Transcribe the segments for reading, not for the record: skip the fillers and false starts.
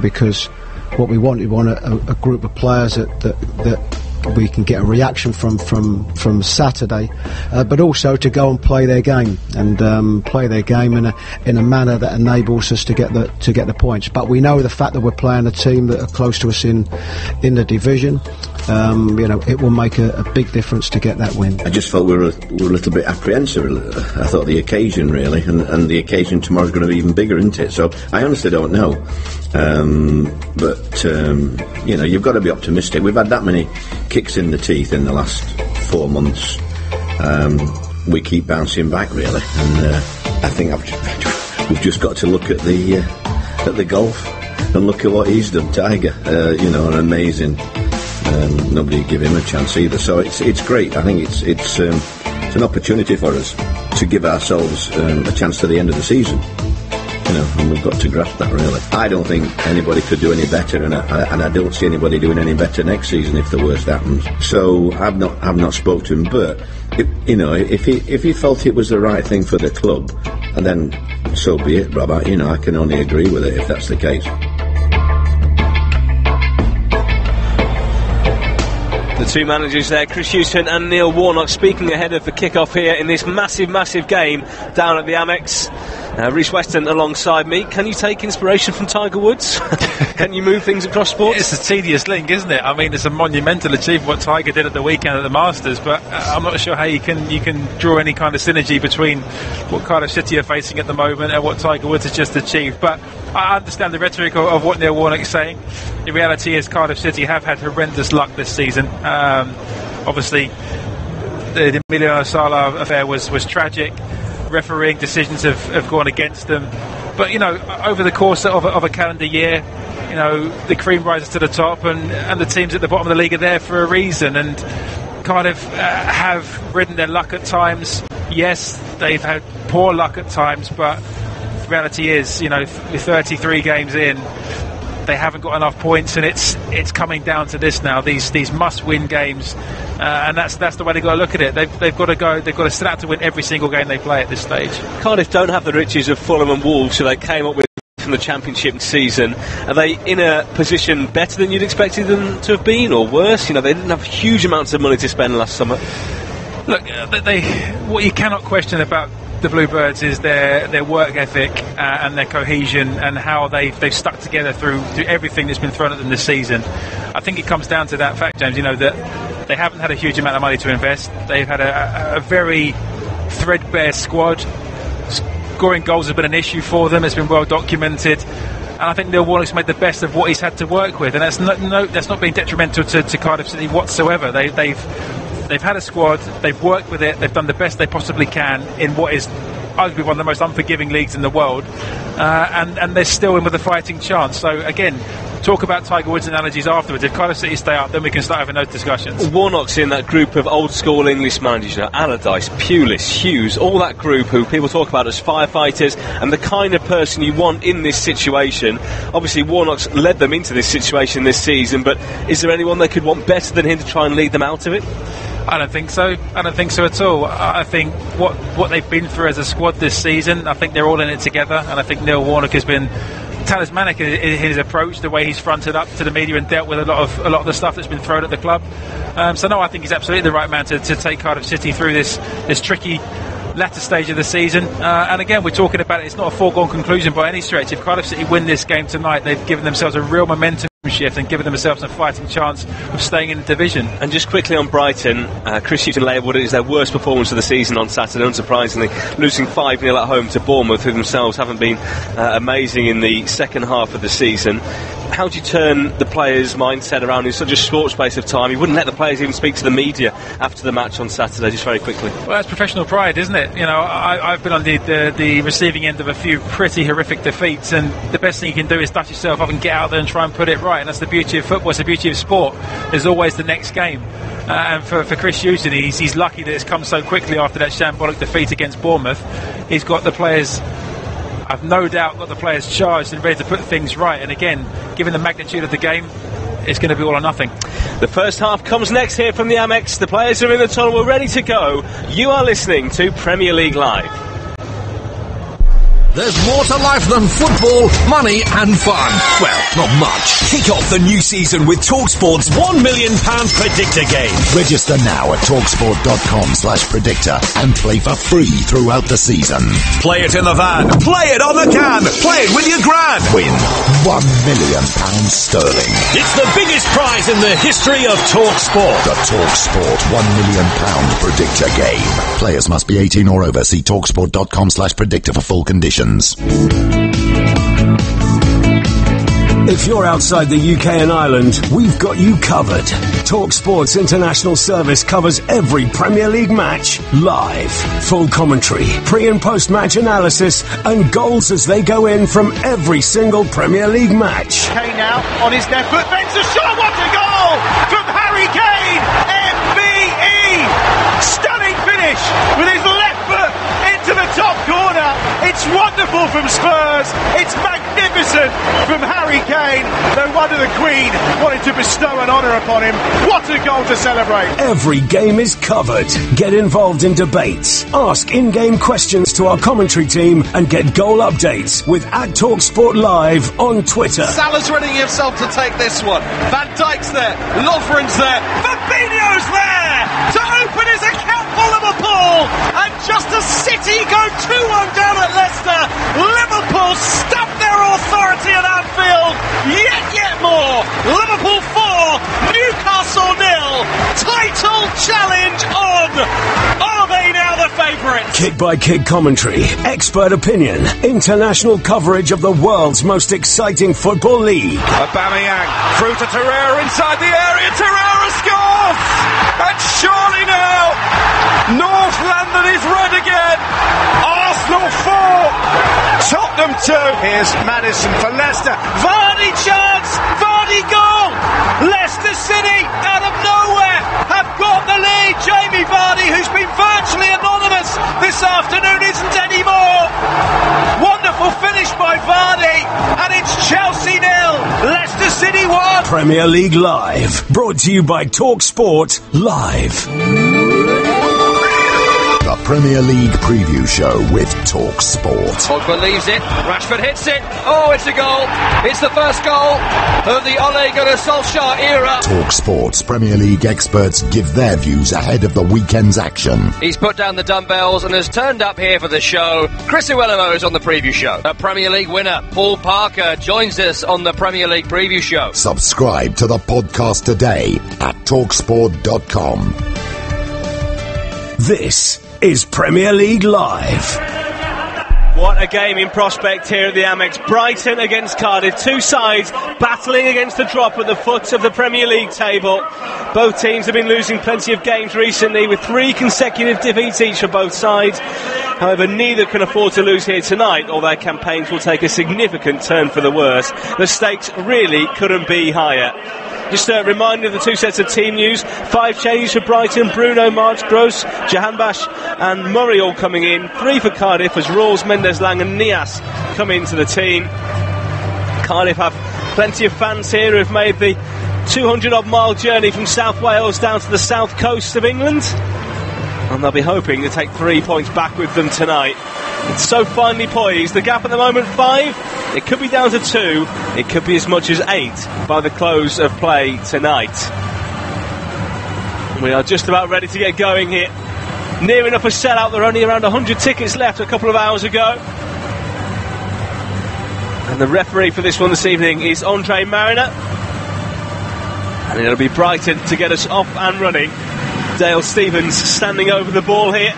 because what we want a group of players that we can get a reaction from Saturday, but also to go and play their game and play their game in a manner that enables us to get the points. But we know the fact that we're playing a team that are close to us in the division. It will make a big difference to get that win. I just felt we were a little bit apprehensive. I thought the occasion really, and the occasion tomorrow's going to be even bigger, isn't it? So I honestly don't know. But you've got to be optimistic. We've had that many kicks in the teeth in the last 4 months. We keep bouncing back really, and I think we've just got to look at the golf and look at what he's done. Tiger, an amazing. Nobody give him a chance either. So it's great. I think it's an opportunity for us to give ourselves a chance to the end of the season. And we've got to grasp that really. I don't think anybody could do any better, and I don't see anybody doing any better next season if the worst happens. So I've not spoke to him, but if he felt it was the right thing for the club, and then so be it, Rob. I can only agree with it if that's the case. The two managers there, Chris Hughton and Neil Warnock, speaking ahead of the kick-off here in this massive game down at the Amex. Rhys Weston alongside me. Can you take inspiration from Tiger Woods? Can you move things across sports? It's a tedious link, isn't it? I mean, it's a monumental achievement what Tiger did at the weekend at the Masters, but I'm not sure how you can draw any kind of synergy between what Cardiff City are facing at the moment and what Tiger Woods has just achieved. But I understand the rhetoric of what Neil Warnock is saying. The reality is Cardiff City have had horrendous luck this season. Obviously, the Emiliano Sala affair was tragic. Refereeing decisions have gone against them, but over the course of a calendar year, the cream rises to the top, and the teams at the bottom of the league are there for a reason. And Cardiff have ridden their luck at times. Yes, they've had poor luck at times, but the reality is, with 33 games in, they haven't got enough points, and it's coming down to this now. These must-win games, and that's the way they've got to look at it. They've got to go. They've got to set out to win every single game they play at this stage. Cardiff don't have the riches of Fulham and Wolves, so they came up with from the Championship season. Are they in a position better than you'd expected them to have been, or worse? They didn't have huge amounts of money to spend last summer. Look, what you cannot question about the Bluebirds is their work ethic and their cohesion, and how they've stuck together through everything that's been thrown at them this season. I think it comes down to that fact, James, that they haven't had a huge amount of money to invest. They've had a very threadbare squad. Scoring goals has been an issue for them. It's been well documented. And I think Neil Warnock's made the best of what he's had to work with, and that's not been detrimental to Cardiff City whatsoever. They've had a squad, they've worked with it, they've done the best they possibly can in what is arguably one of the most unforgiving leagues in the world, and they're still in with a fighting chance. So again, talk about Tiger Woods analogies afterwards. If Cardiff City stay up, then we can start having those discussions. Warnock's in that group of old school English managers, Allardyce, Pulis, Hughes, all that group who people talk about as firefighters and the kind of person you want in this situation. Obviously Warnock's led them into this situation this season, but is there anyone they could want better than him to try and lead them out of it? I don't think so. I don't think so at all. I think what they've been through as a squad this season, I think they're all in it together, and I think Neil Warnock has been talismanic in his approach, the way he's fronted up to the media and dealt with a lot of the stuff that's been thrown at the club. So no, I think he's absolutely the right man to take Cardiff City through this tricky latter stage of the season. And again, we're talking about it's not a foregone conclusion by any stretch. If Cardiff City win this game tonight, they've given themselves a real momentum shift and given themselves a fighting chance of staying in the division. And just quickly on Brighton, Chris Hughton labelled it as their worst performance of the season on Saturday, unsurprisingly, losing 5-0 at home to Bournemouth, who themselves haven't been amazing in the second half of the season. How do you turn the players' mindset around in such a short space of time? You wouldn't let the players even speak to the media after the match on Saturday, just very quickly. Well, that's professional pride, isn't it? I've been on the receiving end of a few pretty horrific defeats, and the best thing you can do is dust yourself up and get out there and try and put it right. And that's the beauty of football, it's the beauty of sport. There's always the next game. And for Chris Hughton, he's lucky that it's come so quickly after that shambolic defeat against Bournemouth. He's got the players, I've no doubt got the players charged and ready to put things right. And again, given the magnitude of the game, it's going to be all or nothing. The first half comes next here from the Amex. The players are in the tunnel, we're ready to go. You are listening to Premier League Live. There's more to life than football, money and fun. Well, not much. Kick off the new season with TalkSport's £1 million Predictor game. Register now at talksport.com/predictor and play for free throughout the season. Play it in the van. Play it on the can. Play it with your gran. Win £1 million sterling. It's the biggest prize in the history of TalkSport. The TalkSport £1 million Predictor game. Players must be 18 or over. See talksport.com/predictor for full conditions. If you're outside the UK and Ireland, we've got you covered. TalkSport's international service covers every Premier League match live. Full commentary, pre- and post-match analysis, and goals as they go in from every single Premier League match. Kane now on his left foot, bends the shot, what a goal from Harry Kane! MBE! Stunning finish with his left foot into the top corner. It's wonderful from Spurs. It's magnificent from Harry Kane. No wonder the Queen wanted to bestow an honour upon him. What a goal to celebrate. Every game is covered. Get involved in debates. Ask in-game questions to our commentary team and get goal updates with @TalkSport Live on Twitter. Salah's readying himself to take this one. Van Dijk's there. Lovren's there. Fabinho's there to open his account for Liverpool. And just as City go 2-1 down at Leicester, Liverpool stamp their authority at Anfield. Yet more. Liverpool 4, Newcastle 0. Title challenge on. Are they now the favourites? Kick-by-kick commentary, expert opinion, international coverage of the world's most exciting football league. Aubameyang through to Torreira inside the area. Torreira scores! And surely now, North London is red again. Arsenal 4, Tottenham 2. Here's Maddison for Leicester. Vardy chance, Vardy goal. Leicester City out of nowhere have got the lead. Jamie Vardy, who's been virtually anonymous this afternoon, isn't anymore. Wonderful finish by Vardy, and it's Chelsea 0, Leicester City 1. Premier League Live, brought to you by TalkSport Live. The Premier League Preview Show with TalkSport. Pogba leaves it, Rashford hits it. Oh, it's a goal. It's the first goal of the Ole Gunnar Solskjaer era. TalkSport's Premier League experts give their views ahead of the weekend's action. He's put down the dumbbells and has turned up here for the show. Chris Iwelumo is on the preview show. A Premier League winner, Paul Parker, joins us on the Premier League Preview Show. Subscribe to the podcast today at talksport.com. This is Premier League Live. What a game in prospect here at the Amex. Brighton against Cardiff. Two sides battling against the drop at the foot of the Premier League table. Both teams have been losing plenty of games recently, with 3 consecutive defeats each for both sides. However, neither can afford to lose here tonight, or their campaigns will take a significant turn for the worse. The stakes really couldn't be higher. Just a reminder of the 2 sets of team news. 5 changes for Brighton. Bruno, March, Gross, Jahanbash and Murray all coming in. 3 for Cardiff as Rawls, Mendez-Laing and Nias come into the team. Cardiff have plenty of fans here who have made the 200-odd mile journey from South Wales down to the south coast of England. And they'll be hoping to take 3 points back with them tonight. It's so finely poised. The gap at the moment 5. It could be down to 2. It could be as much as 8 by the close of play tonight. We are just about ready to get going here. Near enough a sellout. There are only around 100 tickets left a couple of hours ago. And the referee for this one this evening is Andre Mariner. And it'll be Brighton to get us off and running. Dale Stevens standing over the ball here.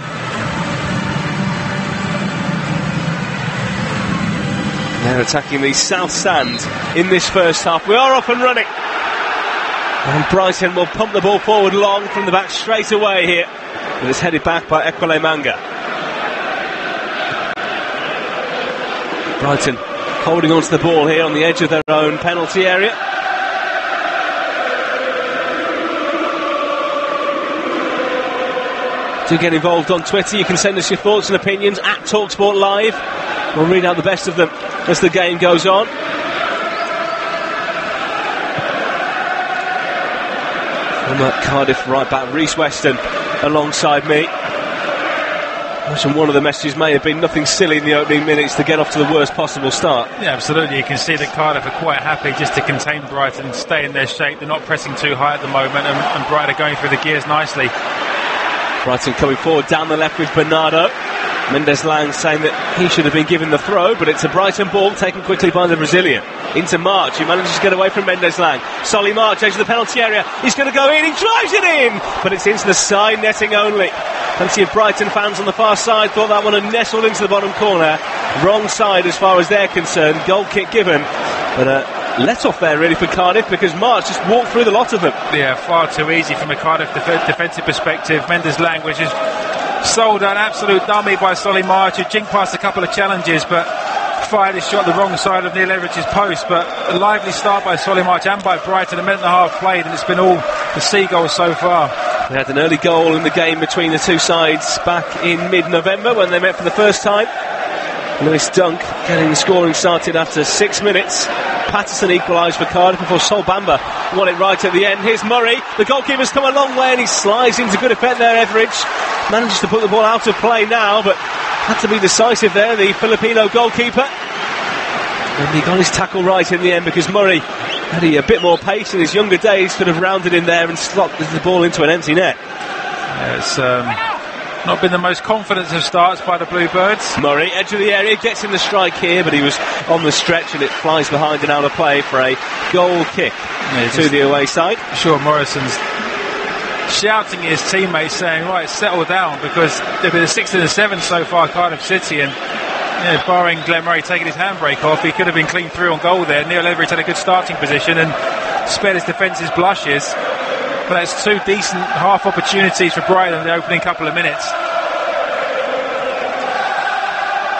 They're attacking the south stand in this first half. We are off and running. And Brighton will pump the ball forward long from the back straight away here. And it's headed back by Ekwele Manga. Brighton holding onto the ball here on the edge of their own penalty area. Do get involved on Twitter. You can send us your thoughts and opinions at TalkSport Live. We'll read out the best of them as the game goes on. From Cardiff right back, Reece Weston alongside me. And one of the messages may have been nothing silly in the opening minutes to get off to the worst possible start. Yeah, absolutely. You can see that Cardiff are quite happy just to contain Brighton, stay in their shape. They're not pressing too high at the moment, and Brighton are going through the gears nicely. Brighton coming forward down the left with Bernardo. Mendez-Laing saying that he should have been given the throw, but it's a Brighton ball taken quickly by the Brazilian. Into March, who manages to get away from Mendez-Laing. Solly March, edge of the penalty area. He's going to go in, he drives it in! But it's into the side netting only. Plenty of Brighton fans on the far side thought that one had nestled into the bottom corner. Wrong side as far as they're concerned. Goal kick given. But let off there really for Cardiff, because March just walked through the lot of them. Yeah, far too easy from a Cardiff defensive perspective. Mendez-Laing was just sold an absolute dummy by Solly March, who jinked past a couple of challenges but fired his shot the wrong side of Neil Everidge's post. But a lively start by Solly March and by Brighton. A minute and a half played, and it's been all the Seagulls so far. We had an early goal in the game between the two sides back in mid-November when they met for the first time. Lewis Dunk getting the scoring started after 6 minutes. Patterson equalised for Cardiff before Sol Bamba won it right at the end. Here's Murray. The goalkeeper's come a long way and he slides into good effect there. Everidge manages to put the ball out of play now, but had to be decisive there, the Filipino goalkeeper. And he got his tackle right in the end, because Murray, had he a bit more pace in his younger days, could have rounded in there and slopped the ball into an empty net. Yeah, it's not been the most confident of starts by the Bluebirds. Murray, edge of the area, gets in the strike here, but he was on the stretch and it flies behind and out of play for a goal kick to the away side. Sure, Morrison's shouting at his teammates saying, right, settle down, because they've been a 6 and a 7 so far, Cardiff City, and barring Glenn Murray taking his handbrake off, he could have been clean through on goal there. Neil Everidge had a good starting position and spared his defence's blushes. But that's two decent half opportunities for Brighton in the opening couple of minutes.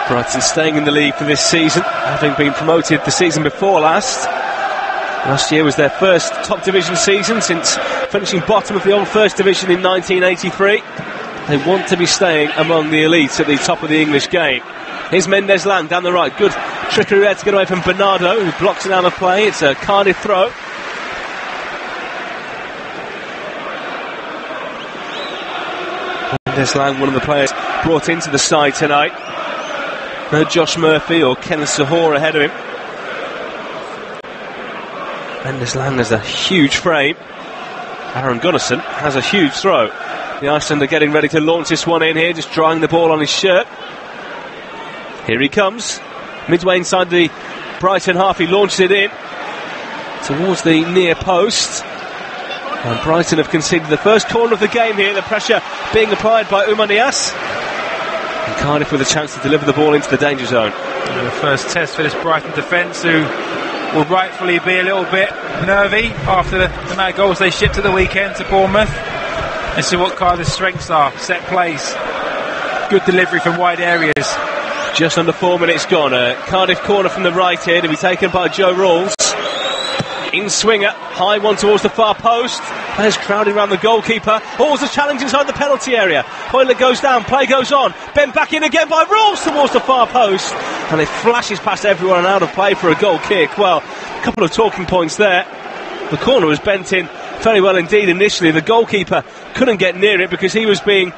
Brighton staying in the league for this season, having been promoted the season before last. Last year was their first top division season since finishing bottom of the old First Division in 1983. They want to be staying among the elites at the top of the English game. Here's Mendez-Laing down the right. Good trickery there to get away from Bernardo, who blocks it out of play. It's a Cardiff throw. Mendez-Laing, one of the players brought into the side tonight. No Josh Murphy or Kenneth Sahor ahead of him. Mendez-Laing has a huge frame. Aaron Gunnarsson has a huge throw. The Icelander getting ready to launch this one in here, just drying the ball on his shirt. Here he comes. Midway inside the Brighton half, he launches it in towards the near post. And Brighton have conceded the first corner of the game here. The pressure being applied by Oumar Niasse. And Cardiff with a chance to deliver the ball into the danger zone. And the first test for this Brighton defence, who will rightfully be a little bit nervy after the amount of goals they shipped at the weekend to Bournemouth. And see what Cardiff's strengths are. Set plays, good delivery from wide areas. Just under 4 minutes gone. A Cardiff corner from the right here to be taken by Joe Rawls. In swinger, high one towards the far post. Players crowding around the goalkeeper. Balls a challenge inside the penalty area. Hoylett goes down, play goes on. Bent back in again by Rawls towards the far post. And it flashes past everyone and out of play for a goal kick. Well, a couple of talking points there. The corner was bent in very well indeed initially. The goalkeeper couldn't get near it because he was being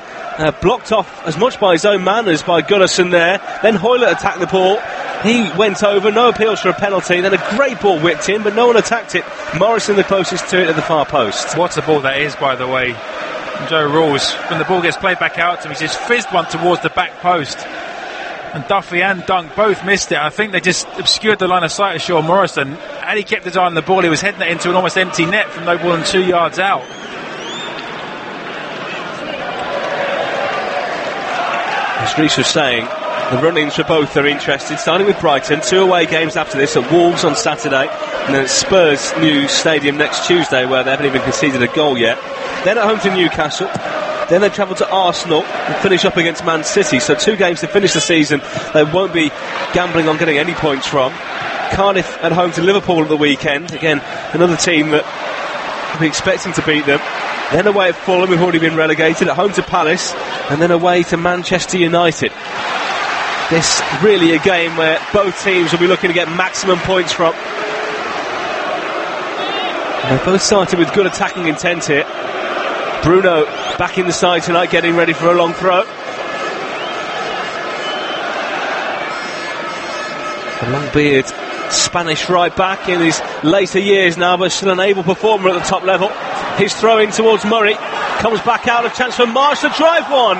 blocked off as much by his own man as by Gunnarsson there. Then Hoylett attacked the ball. He went over, no appeals for a penalty. Then a great ball whipped in, but no one attacked it. Morrison the closest to it at the far post. What a ball that is, by the way. Joe Rawls, when the ball gets played back out to him, he just fizzed one towards the back post. And Duffy and Dunk both missed it. I think they just obscured the line of sight of Sean Morrison. Had he kept his eye on the ball, he was heading it into an almost empty net from no more than 2 yards out. As Reece was saying, the run-ins for both are interested. Starting with Brighton, 2 away games after this at Wolves on Saturday, and then at Spurs' new stadium next Tuesday, where they haven't even conceded a goal yet. Then at home to Newcastle. Then they travel to Arsenal and finish up against Man City. So 2 games to finish the season they won't be gambling on getting any points from. Cardiff at home to Liverpool at the weekend. Again, another team that will be expecting to beat them. Then away at Fulham, who've already been relegated. At home to Palace. And then away to Manchester United. This really a game where both teams will be looking to get maximum points from. And they both started with good attacking intent here. Bruno back in the side tonight, getting ready for a long throw. The long-beard Spanish right back in his later years now, but still an able performer at the top level. His throw in towards Murray, comes back out, of chance for Marsh to drive one.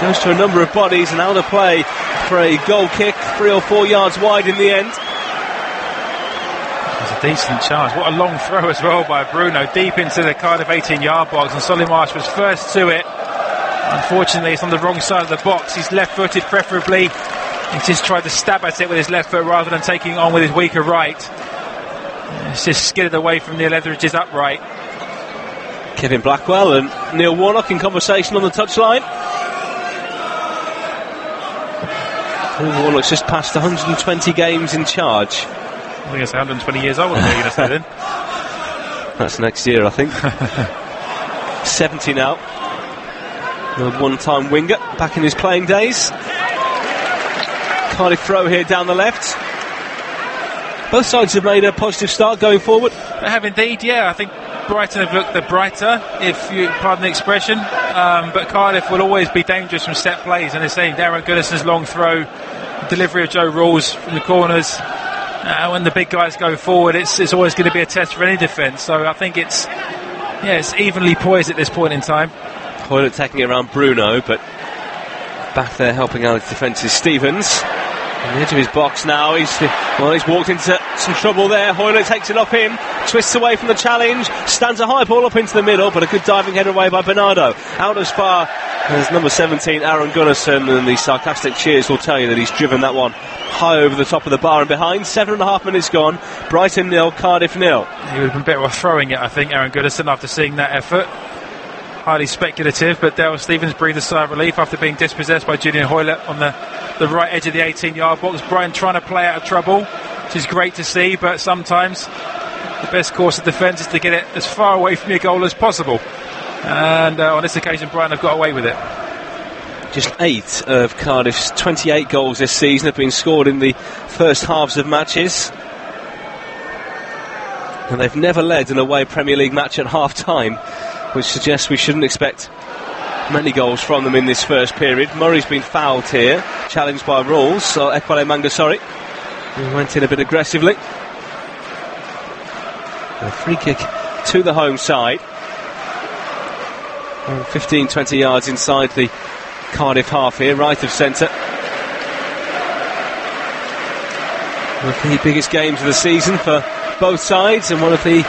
Goes to a number of bodies and out of play for a goal kick, 3 or 4 yards wide in the end. It's a decent chance. What a long throw as well by Bruno, deep into the Cardiff 18-yard box, and Solly Marsh was first to it. Unfortunately, it's on the wrong side of the box. He's left-footed preferably. He just tried to stab at it with his left foot rather than taking it on with his weaker right. It's just skidded away from Neil Etheridge's upright. Kevin Blackwell and Neil Warnock in conversation on the touchline. Neil Warnock's just passed 120 games in charge. I think it's 120 years old. Then. That's next year, I think. 70 now. The one-time winger back in his playing days. Cardiff throw here down the left. Both sides have made a positive start going forward. They have indeed, yeah. I think Brighton have looked the brighter, if you pardon the expression. But Cardiff will always be dangerous from set plays. And they're saying Darren Gooderson's long throw, delivery of Joe Rawls from the corners. When the big guys go forward, it's always going to be a test for any defence. So I think it's evenly poised at this point in time. Hoylett taking it around Bruno, but back there helping out his defence is Stevens. On the edge of his box now, he's walked into some trouble there. Hoylett takes it off him, twists away from the challenge, stands a high ball up into the middle, but a good diving header away by Bernardo. Out as far as number 17, Aaron Gunnarsson, and the sarcastic cheers will tell you that he's driven that one high over the top of the bar and behind. 7.5 minutes gone. Brighton 0, Cardiff 0. He would have been better off throwing it, I think, Aaron Gunnarsson, after seeing that effort. Highly speculative, but Dale Stevens breathed a sigh of relief after being dispossessed by Julian Hoylett on the right edge of the 18-yard box. Brighton trying to play out of trouble, which is great to see, but sometimes the best course of defence is to get it as far away from your goal as possible. And on this occasion, Brighton have got away with it. Just 8 of Cardiff's 28 goals this season have been scored in the first halves of matches. And they've never led an away Premier League match at half-time, which suggests we shouldn't expect many goals from them in this first period. Murray's been fouled here, challenged by Rawls, so Ekwale Mangasori. He went in a bit aggressively. A free kick to the home side. 15-20 yards inside the Cardiff half here, right of centre. One of the biggest games of the season for both sides, and one of the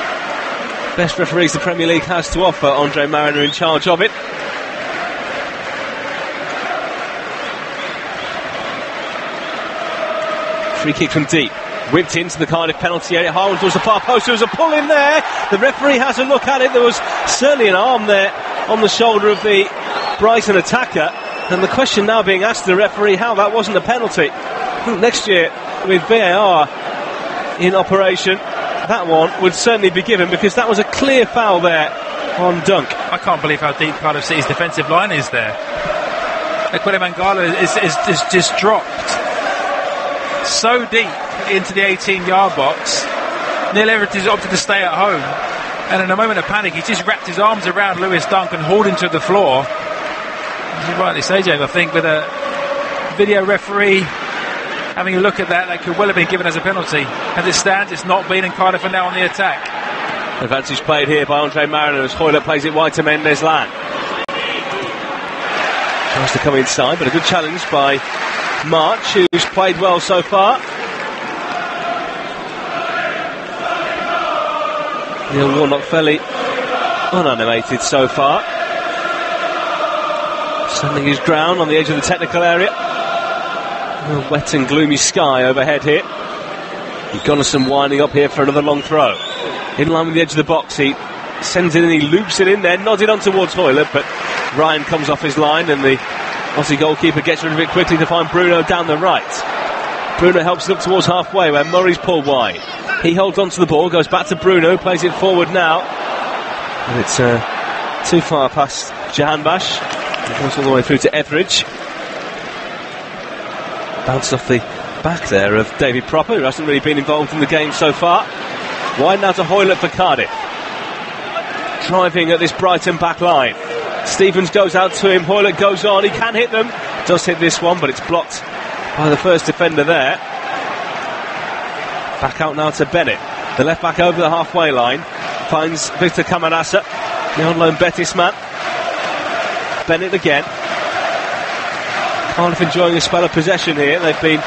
best referees the Premier League has to offer. Andre Mariner in charge of it. Free kick from deep, whipped into the Cardiff penalty area. Harwin towards the far post. There was a pull in there. The referee has a look at it. There was certainly an arm there on the shoulder of the Brighton attacker, and the question now being asked the referee how that wasn't a penalty. Next year, with VAR in operation, that one would certainly be given, because that was a clear foul there on Dunk. I can't believe how deep Cardiff City's defensive line is there. Ekwale Mangala is just dropped so deep into the 18-yard box. Neil Everett has opted to stay at home, and in a moment of panic he just wrapped his arms around Lewis Dunk and hauled him to the floor. As you rightly say, James, I think with a video referee having a look at that could well have been given as a penalty. As it stands, it's not been, and Cardiff are now on the attack. Advantage played here by Andre Mariner as Hoylett plays it wide to Mendez-Laing. Tries to come inside, but a good challenge by March, who's played well so far. Neil Warnock fairly unanimated so far. Standing his ground on the edge of the technical area. A wet and gloomy sky overhead here. Gunnarsson winding up here for another long throw. In line with the edge of the box, he sends it in, he loops it in there, nodded on towards Hoylett, but Ryan comes off his line and the Aussie goalkeeper gets rid of it quickly to find Bruno down the right. Bruno helps it up towards halfway where Murray's pulled wide. He holds on to the ball, goes back to Bruno, plays it forward now. And it's too far past Jahanbash. It goes all the way through to Etheridge. Bounced off the back there of David Propper, who hasn't really been involved in the game so far. Wide now to Hoylett for Cardiff. Driving at this Brighton back line. Stevens goes out to him, Hoylett goes on, he can hit them. Does hit this one, but it's blocked by the first defender there. Back out now to Bennett. The left back over the halfway line. Finds Victor Camarasa, the on loan Betis man. Bennett again. Cardiff enjoying a spell of possession here. They've been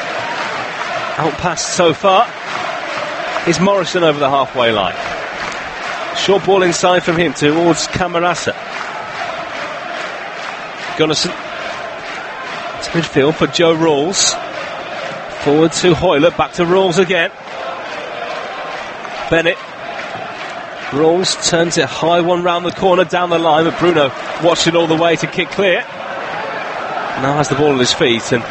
outpassed so far. Is Morrison over the halfway line. Short ball inside from him towards Camarasa. Gunnarsson to midfield for Joe Rawls. Forward to Hoylett, back to Rawls again. Bennett. Rawls turns it high, one round the corner, down the line, but Bruno watched it all the way to kick clear. Now has the ball at his feet and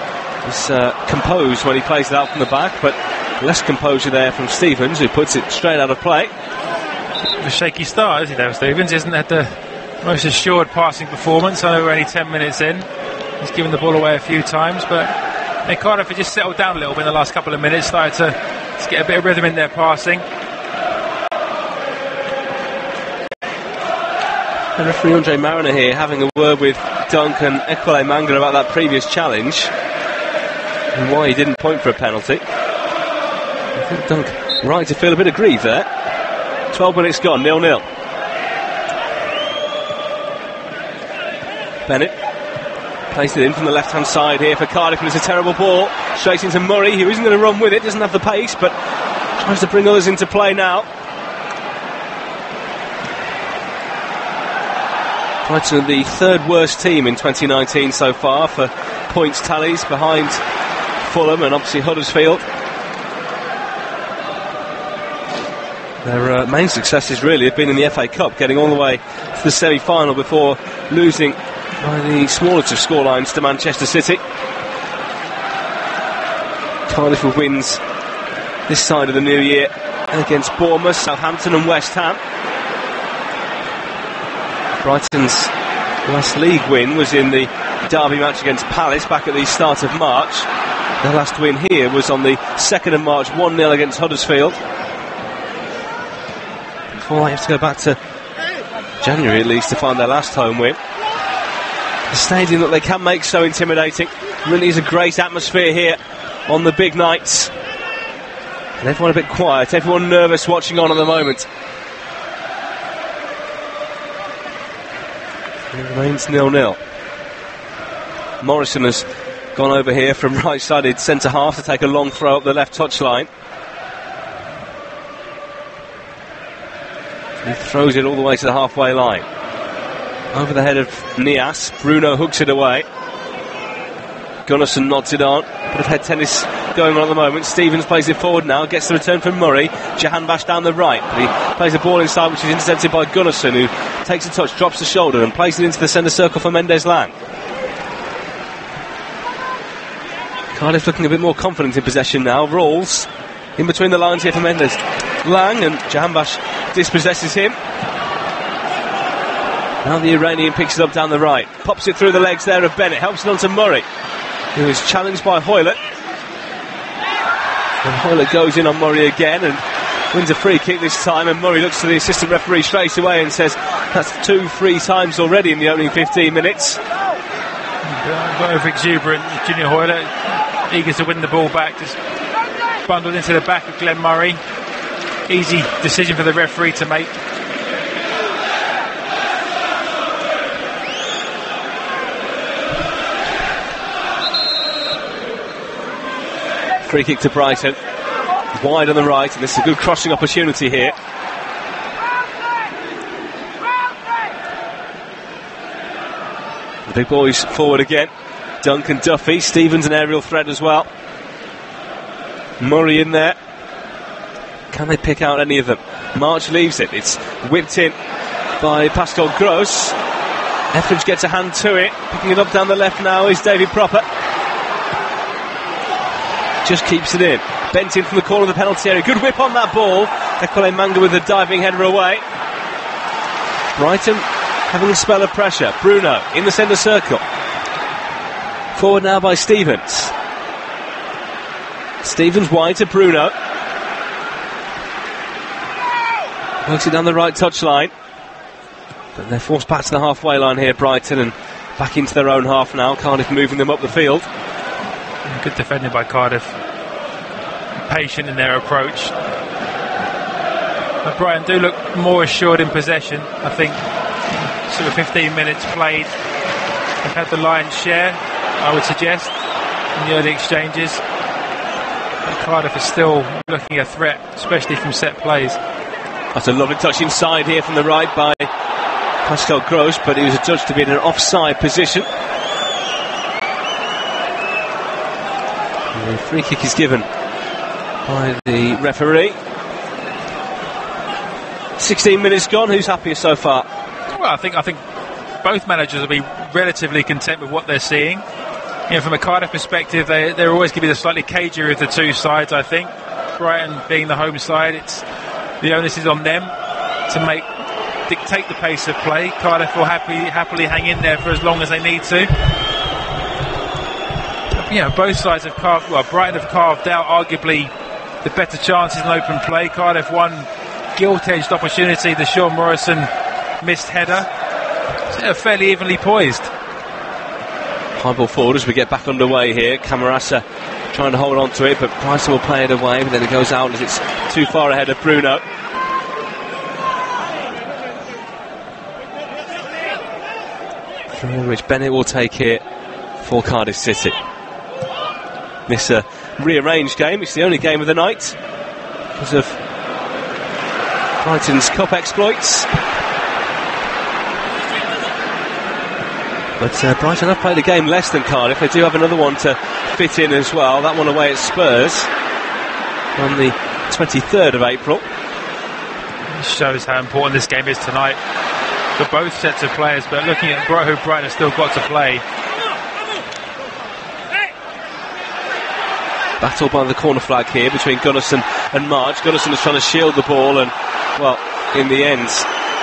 is composed when he plays it out from the back, but less composure there from Stevens, who puts it straight out of play. A shaky start, isn't he, there, Stevens? Isn't that the most assured passing performance? I know we're only 10 minutes in. He's given the ball away a few times, but Cardiff have just settled down a little bit in the last couple of minutes, started to get a bit of rhythm in their passing. And referee Andre Mariner here having a word with Duncan Ekwale Manga about that previous challenge and why he didn't point for a penalty. I think Duncan right to feel a bit aggrieved there. 12 minutes gone, 0-0. Bennett placed it in from the left hand side here for Cardiff, and it's a terrible ball straight into Murray, who isn't going to run with it, doesn't have the pace, but tries to bring others into play now. Brighton are the third worst team in 2019 so far for points tallies, behind Fulham and obviously Huddersfield. Their main successes really have been in the FA Cup, getting all the way to the semi-final before losing by the smallest of scorelines to Manchester City. Cardiff with wins this side of the new year against Bournemouth, Southampton and West Ham. Brighton's last league win was in the derby match against Palace back at the start of March. Their last win here was on the 2nd of March, 1-0 against Huddersfield. Before they have to go back to January at least to find their last home win. The stadium that they can make so intimidating. Really is a great atmosphere here on the big nights. And everyone a bit quiet, everyone nervous watching on at the moment. It remains 0-0. Morrison has gone over here from right-sided centre-half to take a long throw up the left touchline. He throws it all the way to the halfway line. Over the head of Nias. Bruno hooks it away. Gunnarsson nods it on. Bit of head tennis going on at the moment. Stevens plays it forward now. Gets the return from Murray. Jahanbash down the right. He plays the ball inside, which is intercepted by Gunnarsson, who takes a touch, drops the shoulder and plays it into the centre circle for Mendez-Laing. Cardiff looking a bit more confident in possession now. Rawls in between the lines here for Mendez-Laing, and Jahanbash dispossesses him. Now the Iranian picks it up down the right. Pops it through the legs there of Bennett. Helps it on to Murray, who is challenged by Hoylett. And Hoylett goes in on Murray again and wins a free kick this time, and Murray looks to the assistant referee straight away and says that's 2 free times already in the opening 15 minutes. Over exuberant, Junior Hoylett, eager to win the ball back, just bundled into the back of Glenn Murray. Easy decision for the referee to make. Free kick to Brighton, wide on the right, and this is a good crossing opportunity here. The big boys forward again. Duncan, Duffy, Stevens an aerial threat as well. Murray in there. Can they pick out any of them? March leaves it. It's whipped in by Pascal Gross. Etheridge gets a hand to it. Picking it up down the left now is David Proper. Just keeps it in. Bent in from the corner of the penalty area. Good whip on that ball. Ekwale Manga with the diving header away. Brighton having a spell of pressure. Bruno in the centre circle. Forward now by Stevens. Stevens wide to Bruno. Works it down the right touchline. But they're forced back to the halfway line here, Brighton, and back into their own half now. Cardiff moving them up the field. Good defending by Cardiff. patient in their approach. But Brighton do look more assured in possession. I think sort of 15 minutes played, they've had the lion's share, I would suggest, in the early exchanges. But Cardiff is still looking a threat, especially from set plays. That's a lovely touch inside here from the right by Pascal Gross, but he was adjudged to be in an offside position. The free kick is given by the referee. 16 minutes gone. Who's happier so far? Well, I think both managers will be relatively content with what they're seeing. From a Cardiff perspective, they're always going to be the slightly cagier of the two sides. I think Brighton being the home side, the onus is on them to dictate the pace of play. Cardiff will happily hang in there for as long as they need to. Both sides have Brighton have carved out arguably the better chances in open play. Cardiff won gilt-edged opportunity, the Sean Morrison missed header. So fairly evenly poised. High ball forward as we get back underway here. Camarasa trying to hold on to it, but Brighton will play it away, but then it goes out as it's too far ahead of Bruno. Which Bennett will take here for Cardiff City. This rearranged game. It's the only game of the night because of Brighton's cup exploits. But Brighton have played a game less than Cardiff. They do have another one to fit in as well. That one away at Spurs on the 23rd of April. It shows how important this game is tonight for both sets of players. But looking at who Brighton have still got to play. Battle by the corner flag here between Gunnarsson and March. Gunnarsson is trying to shield the ball, and well, in the end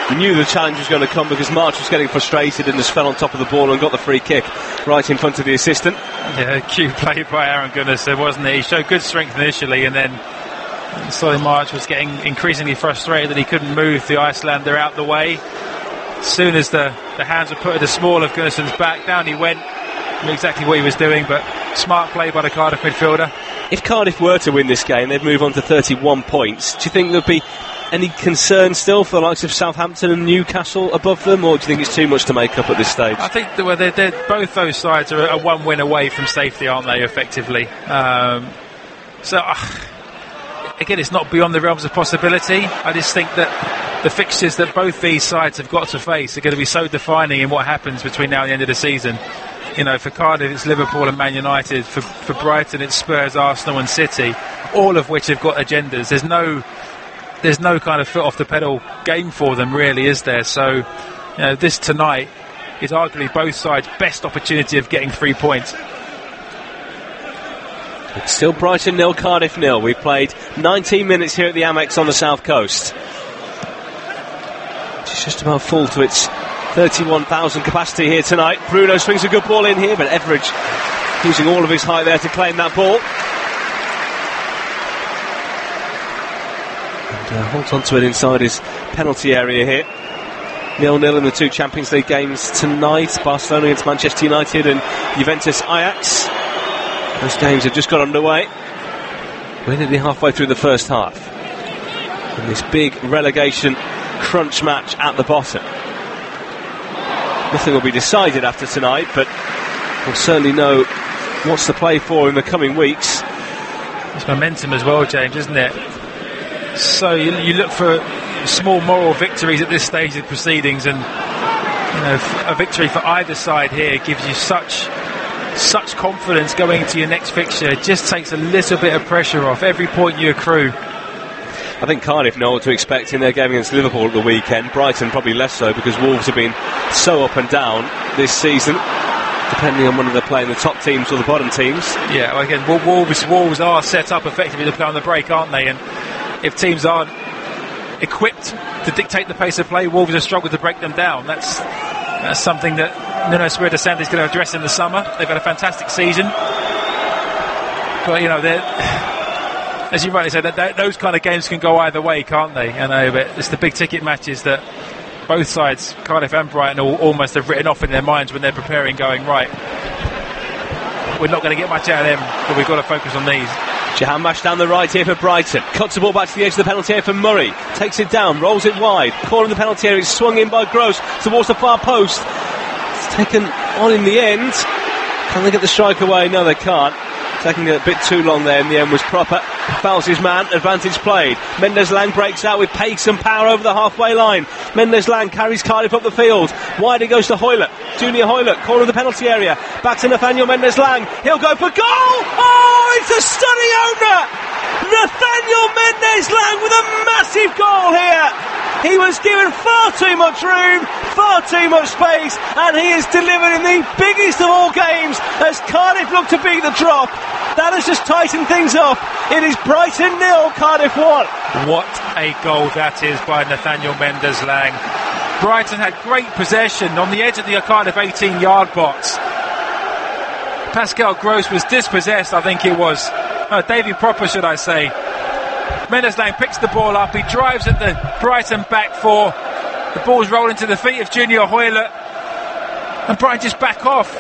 he knew the challenge was going to come because March was getting frustrated and just fell on top of the ball and got the free kick right in front of the assistant. Yeah, cute play by Aaron Gunnarsson, wasn't it? He showed good strength initially, and then Solly March was getting increasingly frustrated that he couldn't move the Icelander out the way. As soon as the hands were put at the small of Gunnarsson's back, down he went. Knew exactly what he was doing, but smart play by the Cardiff midfielder. If Cardiff were to win this game, they'd move on to 31 points. Do you think there'd be any concern still for the likes of Southampton and Newcastle above them, or do you think it's too much to make up at this stage? I think that both those sides are a one win away from safety, aren't they, effectively? Again, it's not beyond the realms of possibility. I just think that the fixtures that both these sides have got to face are going to be so defining in what happens between now and the end of the season. For Cardiff it's Liverpool and Man United. For Brighton it's Spurs, Arsenal and City, all of which have got agendas. There's no kind of foot off the pedal game for them, really, is there? So this tonight is arguably both sides' best opportunity of getting 3 points. It's still Brighton 0, Cardiff 0. We've played 19 minutes here at the Amex on the south coast. It's just about full to its 31,000 capacity here tonight. Bruno swings a good ball in here, but Everidge using all of his height there to claim that ball. And holds on to it inside his penalty area here. 0-0 in the two Champions League games tonight. Barcelona against Manchester United and Juventus Ajax. Those games have just got underway. We're nearly halfway through the first half. In this big relegation crunch match at the bottom. Nothing will be decided after tonight, but we'll certainly know what's to play for in the coming weeks. It's momentum as well, James, isn't it? So you look for small moral victories at this stage of proceedings, and a victory for either side here gives you such confidence going into your next fixture. It just takes a little bit of pressure off every point you accrue. I think Cardiff know what to expect in their game against Liverpool at the weekend. Brighton probably less so, because Wolves have been so up and down this season, depending on whether they're playing the top teams or the bottom teams. Yeah, well, again, Wolves are set up effectively to play on the break, aren't they? And if teams aren't equipped to dictate the pace of play, Wolves have struggled to break them down. That's something that Nuno Espirito Santo is going to address in the summer. They've had a fantastic season, but as you rightly said, those kind of games can go either way, can't they? But it's the big ticket matches that both sides, Cardiff and Brighton, almost have written off in their minds when they're preparing, going, right, we're not going to get much out of them, but we've got to focus on these. Jahanbash down the right here for Brighton. Cuts the ball back to the edge of the penalty area for Murray. Takes it down, rolls it wide. Corner of the penalty area, it's swung in by Gross towards the far post. It's taken on in the end. Can they get the strike away? No, they can't. Taking a bit too long there in the end was proper. Fouls his man, advantage played. Mendez-Laing breaks out with pace and power over the halfway line. Mendez-Laing carries Cardiff up the field. Wide it goes to Hoylett. Junior Hoylett, corner of the penalty area. Back to Nathaniel Mendez-Laing. He'll go for goal! Oh, it's a stunning opener! Nathaniel Mendez-Laing with a massive goal here. He was given far too much room, far too much space, and he is delivered in the biggest of all games as Cardiff look to beat the drop. That has just tightened things up. It is Brighton 0, Cardiff 1. What a goal that is by Nathaniel Mendez-Laing. Brighton had great possession on the edge of the Cardiff 18-yard box. Pascal Gross was dispossessed, I think it was. Davy Proper, should I say. Mendez-Laing picks the ball up, he drives at the Brighton back four. The ball's rolling to the feet of Junior Hoylett, and Brighton just back off.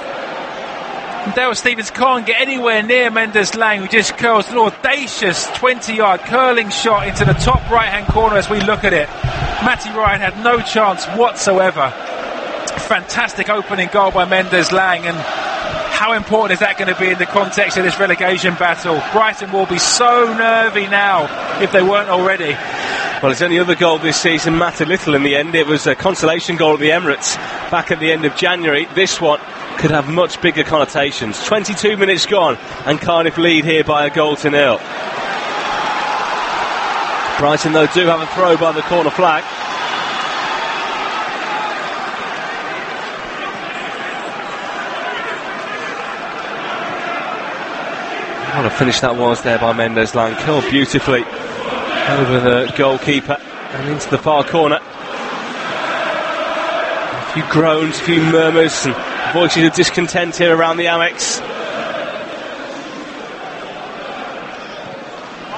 And Dale Stevens can't get anywhere near Mendez-Laing, who just curls an audacious 20-yard curling shot into the top right-hand corner as we look at it. Matty Ryan had no chance whatsoever. Fantastic opening goal by Mendez-Laing, and how important is that going to be in the context of this relegation battle? Brighton will be so nervy now if they weren't already. Well, his only other goal this season mattered little in the end. It was a consolation goal at the Emirates back at the end of January. This one could have much bigger connotations. 22 minutes gone and Cardiff lead here by 1-0. Brighton, though, do have a throw by the corner flag. What a finish that was there by Mendez-Laing. Curled beautifully over the goalkeeper and into the far corner. A few groans, a few murmurs and voices of discontent here around the Amex.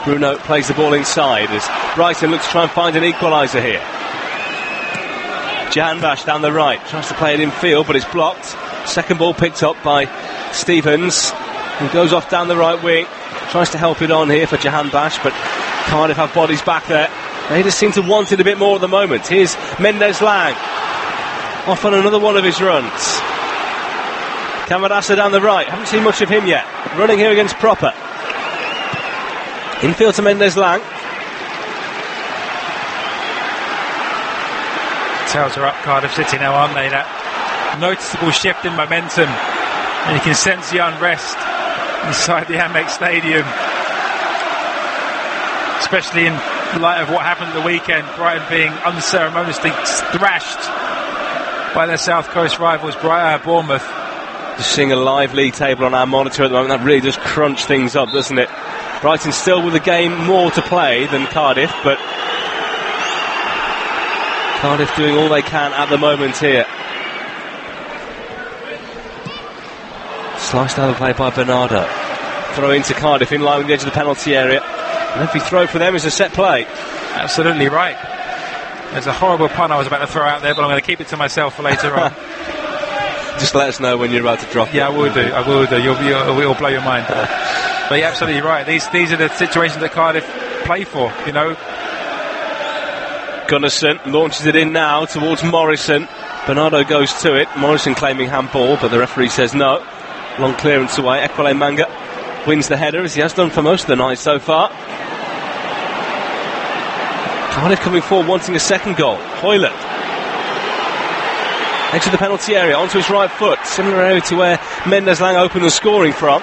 Bruno plays the ball inside as Brighton looks to try and find an equaliser here. Jahanbash down the right, tries to play it in field but it's blocked. Second ball picked up by Stevens, who goes off down the right wing, tries to help it on here for Jahanbash, but Cardiff have bodies back there. They just seem to want it a bit more at the moment. Here's Mendez-Laing off on another one of his runs. Camarasa down the right, haven't seen much of him yet. Running here against Proper. Infield to Mendez-Laing. Tails are up Cardiff City now, aren't they? That noticeable shift in momentum, and you can sense the unrest inside the Amex Stadium, especially in light of what happened at the weekend. Brighton being unceremoniously thrashed by their South Coast rivals, Bournemouth. Just seeing a live league table on our monitor at the moment, that really does crunch things up, doesn't it? Brighton still with a game more to play than Cardiff, but Cardiff doing all they can at the moment here. Sliced out of play by Bernardo. Throw into Cardiff in line with the edge of the penalty area. And every throw for them is a set play. Absolutely right. There's a horrible pun I was about to throw out there, but I'm going to keep it to myself for later on. Just let us know when you're about to drop it. Yeah, I will do. It'll blow your mind. But you're absolutely right. These are the situations that Cardiff play for, you know. Gunnarsson launches it in now towards Morrison. Bernardo goes to it. Morrison claiming handball, but the referee says no. Long clearance away. Ekwele-Manga wins the header, as he has done for most of the night so far. Cardiff coming forward wanting a second goal. Hoylett edge of the penalty area onto his right foot, similar area to where Mendez-Laing opened the scoring from.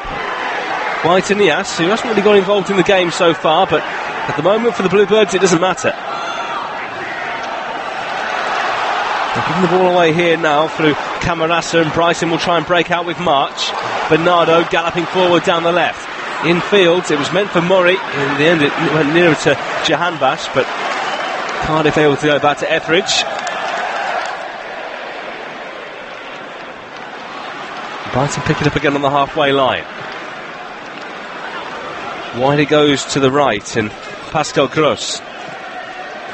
White and Nias, who hasn't really got involved in the game so far, but at the moment for the Bluebirds it doesn't matter. They're giving the ball away here now through Camarasa, and Brighton will try and break out with March. Bernardo galloping forward down the left. In field, it was meant for Murray. In the end it went nearer to Jahanbash, but Cardiff able to go back to Etheridge. Brighton pick it up again on the halfway line. Wide it goes to the right, and Pascal Gross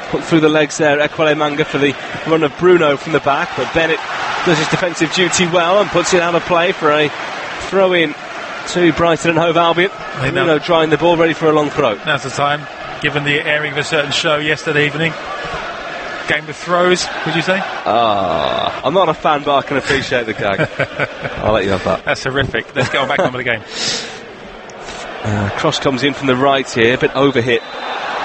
put through the legs there. Ekwele-Manga for the run of Bruno from the back, but Bennett does his defensive duty well and puts it out of play for a throw-in to Brighton and Hove Albion. Nuno drying the ball, ready for a long throw. Now's the time, given the airing of a certain show yesterday evening. Game of throws, would you say? I'm not a fan, but I can appreciate the gag. I'll let you have that. That's horrific. Let's get on back on with the game. Cross comes in from the right here, a bit overhit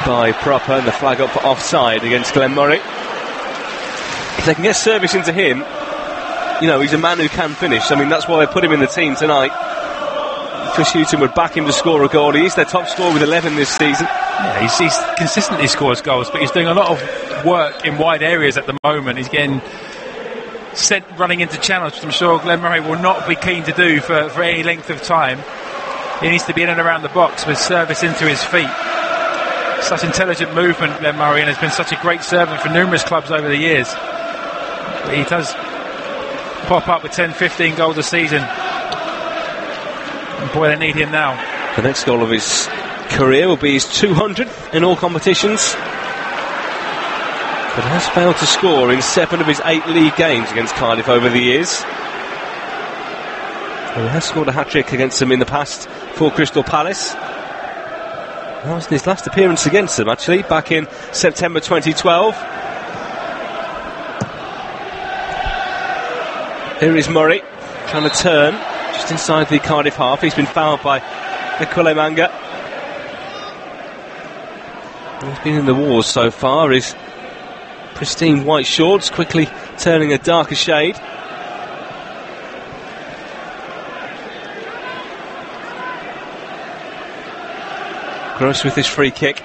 by Proper, and the flag up for offside against Glenn Murray. If they can get service into him, you know, he's a man who can finish. I mean, that's why they put him in the team tonight. Chris Hughton would back him to score a goal. He is their top scorer with 11 this season. Yeah, he's consistently scores goals, but he's doing a lot of work in wide areas at the moment. He's getting sent running into channels, which I'm sure Glenn Murray will not be keen to do for any length of time. He needs to be in and around the box with service into his feet. Such intelligent movement, Glenn Murray, and has been such a great servant for numerous clubs over the years. But he does pop up with 10-15 goals a season. And boy, they need him now. The next goal of his career will be his 200th in all competitions, but has failed to score in 7 of his 8 league games against Cardiff over the years. And he has scored a hat-trick against them in the past for Crystal Palace. That was his last appearance against them, actually, back in September 2012. Here is Murray trying to turn just inside the Cardiff half. He's been fouled by Nicola Manga. He's been in the wars so far. His pristine white shorts quickly turning a darker shade. Gross with his free kick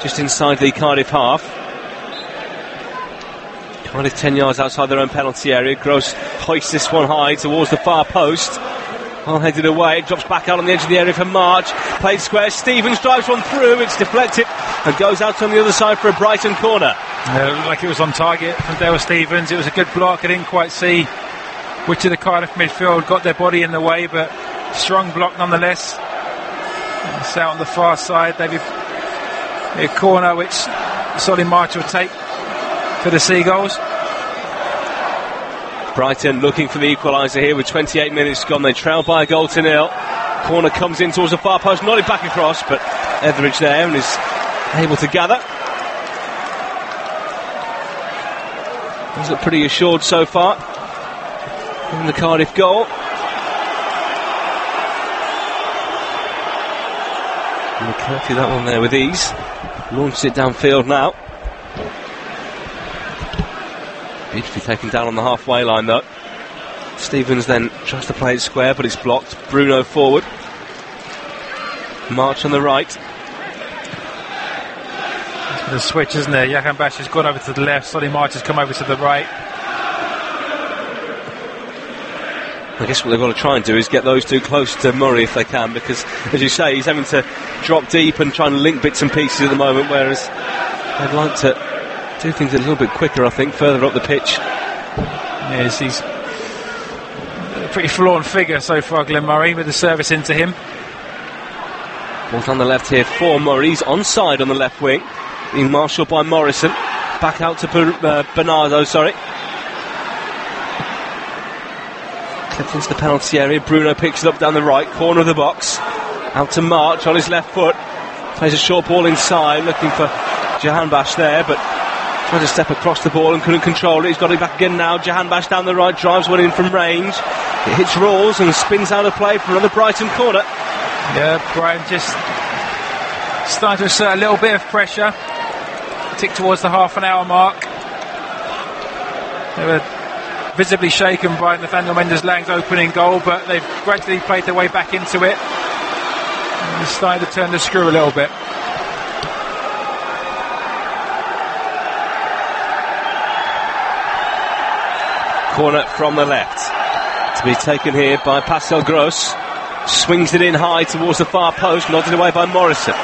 just inside the Cardiff half. Cardiff 10 yards outside their own penalty area. Gross hoists this one high towards the far post. Well headed away, it drops back out on the edge of the area for March. Played square, Stevens drives one through, it's deflected and goes out on the other side for a Brighton corner. Like it was on target from Dale Stevens. It was a good block. I didn't quite see which of the Cardiff midfield got their body in the way, but strong block nonetheless. It's out on the far side. They've a corner which Solly March will take for the Seagulls. Brighton looking for the equaliser here with 28 minutes gone. They trail by a goal to nil. Corner comes in towards the far post, nodded back across, but Etheridge there and is able to gather. Does look pretty assured so far in the Cardiff goal. And McCarthy that one there with ease. Launches it downfield now. Beautifully taken down on the halfway line though. Stevens then tries to play it square, but it's blocked. Bruno forward. March on the right. The switch, isn't there? Jahan Bash has gone over to the left. Solly March has come over to the right. I guess what they've got to try and do is get those two close to Murray if they can, because, as you say, he's having to drop deep and try and link bits and pieces at the moment, whereas I'd like to do things a little bit quicker, I think, further up the pitch. Yes, he's a pretty forlorn figure so far, Glenn Murray, with the service into him. Ball's on the left here for Murray. He's onside on the left wing, being marshalled by Morrison. Back out to Bernardo, Clipped into the penalty area. Bruno picks it up down the right corner of the box. Out to March on his left foot. Plays a short ball inside, looking for Jahan Bash there, but tried to step across the ball and couldn't control it. He's got it back again now. Jahan Bash down the right, drives one in from range. It hits Rawls and spins out of play for another Brighton corner. Yeah, Brighton just starting to assert a little bit of pressure. Tick towards the half an hour mark. They were visibly shaken by Nathaniel Mendez-Laing's opening goal, but they've gradually played their way back into it. And they're starting to turn the screw a little bit. Corner from the left to be taken here by Pascal Gross. Swings it in high towards the far post, nodded away by Morrison.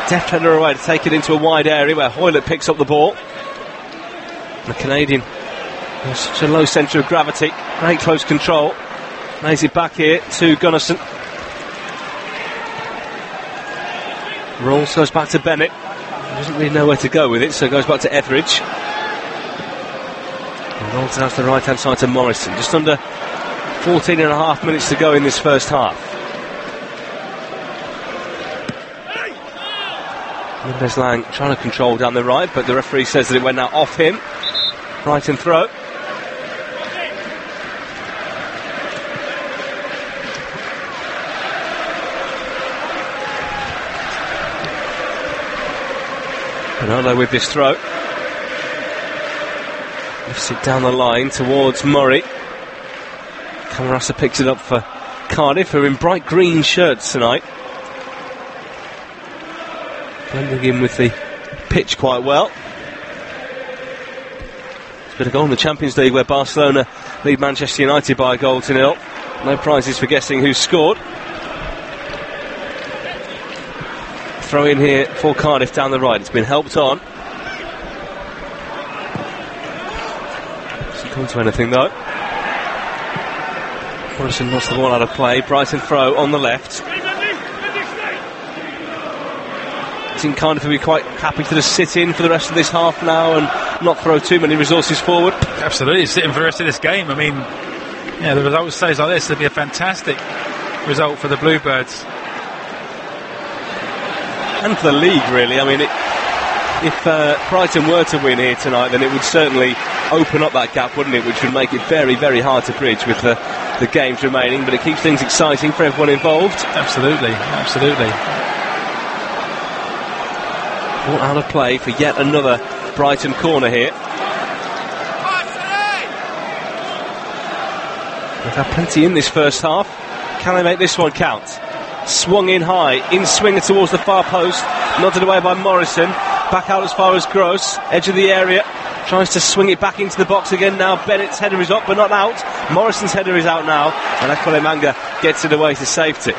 Deft header away to take it into a wide area where Hoylett picks up the ball. The Canadian has such a low centre of gravity, great close control. Lays it back here to Gunnarsson. Rawls goes back to Bennett. He doesn't really know where to go with it, so goes back to Etheridge. And rolls out to the right hand side to Morrison. Just under 14 and a half minutes to go in this first half. Mendez-Laing trying to control down the right, but the referee says that it went out off him. Brighton throw. Ronaldo with this throw. Lifts it down the line towards Murray. Camarasa picks it up for Cardiff, who are in bright green shirts tonight. Blending in with the pitch quite well. It's been a goal in the Champions League where Barcelona lead Manchester United by a goal to 0. No prizes for guessing who scored. Throw in here for Cardiff down the right. It's been helped on. Doesn't come to anything though. Morrison lost the ball out of play. Brighton throw on the left. I think Cardiff will be quite happy to just sit in for the rest of this half now and not throw too many resources forward. Absolutely, sitting for the rest of this game. I mean, the result stays like this, it'll be a fantastic result for the Bluebirds. And for the league, really. I mean, if Brighton were to win here tonight, then it would certainly open up that gap, wouldn't it? Which would make it very, very hard to bridge with the games remaining. But it keeps things exciting for everyone involved. Absolutely, absolutely. Ball out of play for yet another Brighton corner here. They've had plenty in this first half. Can they make this one count? Swung in high, in swinger towards the far post, nodded away by Morrison, back out as far as Gross, edge of the area, tries to swing it back into the box again now. Bennett's header is up but not out. Morrison's header is out now, and Akole Manga gets it away to safety.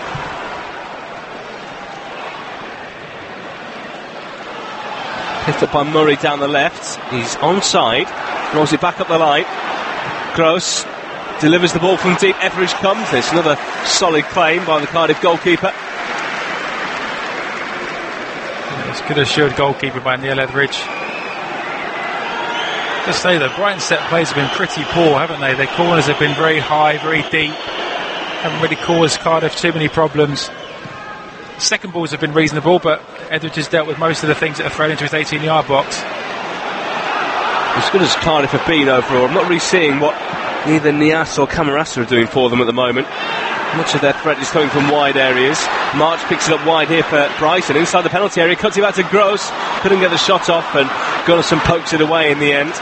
Picked up by Murray down the left. He's onside, rolls it back up the line. Gross delivers the ball from deep. Etheridge comes. There's another solid claim by the Cardiff goalkeeper. It's good assured goalkeeper by Neil Etheridge. Just say that Brighton set plays have been pretty poor, haven't they? Their corners have been very high, very deep. Haven't really caused Cardiff too many problems. Second balls have been reasonable, but Etheridge has dealt with most of the things that are thrown into his 18-yard box. As good as Cardiff have been overall, I'm not really seeing what either Niasse or Camarasa are doing for them at the moment. Much of their threat is coming from wide areas. March picks it up wide here for Brighton. Inside the penalty area, cuts it back to Gross. Couldn't get the shot off and Gunnarsson pokes it away in the end.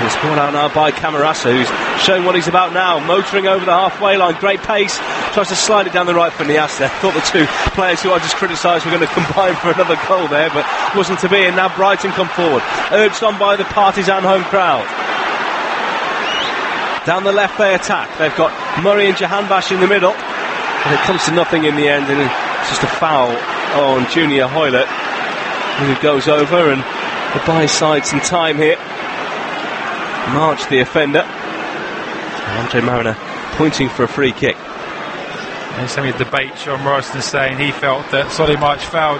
It's brought out now by Camarasa, who's showing what he's about now. Motoring over the halfway line, great pace. Tries to slide it down the right for Niasse. I thought the two players who I just criticised were going to combine for another goal there, but wasn't to be, and now Brighton come forward. Urged on by the Partizan home crowd. Down the left they attack. They've got Murray and Jahanbash in the middle, and it comes to nothing in the end, and it's just a foul on Junior Hoylett, who goes over and will buy his side some time here. March the offender, and Andre Mariner pointing for a free kick. There's some debate. Sean Morrison saying he felt that Solly March fouled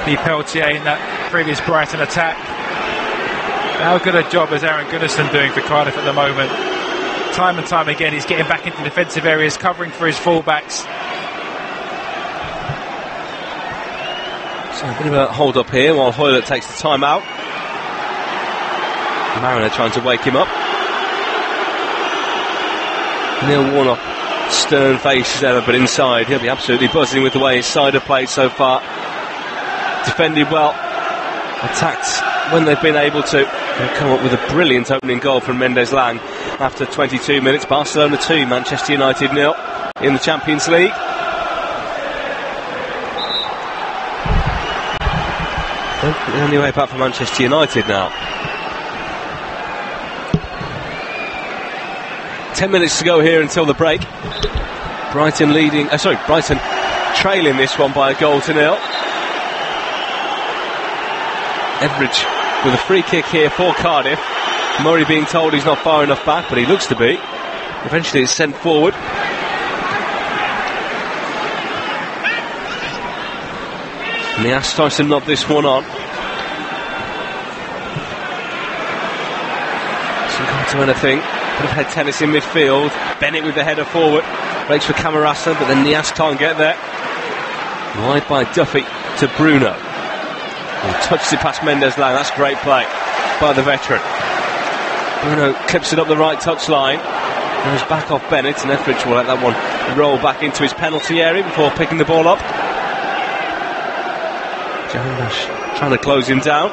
the Peltier in that previous Brighton attack. How good a job is Aaron Gunnarsson doing for Cardiff at the moment? Time and time again he's getting back into defensive areas, covering for his fullbacks. So a bit of a hold up here while Hoylett takes the time out. Mariner trying to wake him up. Neil Warnock, stern face as ever, but inside he'll be absolutely buzzing with the way his side have played so far. Defended well, attacked when they've been able to. They've come up with a brilliant opening goal from Mendez-Laing after 22 minutes. Barcelona 2, Manchester United 0 in the Champions League. The only way back for Manchester United now. 10 minutes to go here until the break. Brighton trailing this one by a goal to 0. Etheridge with a free kick here for Cardiff. Murray being told he's not far enough back, but he looks to be. Eventually it's sent forward. Niasse tries to knob this one on. Hasn't come to anything. Could have had tennis in midfield. Bennett with the header forward. Breaks for Camarasa, but then Nias can't get there. Wide by Duffy to Bruno. He touches it past Mendez-Laing. That's great play by the veteran. Bruno clips it up the right touchline. Goes back off Bennett, and Etheridge will let that one roll back into his penalty area before picking the ball up. Jahanbash trying to close him down.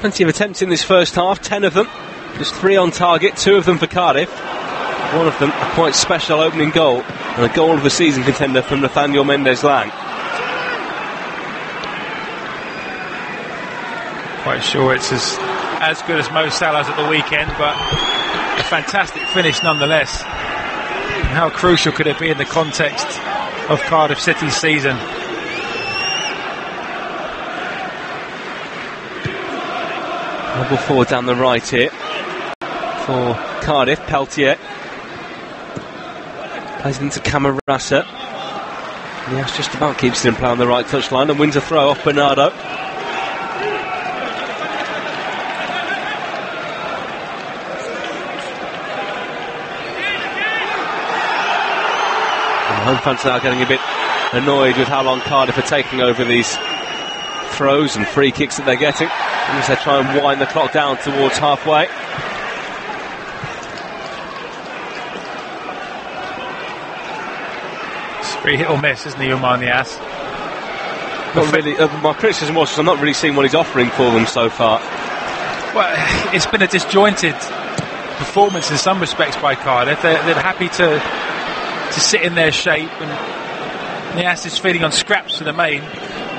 Plenty of attempts in this first half, 10 of them. Just 3 on target, 2 of them for Cardiff. One of them a quite special opening goal, and a goal of the season contender from Nathaniel Mendez-Laing. Quite sure it's as good as Mo Salah's at the weekend, but a fantastic finish nonetheless. And how crucial could it be in the context of Cardiff City's season? Double forward down the right here for Cardiff. Peltier plays it into Camarasa. Yes, just about keeps it in play on the right touchline and wins a throw off Bernardo. And home fans now getting a bit annoyed with how long Cardiff are taking over these throws and free kicks that they're getting, as they try and wind the clock down towards halfway. It's pretty hit or miss, isn't he, Umar Nias? Not really. My criticism was I'm not really seeing what he's offering for them so far. Well, it's been a disjointed performance in some respects by Cardiff. They're happy to sit in their shape, and Nias is feeding on scraps for the main.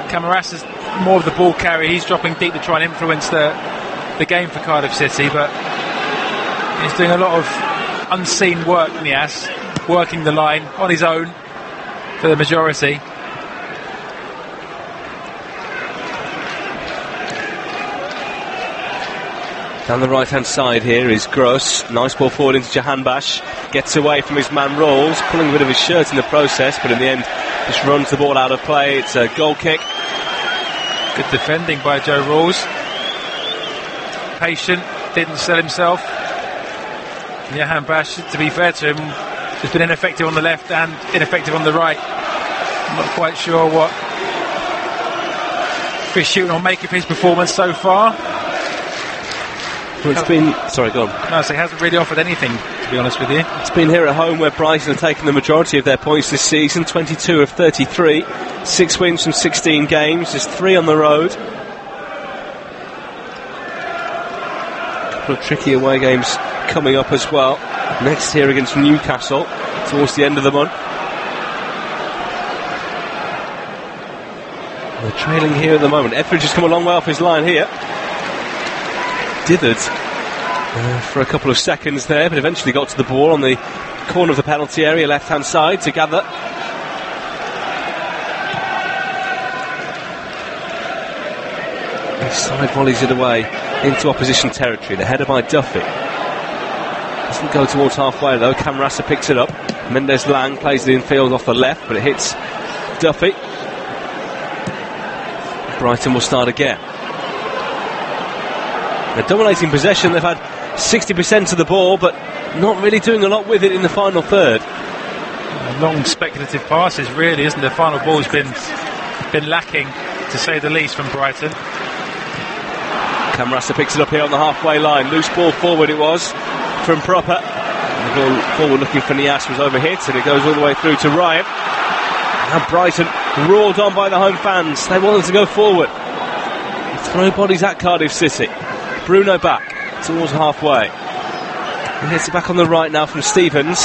Camarasa's more of the ball carrier. He's dropping deep to try and influence the game for Cardiff City, but he's doing a lot of unseen work, Nias, working the line on his own for the majority. Down the right hand side here is Gross. Nice ball forward into Jahanbash. Gets away from his man Rolls, pulling a bit of his shirt in the process, but in the end just runs the ball out of play. It's a goal kick. Good defending by Joe Rawls. Patient, didn't sell himself. Jahanbash, to be fair to him, has been ineffective on the left and ineffective on the right. I'm not quite sure what Chris Hughton will make of his performance so far. Well, it's been... Sorry, go on. No, so he hasn't really offered anything, to be honest with you. It's been here at home where Brighton have taken the majority of their points this season, 22 of 33, 6 wins from 16 games, there's 3 on the road. A couple of tricky away games coming up as well. Next here against Newcastle towards the end of the month. They're trailing here at the moment. Etheridge has come a long way off his line here. Dithered for a couple of seconds there, but eventually got to the ball on the corner of the penalty area, left hand side to gather. He side volleys it away into opposition territory. The header by Duffy doesn't go towards halfway though. Camarasa picks it up. Mendez-Laing plays it in field off the left, but it hits Duffy. Brighton will start again. They're dominating possession. They've had 60% of the ball, but not really doing a lot with it in the final third. Long speculative passes, really, isn't the final ball's been lacking, to say the least, from Brighton. Camarasa picks it up here on the halfway line. Loose ball forward it was from Proper. And the ball forward looking for Nias was overhit, and it goes all the way through to Ryan. And Brighton roared on by the home fans. They wanted to go forward. Throw bodies at Cardiff City. Bruno back towards halfway. He hits it back on the right now from Stevens.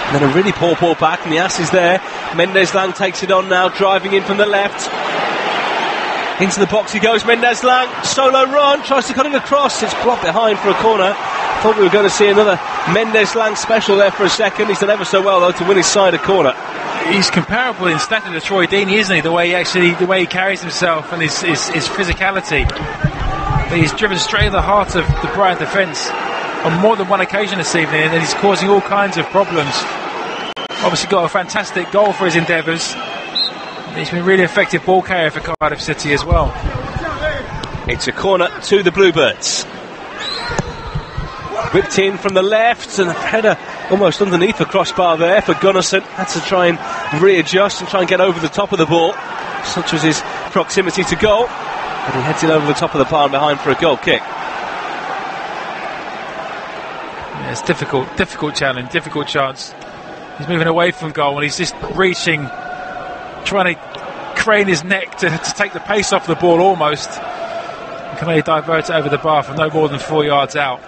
And then a really poor ball back, and the ass is there. Mendez-Laing takes it on now, driving in from the left. Into the box he goes, Mendez-Laing, solo run, tries to cut it across. It's blocked behind for a corner. Thought we were going to see another Mendez-Laing special there for a second. He's done ever so well though to win his side a corner. He's comparable in stature to Troy Deeney, isn't he? The way he carries himself and his physicality. But he's driven straight to the heart of the Brighton defence on more than one occasion this evening, and he's causing all kinds of problems obviously got a fantastic goal for his endeavours. He's been a really effective ball carrier for Cardiff City as well. It's a corner to the Bluebirds. Whipped in from the left, and a header almost underneath the crossbar there for Gunnarsson. Had to try and readjust and try and get over the top of the ball, such was his proximity to goal. And he heads it over the top of the bar behind for a goal kick. Yeah, it's difficult challenge, difficult chance. He's moving away from goal and he's just reaching, trying to crane his neck to take the pace off the ball almost. And can only divert it over the bar from no more than 4 yards out.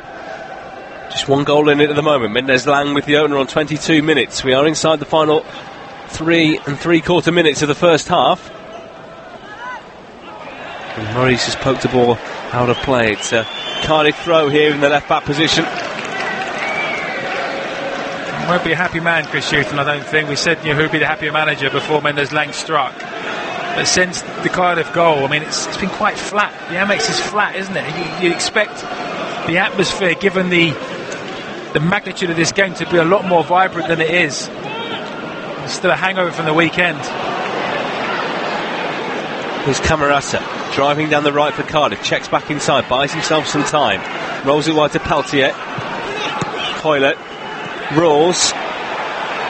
Just one goal in it at the moment. Mendez-Laing with the opener on 22 minutes. We are inside the final 3 3/4 minutes of the first half. And Morris has poked the ball out of play. It's a Cardiff throw here in the left back position. He won't be a happy man, Chris Hughton, I don't think. We said who'd be the happier manager before Mendez-Laing struck. But since the Cardiff goal, I mean, it's been quite flat. The Amex is flat, isn't it? You'd expect the atmosphere, given the magnitude of this game, to be a lot more vibrant than it is. It's still a hangover from the weekend. Here's Camarasa driving down the right for Cardiff, checks back inside, buys himself some time, rolls it wide to Peltier. Hoylett rolls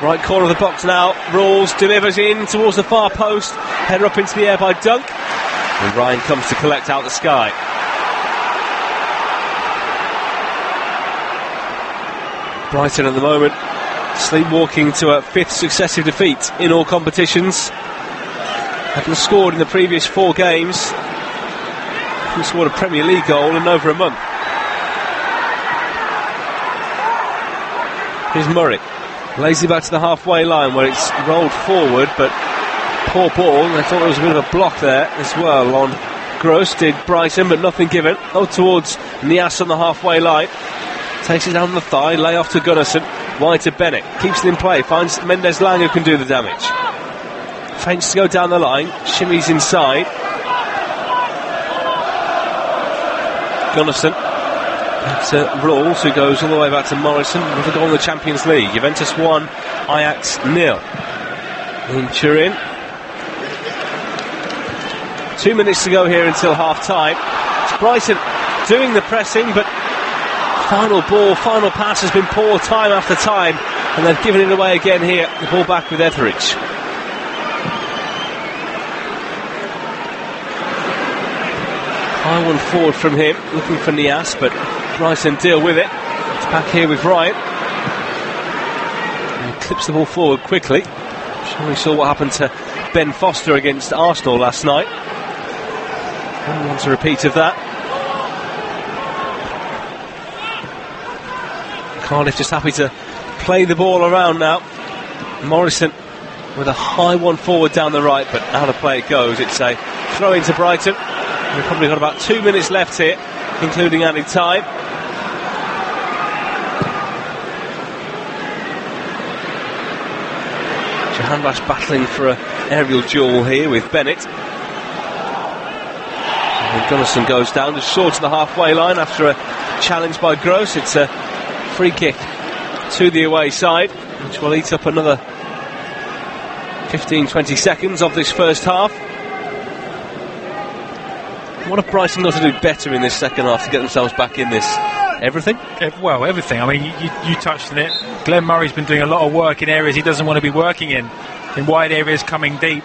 right corner of the box now. Rolls, delivers in towards the far post, header up into the air by Dunk, and Ryan comes to collect out the sky. Brighton at the moment sleepwalking to a 5th successive defeat in all competitions. Hadn't scored in the previous 4 games. He scored a Premier League goal in over a month. Here's Murray, lays it back to the halfway line where it's rolled forward, but poor ball. I thought there was a bit of a block there as well on Gross, did Brighton, but nothing given. Oh, towards Nias on the halfway line. Takes it down the thigh, lay off to Gunnarsson, wide to Bennett, keeps it in play, finds Mendez-Laing who can do the damage. Feints to go down the line, shimmies inside. Gunnarsson, that's Rawls, who goes all the way back to Morrison with a goal in the Champions League. Juventus 1, Ajax 0. In Turin. 2 minutes to go here until half time. It's Brighton doing the pressing, but final ball, final pass has been poor time after time, and they've given it away again here. The ball back with Etheridge. High one forward from him, looking for Nias, but Brighton deal with it. It's back here with Ryan. And he clips the ball forward quickly. I'm sure we saw what happened to Ben Foster against Arsenal last night. Don't want a repeat of that. Cardiff just happy to play the ball around now. Morrison with a high one forward down the right, but out of play it goes. It's a throw into Brighton. We've probably got about 2 minutes left here, including added time. Jahanbakhsh battling for an aerial duel here with Bennett. And Gunnarsson goes down just short of the halfway line after a challenge by Gross. It's a free kick to the away side, which will eat up another 15-20 seconds of this first half. What have Brighton got to do better in this second half to get themselves back in this? Everything? Well, everything. I mean, you touched on it. Glenn Murray's been doing a lot of work in areas he doesn't want to be working in wide areas coming deep.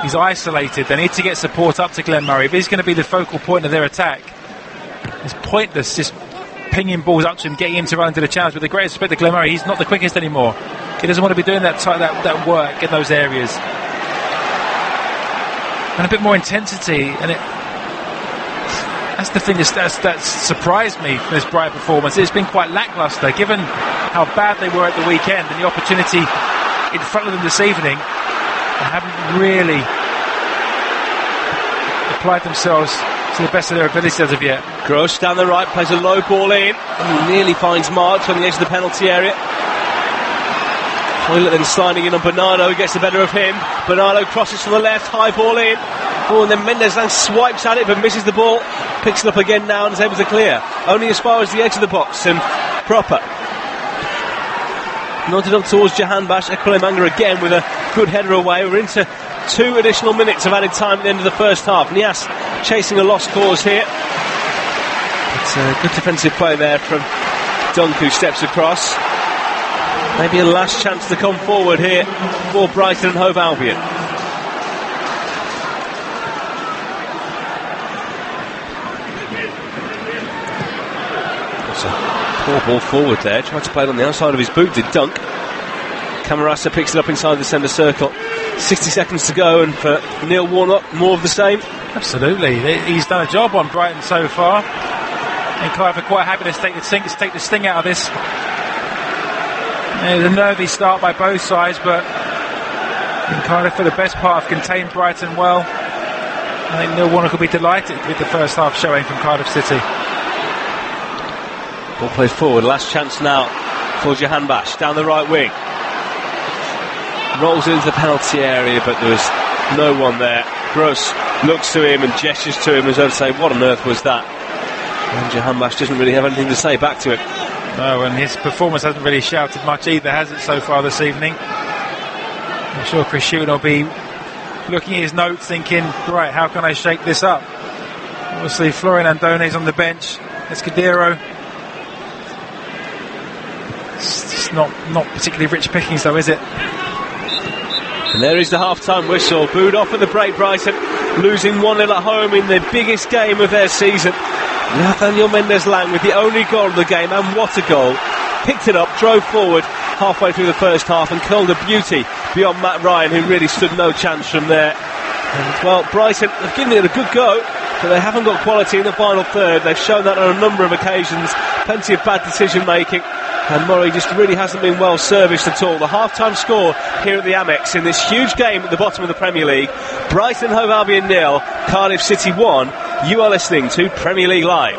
He's isolated. They need to get support up to Glenn Murray. If he's going to be the focal point of their attack, it's pointless just pinging balls up to him, getting him to run into the channels. With the greatest respect to Glenn Murray, he's not the quickest anymore. He doesn't want to be doing that work in those areas. And a bit more intensity, and that's the thing that's surprised me from this Brighton performance. It's been quite lacklustre, given how bad they were at the weekend and the opportunity in front of them this evening. They haven't really applied themselves to the best of their abilities as of yet. Gross down the right, plays a low ball in, and he nearly finds Marks on the edge of the penalty area. Hoylett then sliding in on Bernardo, gets the better of him. Bernardo crosses to the left, high ball in. Oh, and then Mendez-Laing swipes at it but misses the ball. Picks it up again now and is able to clear. Only as far as the edge of the box, and proper. Nodded up towards Jahanbakhsh. Ekwelemanga again with a good header away. We're into 2 additional minutes of added time at the end of the first half. Niasse chasing a lost cause here. It's a good defensive play there from Dunk, who steps across. Maybe a last chance to come forward here for Brighton and Hove Albion. That's a poor ball forward there. Tried to play it on the outside of his boot, did Dunk. Camarasa picks it up inside the centre circle. 60 seconds to go, and for Neil Warnock, more of the same. Absolutely. He's done a job on Brighton so far. And Cardiff are quite happy to take the sting out of this. It was a nervy start by both sides, but Cardiff for the best part have contained Brighton well. I think Neil Warnock will be delighted with the first half showing from Cardiff City. Ball played forward, last chance now for Jahanbakhsh down the right wing. Rolls into the penalty area, but there was no one there. Gross looks to him and gestures to him as though to say, what on earth was that? And Jahanbakhsh doesn't really have anything to say back to him. No, and his performance hasn't really shouted much either, has it, so far this evening? I'm sure Chris Hughton will be looking at his notes thinking, right, how can I shake this up? Obviously Florian Andone's on the bench. Escudero. It's not particularly rich pickings though, is it? And there is the half-time whistle. Booed off at the break, Brighton, losing 1-0 at home in the biggest game of their season. Nathaniel Mendez-Laing with the only goal of the game, and what a goal. Picked it up, drove forward halfway through the first half and curled a beauty beyond Matt Ryan, who really stood no chance from there. And, well, Brighton have given it a good go, but they haven't got quality in the final third. They've shown that on a number of occasions. Plenty of bad decision making, and Murray just really hasn't been well serviced at all. The half-time score here at the Amex in this huge game at the bottom of the Premier League. Brighton Hove Albion 0, Cardiff City 1. You are listening to Premier League Live.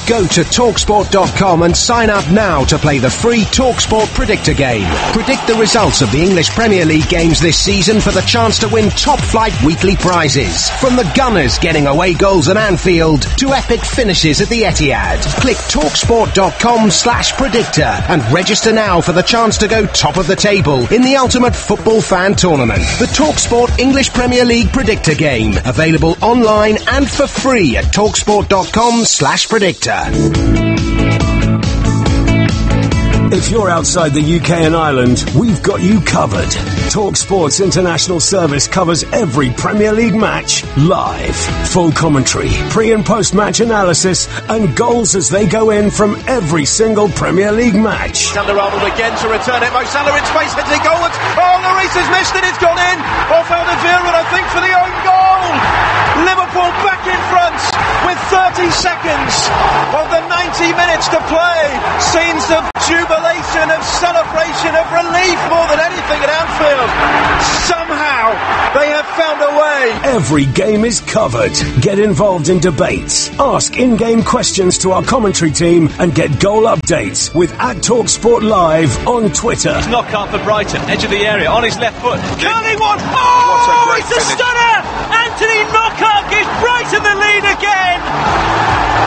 Go to TalkSport.com and sign up now to play the free TalkSport Predictor game. Predict the results of the English Premier League games this season for the chance to win top-flight weekly prizes. From the Gunners getting away goals at Anfield to epic finishes at the Etihad. Click TalkSport.com/predictor and register now for the chance to go top of the table in the ultimate football fan tournament. The TalkSport English Premier League Predictor game. Available online and for free at TalkSport.com/predictor. If you're outside the UK and Ireland, we've got you covered. TalkSport's international service covers every Premier League match live. Full commentary, pre- and post-match analysis, and goals as they go in from every single Premier League match. Alderweireld again to return it. Mo Salah in space, heads it goalwards. Oh, Lloris has missed it. It's gone in. Off Alderweireld, I think, for the own goal. Liverpool back in front with 30 seconds of the 90 minutes to play. Scenes of jubilation, of celebration, of relief more than anything at Anfield. Somehow they have found a way. Every game is covered. Get involved in debates. Ask in-game questions to our commentary team and get goal updates with @TalkSport Live on Twitter. Knockout for Brighton, edge of the area, on his left foot. Curling one! Oh, it's a stunner! Anthony Knockout gives Brighton the lead again!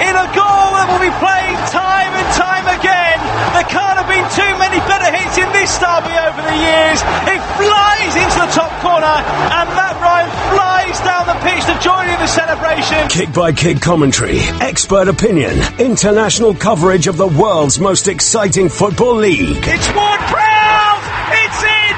In a goal that will be played time and time again. There can't have been too many better hits in this derby over the years. It flies into the top corner, and Matt Ryan flies down the pitch to join in the celebration. Kick-by-kick commentary, expert opinion, international coverage of the world's most exciting football league. It's Ward-Prowse! It's in!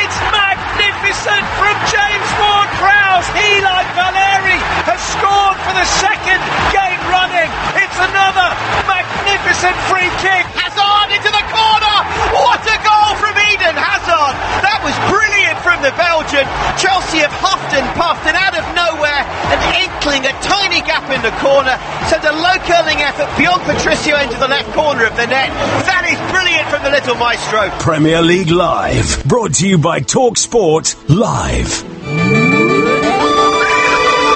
It's magnificent from James Ward-Prowse. He, like Valeri, has scored for the second game running. It's another magnificent free kick. Hazard into the corner. What a goal from Eden Hazard. That was brilliant from the Belgian. Chelsea have huffed and puffed, and out of nowhere, an inkling, a tiny gap in the corner, sent a low curling effort beyond Patricio into the left corner of the net. That is brilliant from the little maestro. Premier League Live, brought to you by TalkSport Live.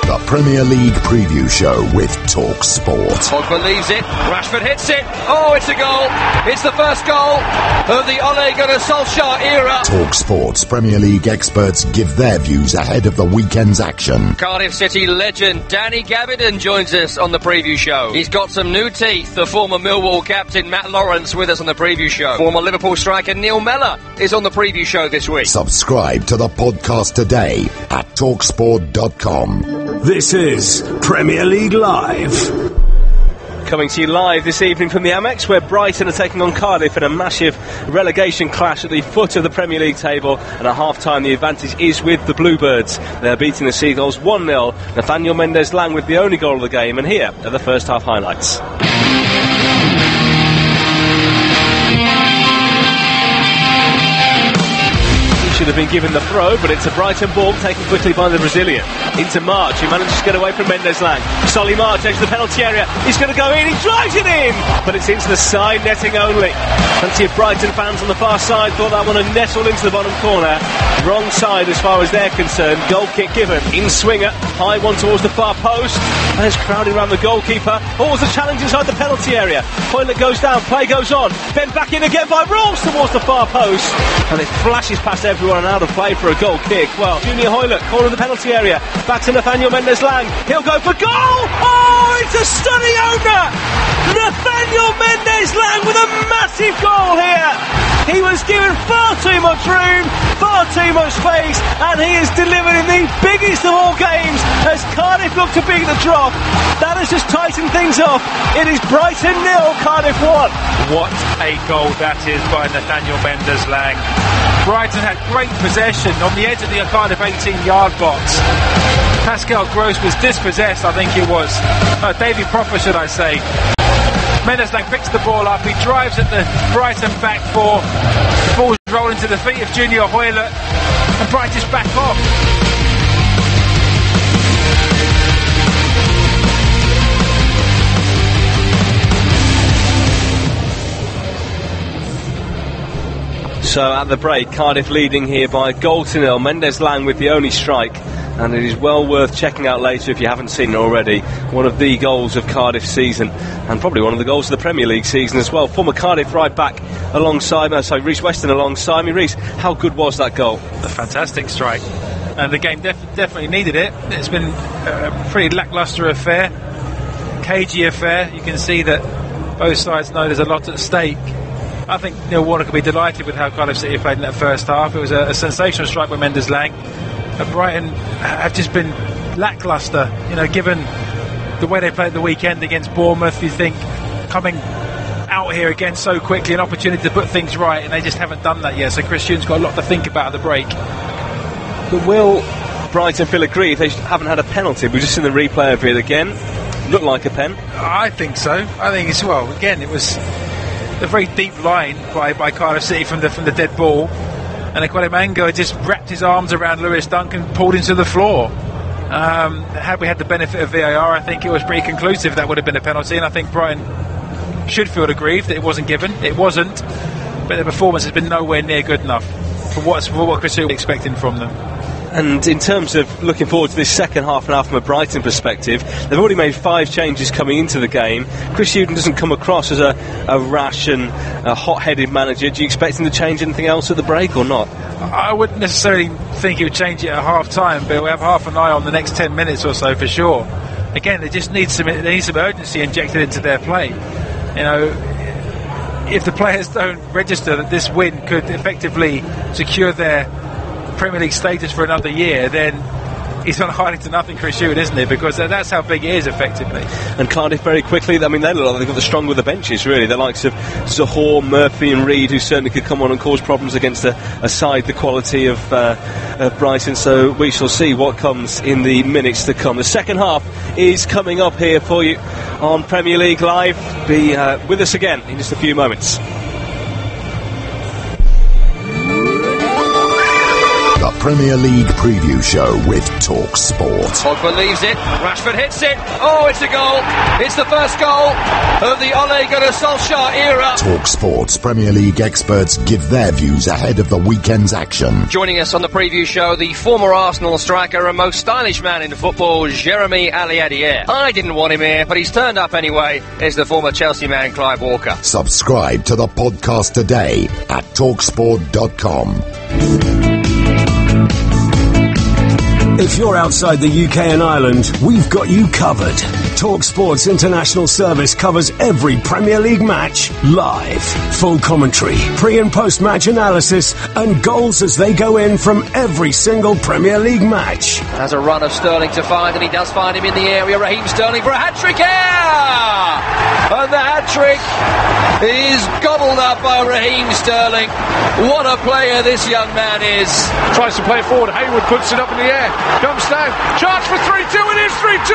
The Premier League preview show with Talk Sport. Pogba leaves it, Rashford hits it, oh, it's a goal, it's the first goal of the Ole Gunnar Solskjaer era. Talk Sport's Premier League experts give their views ahead of the weekend's action. Cardiff City legend Danny Gavidan joins us on the preview show. He's got some new teeth. The former Millwall captain Matt Lawrence with us on the preview show. Former Liverpool striker Neil Mellor is on the preview show this week. Subscribe to the podcast today at talksport.com. This is Premier League Live. Coming to you live this evening from the Amex, where Brighton are taking on Cardiff in a massive relegation clash at the foot of the Premier League table, and at half-time the advantage is with the Bluebirds. They're beating the Seagulls 1-0. Nathaniel Mendez-Laing with the only goal of the game, and here are the first half highlights. Should have been given the throw, but it's a Brighton ball taken quickly by the Brazilian. Into March, who manages to get away from Mendez-Laing. Solly March edge the penalty area. He's going to go in, he drives it in! But it's into the side netting only. Plenty of Brighton fans on the far side thought that one had nestled into the bottom corner. Wrong side as far as they're concerned. Goal kick given. In swinger. High one towards the far post. There's crowding around the goalkeeper. Always a challenge inside the penalty area. Hoylett goes down, play goes on. Then back in again by Rolls towards the far post. And it flashes past everyone and out of play for a goal kick. Well, Junior Hoylett, corner of the penalty area. Back to Nathaniel Mendez-Laing. He'll go for goal! Oh, it's a stunning opener! Nathaniel Mendez-Laing with a massive goal here! He was given far too much room, far too much space, and he is delivered in the biggest of all games as Cardiff look to beat the drop. That has just tightened things up. It is Brighton 0, Cardiff 1. What a goal that is by Nathaniel Mendez-Laing. Brighton had great possession on the edge of the Cardiff 18-yard box. Pascal Gross was dispossessed, I think it was. Davy Propper, should I say. Mendez-Laing picks the ball up, he drives at the Brighton back four. The ball's rolling to the feet of Junior Hoylett, and Brighton's back off. So at the break, Cardiff leading here by 1-0. Mendez-Laing with the only strike, and it is well worth checking out later if you haven't seen it already. One of the goals of Cardiff's season, and probably one of the goals of the Premier League season as well. Former Cardiff right back alongside me, Reece Weston alongside me. Reece, how good was that goal? A fantastic strike, and the game definitely needed it. It's been a pretty lacklustre affair, cagey affair. You can see that both sides know there's a lot at stake. I think Neil Warnock could be delighted with how Cardiff City played in that first half. It was a sensational strike by Mendez-Laing. Brighton have just been lacklustre, given the way they played the weekend against Bournemouth. You think coming out here again so quickly, an opportunity to put things right, and they just haven't done that yet. So Chris Hugh's got a lot to think about at the break. But will Brighton feel aggrieved they haven't had a penalty? We've just seen the replay of it again. Looked like a pen. I think so. I think it's, again, it was a very deep line by Cardiff City from the dead ball, and Ekwalimanga just wrapped his arms around Lewis Duncan, pulled him to the floor. Had we had the benefit of VAR, I think it was pretty conclusive that would have been a penalty, and I think Brighton should feel aggrieved that it wasn't given. It wasn't, but the performance has been nowhere near good enough for what Chris Hugh's expecting from them. And in terms of looking forward to this second half and half from a Brighton perspective, they've already made 5 changes coming into the game. Chris Hughton doesn't come across as a rash and a hot-headed manager. Do you expect him to change anything else at the break or not? I wouldn't necessarily think he would change it at half-time, but we'll have half an eye on the next 10 minutes or so for sure. Again, they just need some urgency injected into their play. If the players don't register that this win could effectively secure their Premier League status for another year, then he's on hiding to nothing, Chris Hughton, isn't it? Because that's how big it is, effectively. And Cardiff very quickly, they look like they've got the stronger of the benches, really. The likes of Zahor, Murphy and Reid, who certainly could come on and cause problems against a side the quality of Brighton. So we shall see what comes in the minutes to come. The second half is coming up here for you on Premier League Live. Be with us again in just a few moments. Premier League preview show with Talk Sport. Pogba leaves it, Rashford hits it, oh, it's a goal! It's the first goal of the Ole Gunnar Solskjaer era. Talk Sport's Premier League experts give their views ahead of the weekend's action. Joining us on the preview show, the former Arsenal striker and most stylish man in football, Jeremy Aliadier. I didn't want him here, but he's turned up anyway. Is the former Chelsea man, Clive Walker. Subscribe to the podcast today at talksport.com. If you're outside the UK and Ireland, we've got you covered. TalkSport's international service covers every Premier League match live. Full commentary, pre- and post-match analysis, and goals as they go in from every single Premier League match. Has a run of Sterling to find, and he does find him in the area. Raheem Sterling for a hat-trick here! And the hat-trick is gobbled up by Raheem Sterling. What a player this young man is. Tries to play it forward. Hayward puts it up in the air. Comes down. Chance for 3-2. It is 3-2.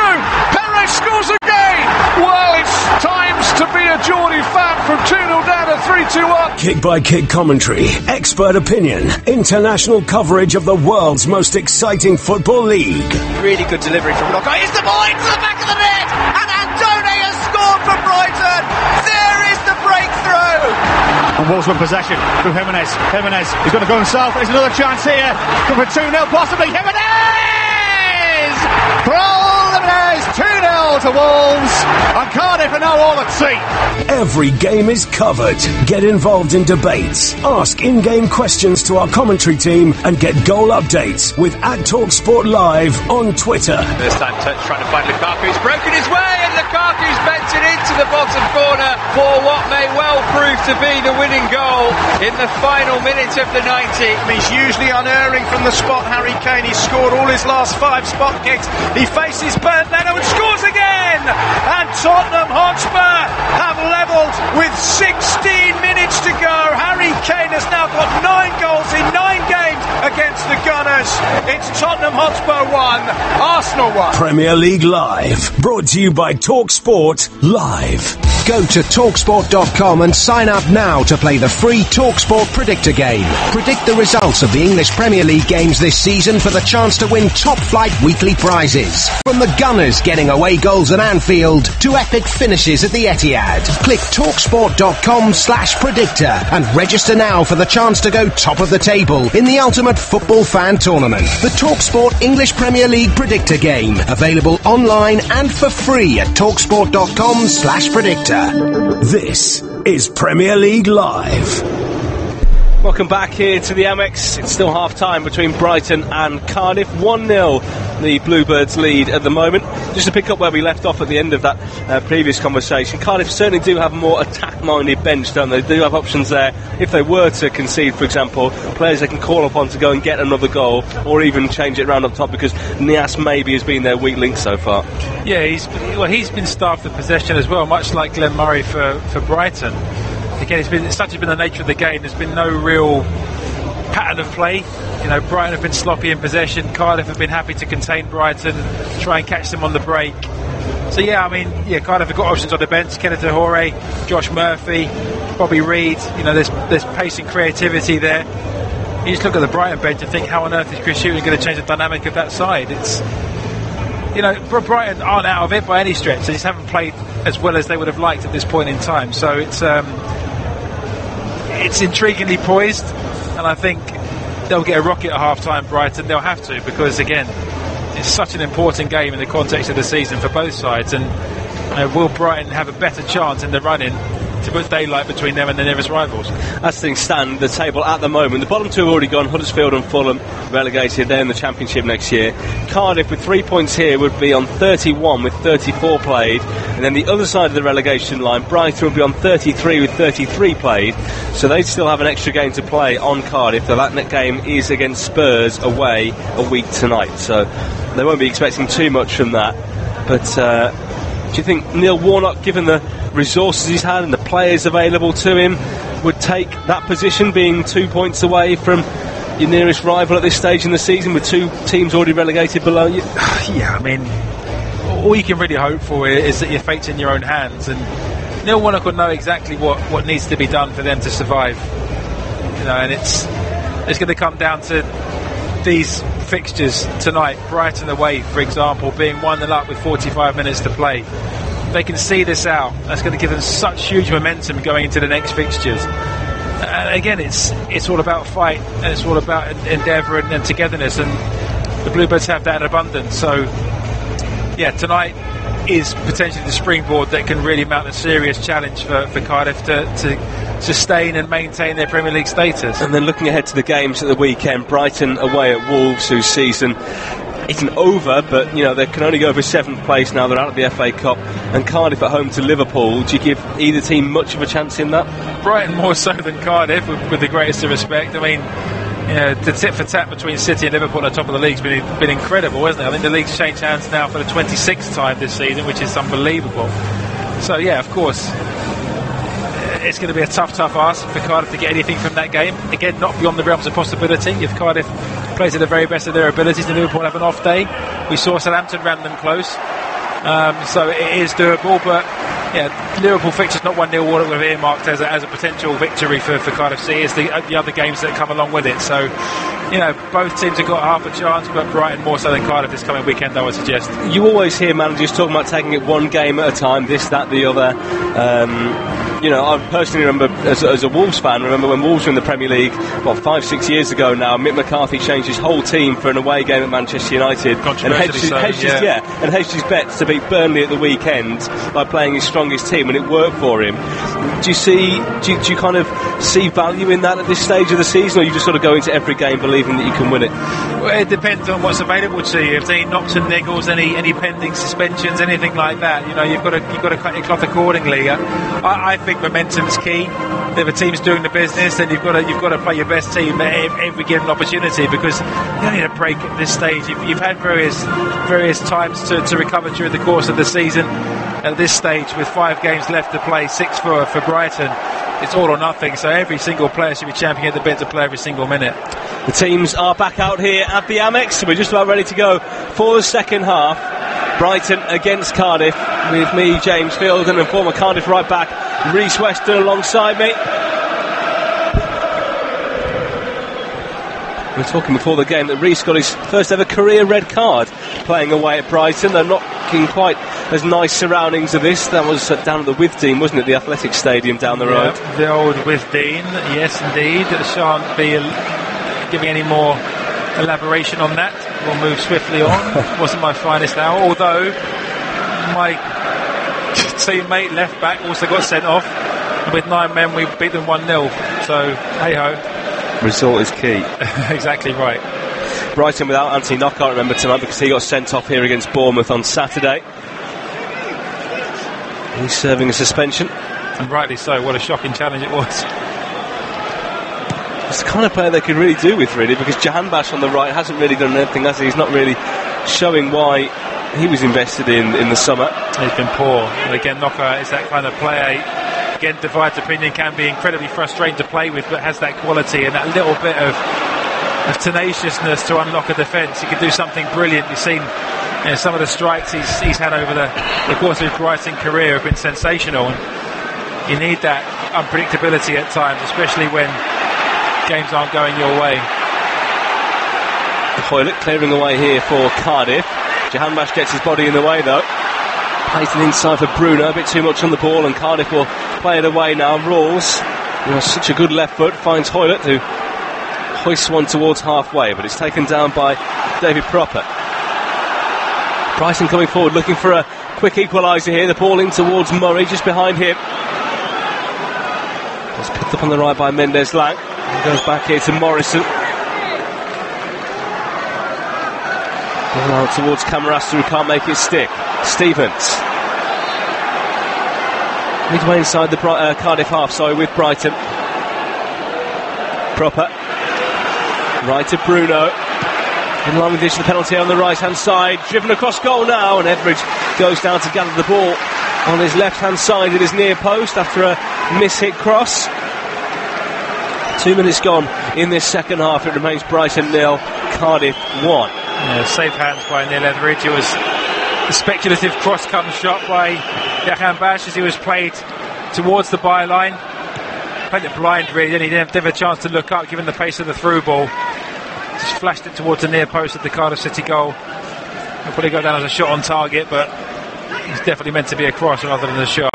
Perez scores again. Well, it's times to be a Geordie fan from 2-0 down to 3-2 up. Kick-by-kick commentary, expert opinion, international coverage of the world's most exciting football league. Really good delivery from Locke. Here's the ball into the back of the net. And Antone has scored for Brighton. There is the breakthrough. And Wolves win possession through Jimenez. He's going to go himself. There's another chance here. Go for 2-0 possibly. Jimenez! Raul Jimenez, 2-0 to Wolves. And Cardiff are now all at sea. Every game is covered. Get involved in debates. Ask in-game questions to our commentary team and get goal updates with @TalkSport Live on Twitter. This time Touch trying to find Lukaku. He's broken his way and Lukaku's bent it into the bottom corner for what may well prove to be the winning goal in the final minute of the 90. He's usually unerring from the spot, Harry Kane. He's scored all his last 5 spot kicks. He faces Bernd Leno and scores again! And Tottenham Hotspur have levelled with 16 minutes to go. Harry Kane has now got 9 goals in 9 games against the Gunners. It's Tottenham Hotspur 1, Arsenal 1. Premier League Live, brought to you by TalkSport Live. Go to TalkSport.com and sign up now to play the free TalkSport Predictor game. Predict the results of the English Premier League games this season for the chance to win top-flight weekly prizes. From the Gunners getting away goals at Anfield to epic finishes at the Etihad. Click TalkSport.com/predictor and register now for the chance to go top of the table in the ultimate football fan tournament. The TalkSport English Premier League Predictor game. Available online and for free at TalkSport.com/predictor. This is Premier League Live. Welcome back here to the Amex. It's still half-time between Brighton and Cardiff. 1-0 the Bluebirds lead at the moment. Just to pick up where we left off at the end of that previous conversation, Cardiff certainly do have a more attack-minded bench, don't they? They do have options there. If they were to concede, for example, players they can call upon to go and get another goal or even change it around up top, because Nias maybe has been their weak link so far. Yeah, he's been starved of possession as well, much like Glenn Murray for Brighton. Again, such has been the nature of the game. There's been no real pattern of play. You know, Brighton have been sloppy in possession. Cardiff have been happy to contain Brighton, try and catch them on the break. So Cardiff have got options on the bench. Kenneth Ahore, Josh Murphy, Bobby Reid. You know, there's pace and creativity there. You just look at the Brighton bench and think, how on earth is Chris Hughton going to change the dynamic of that side? It's, you know, Brighton aren't out of it by any stretch. They just haven't played as well as they would have liked at this point in time. So it's intriguingly poised, and I think they'll get a rocket at half-time, Brighton. They'll have to, because, again, it's such an important game in the context of the season for both sides, and will Brighton have a better chance in the run-in to put daylight between them and their nearest rivals? As things stand, the table at the moment, the bottom two have already gone. Huddersfield and Fulham relegated. They're in the Championship next year. Cardiff with 3 points here would be on 31 with 34 played, and then the other side of the relegation line, Brighton would be on 33 with 33 played, so they still have an extra game to play on Cardiff. That game is against Spurs away a week tonight, so they won't be expecting too much from that. But do you think Neil Warnock, given the resources he's had and the players available to him, would take that position, being 2 points away from your nearest rival at this stage in the season, with 2 teams already relegated below you? Yeah, I mean, all you can really hope for is that your fate's in your own hands, and Neil Warnock will know exactly what needs to be done for them to survive. You know, and it's going to come down to these fixtures tonight, Brighton away, for example, being 1-0 up with 45 minutes to play, they can see this out. That's going to give them such huge momentum going into the next fixtures. And again, it's all about fight, and it's all about endeavour and togetherness, and the Bluebirds have that in abundance. So, yeah, tonight is potentially the springboard that can really mount a serious challenge for Cardiff to sustain and maintain their Premier League status. And then looking ahead to the games at the weekend, Brighton away at Wolves, whose season isn't over, but they can only go for 7th place now. They're out of the FA Cup. And Cardiff at home to Liverpool. Do you give either team much of a chance in that? Brighton more so than Cardiff, with the greatest of respect. I mean, the tit for tat between City and Liverpool at the top of the league's been incredible, hasn't it? I think the league's changed hands now for the 26th time this season, which is unbelievable. So yeah, of course, it's going to be a tough ask for Cardiff to get anything from that game. Again, not beyond the realms of possibility. If Cardiff plays at the very best of their abilities and Liverpool have an off day, we saw Southampton ran them close. So it is doable, but Liverpool fixture's not 1-0 what we've earmarked as a potential victory for Cardiff City. It's the other games that come along with it. So, both teams have got half a chance, but Brighton more so than Cardiff this coming weekend, I would suggest. You always hear managers talking about taking it one game at a time, this, that, the other. I personally remember, as a Wolves fan, remember when Wolves were in the Premier League, 5-6 years ago now, Mick McCarthy changed his whole team for an away game at Manchester United and hedged his bets to beat Burnley at the weekend by playing his strongest team, and it worked for him. Do you kind of see value in that at this stage of the season, or you just sort of go into every game believing that you can win it? Well, it depends on what's available to you. If there are any knocks and niggles, any pending suspensions, anything like that, you've got to cut your cloth accordingly. I think momentum's key. If a team's doing the business, then you've got to play your best team at every given opportunity, because you don't need a break at this stage. You've had various times to recover during the course of the season. At this stage, with 5 games left to play, 6 for Brighton, it's all or nothing. So every single player should be champing at the bit to play every single minute. The teams are back out here at the Amex, so we're just about ready to go for the second half. Brighton against Cardiff, with me, James Fielden, and former Cardiff right back Reece Weston alongside me. We were talking before the game that Reece got his first ever career red card playing away at Brighton. They're not in quite as nice surroundings of this. That was down at the Withdean, wasn't it? The Athletic Stadium down the road. The old Withdean, yes indeed. Shan't be giving any more elaboration on that. We'll move swiftly on. Wasn't my finest hour, although my teammate left back also got sent off. With 9 men, we beat them 1-0. So hey ho. Result is key. Exactly right. Brighton without Anthony Knockaert, remember, tonight, because he got sent off here against Bournemouth on Saturday. He's serving a suspension. And rightly so. What a shocking challenge it was. It's the kind of player they could really do with, really, because Jahanbakhsh on the right hasn't really done anything, has he? He's not really showing why he was invested in the summer. He's been poor. And again, Knockaert is that kind of player. Again, divided opinion, can be incredibly frustrating to play with, but has that quality and that little bit of tenaciousness to unlock a defence. He can do something brilliant. You've seen some of the strikes he's had over the course of his Brighton career have been sensational. And you need that unpredictability at times, especially when games aren't going your way. Hoylett clearing away here for Cardiff. Jahanbakhsh gets his body in the way though. Plays it inside for Bruno, a bit too much on the ball, and Cardiff will play it away now. Rawls, who has such a good left foot, finds Hoylett, who hoists one towards halfway, but it's taken down by David Proper. Brighton coming forward, looking for a quick equaliser here. The ball in towards Murray, just behind him. It's picked up on the right by Mendez-Laing. He goes back here to Morrison. Ball out towards Camarasa, who can't make it stick. Stevens. Midway inside the Cardiff half, with Brighton. Proper. Right to Bruno. In line with this, the penalty on the right-hand side. Driven across goal now, and Etheridge goes down to gather the ball on his left-hand side at his near post after a miss-hit cross. 2 minutes gone in this second half. It remains Brighton 0, Cardiff 1. Yeah, safe hands by Neil Etheridge. It was a speculative cross-come shot by Jahanbakhsh as he was played towards the byline. Played it blind, really, and he didn't have a chance to look up given the pace of the through ball. Just flashed it towards the near post of the Cardiff City goal. It'll probably go down as a shot on target, but it's definitely meant to be a cross rather than a shot.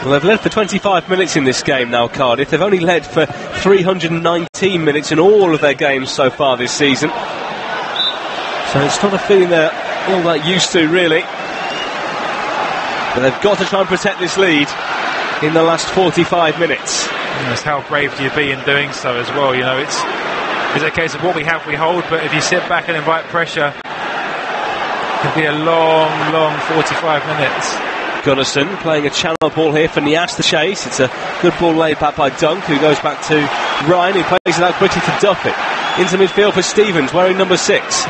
Well, they've led for 25 minutes in this game now, Cardiff. They've only led for 319 minutes in all of their games so far this season. So it's not a feeling they're all that used to, really. But they've got to try and protect this lead in the last 45 minutes. That's how brave do you be in doing so as well. You know, it's a case of what we have, we hold, but if you sit back and invite pressure, it can be a long 45 minutes. Gunnarsson playing a channel ball here for Nias to chase. It's a good ball laid back by Dunk, who goes back to Ryan, who plays it out quickly to Duffy. Into midfield for Stevens, wearing number 6.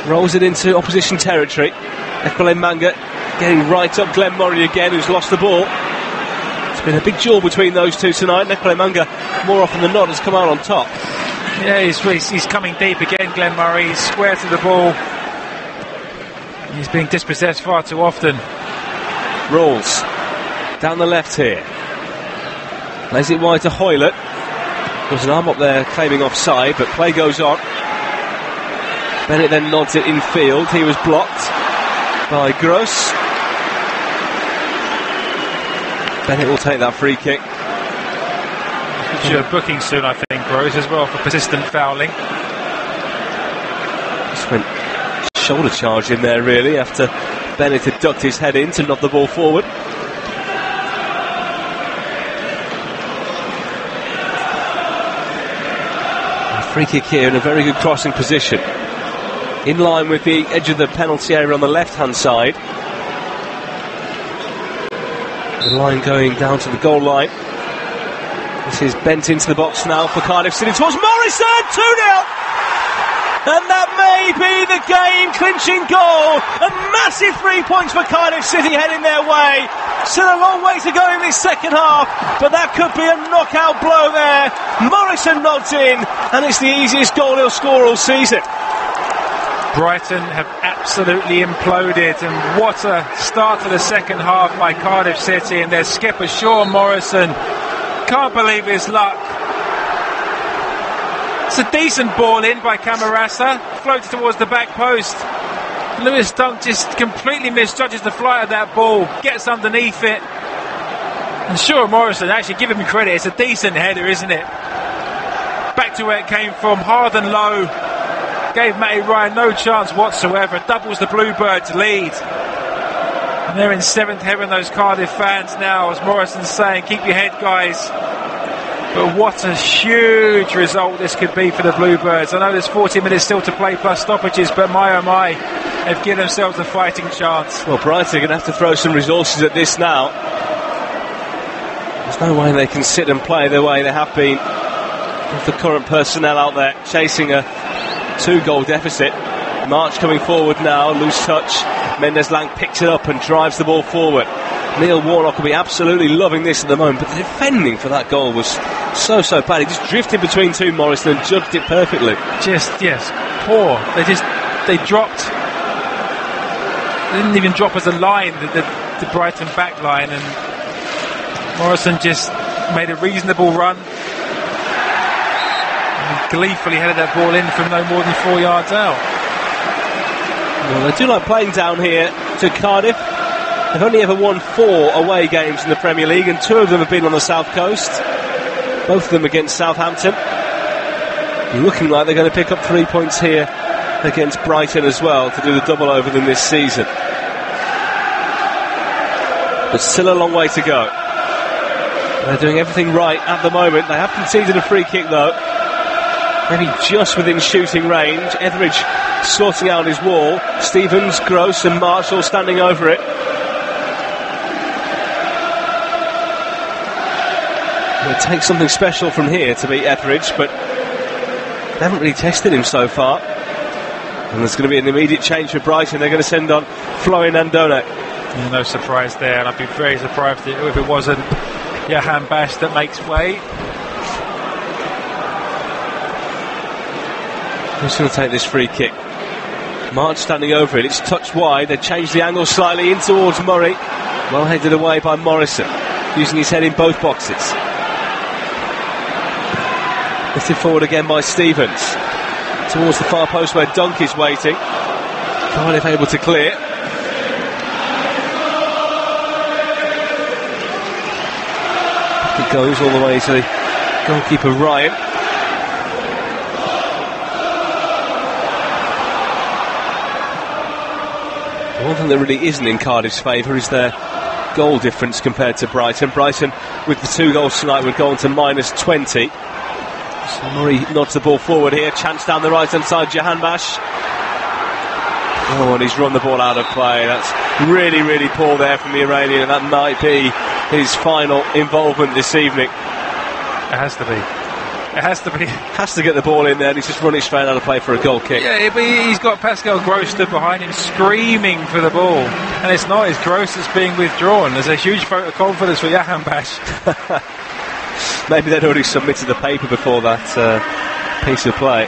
Rolls it into opposition territory. Nathaniel Manga getting right up Glenn Murray again, who's lost the ball. It's been a big duel between those two tonight. Nathaniel Manga, more often than not, has come out on top. Yeah, he's coming deep again, Glenn Murray. He's square to the ball. He's being dispossessed far too often. Rolls down the left here. Lays it wide to Hoylett. There's an arm up there claiming offside, but play goes on. Bennett then nods it in field. He was blocked by Gross. Bennett will take that free kick. Should have booking soon, I think, Gross, as well, for persistent fouling. Just went shoulder charge in there, really, after Bennett had ducked his head in to knock the ball forward. A free kick here in a very good crossing position, in line with the edge of the penalty area on the left-hand side. The line going down to the goal line. This is bent into the box now for Cardiff City towards Morrison, 2-0! And that may be the game-clinching goal. A massive 3 points for Cardiff City heading their way. Still a long way to go in this second half, but that could be a knockout blow there. Morrison nods in, and it's the easiest goal he'll score all season. Brighton have absolutely imploded, and what a start to the second half by Cardiff City and their skipper Sean Morrison. Can't believe his luck. It's a decent ball in by Camarasa, floated towards the back post. Lewis Dunk just completely misjudges the flight of that ball, gets underneath it. And Sean Morrison, actually give him credit, it's a decent header, isn't it? Back to where it came from, hard and low. Gave Matty Ryan no chance whatsoever, doubles the Bluebirds' lead. And they're in 7th heaven, those Cardiff fans now, as Morrison's saying, keep your head, guys. But what a huge result this could be for the Bluebirds. I know there's 40 minutes still to play plus stoppages, but my oh my, they've given themselves a fighting chance. Well, Brighton are going to have to throw some resources at this now. There's no way they can sit and play the way they have been with the current personnel out there chasing a 2-goal deficit. March coming forward now, loose touch. Mendez-Laing picks it up and drives the ball forward. Neil Warnock will be absolutely loving this at the moment, but the defending for that goal was so bad. He just drifted between two Morrison and judged it perfectly. Yes, poor. They dropped. They didn't even drop as a line, the Brighton back line, and Morrison just made a reasonable run and gleefully headed that ball in from no more than 4 yards out. Well, they do like playing down here to Cardiff. They've only ever won 4 away games in the Premier League, and 2 of them have been on the South Coast, both of them against Southampton. Looking like they're going to pick up 3 points here against Brighton as well to do the double over them this season. But still a long way to go. They're doing everything right at the moment. They have conceded a free kick though, maybe just within shooting range. Etheridge sorting out his wall. Stevens, Gross and Marshall standing over it. It takes something special from here to beat Etheridge, but they haven't really tested him so far. And there's going to be an immediate change for Brighton. They're going to send on Florian Andone. Yeah, no surprise there, and I'd be very surprised if it wasn't Johan Bash that makes way. Who's going to take this free kick? March standing over it. It's touched wide. They changed the angle slightly in towards Murray. Well headed away by Morrison, using his head in both boxes. Lifted forward again by Stevens. towards the far post where Dunk is waiting. Cardiff able to clear. It goes all the way to the goalkeeper Ryan. The one thing that really isn't in Cardiff's favour is their goal difference compared to Brighton. Brighton, with the 2 goals tonight, would go on to minus 20. So Murray nods the ball forward here. Chance down the right hand side. Jahanbash. Oh, and he's run the ball out of play. That's really, really poor there from the Iranian, and that might be his final involvement this evening. It has to be. It has to be. Has to get the ball in there, and he's just running straight out of play for a goal kick. Yeah, he's got Pascal Gross stood behind him screaming for the ball, and it's not. It's Gross that's being withdrawn. There's a huge vote of confidence for Jahanbash. Maybe they'd already submitted the paper before that piece of play.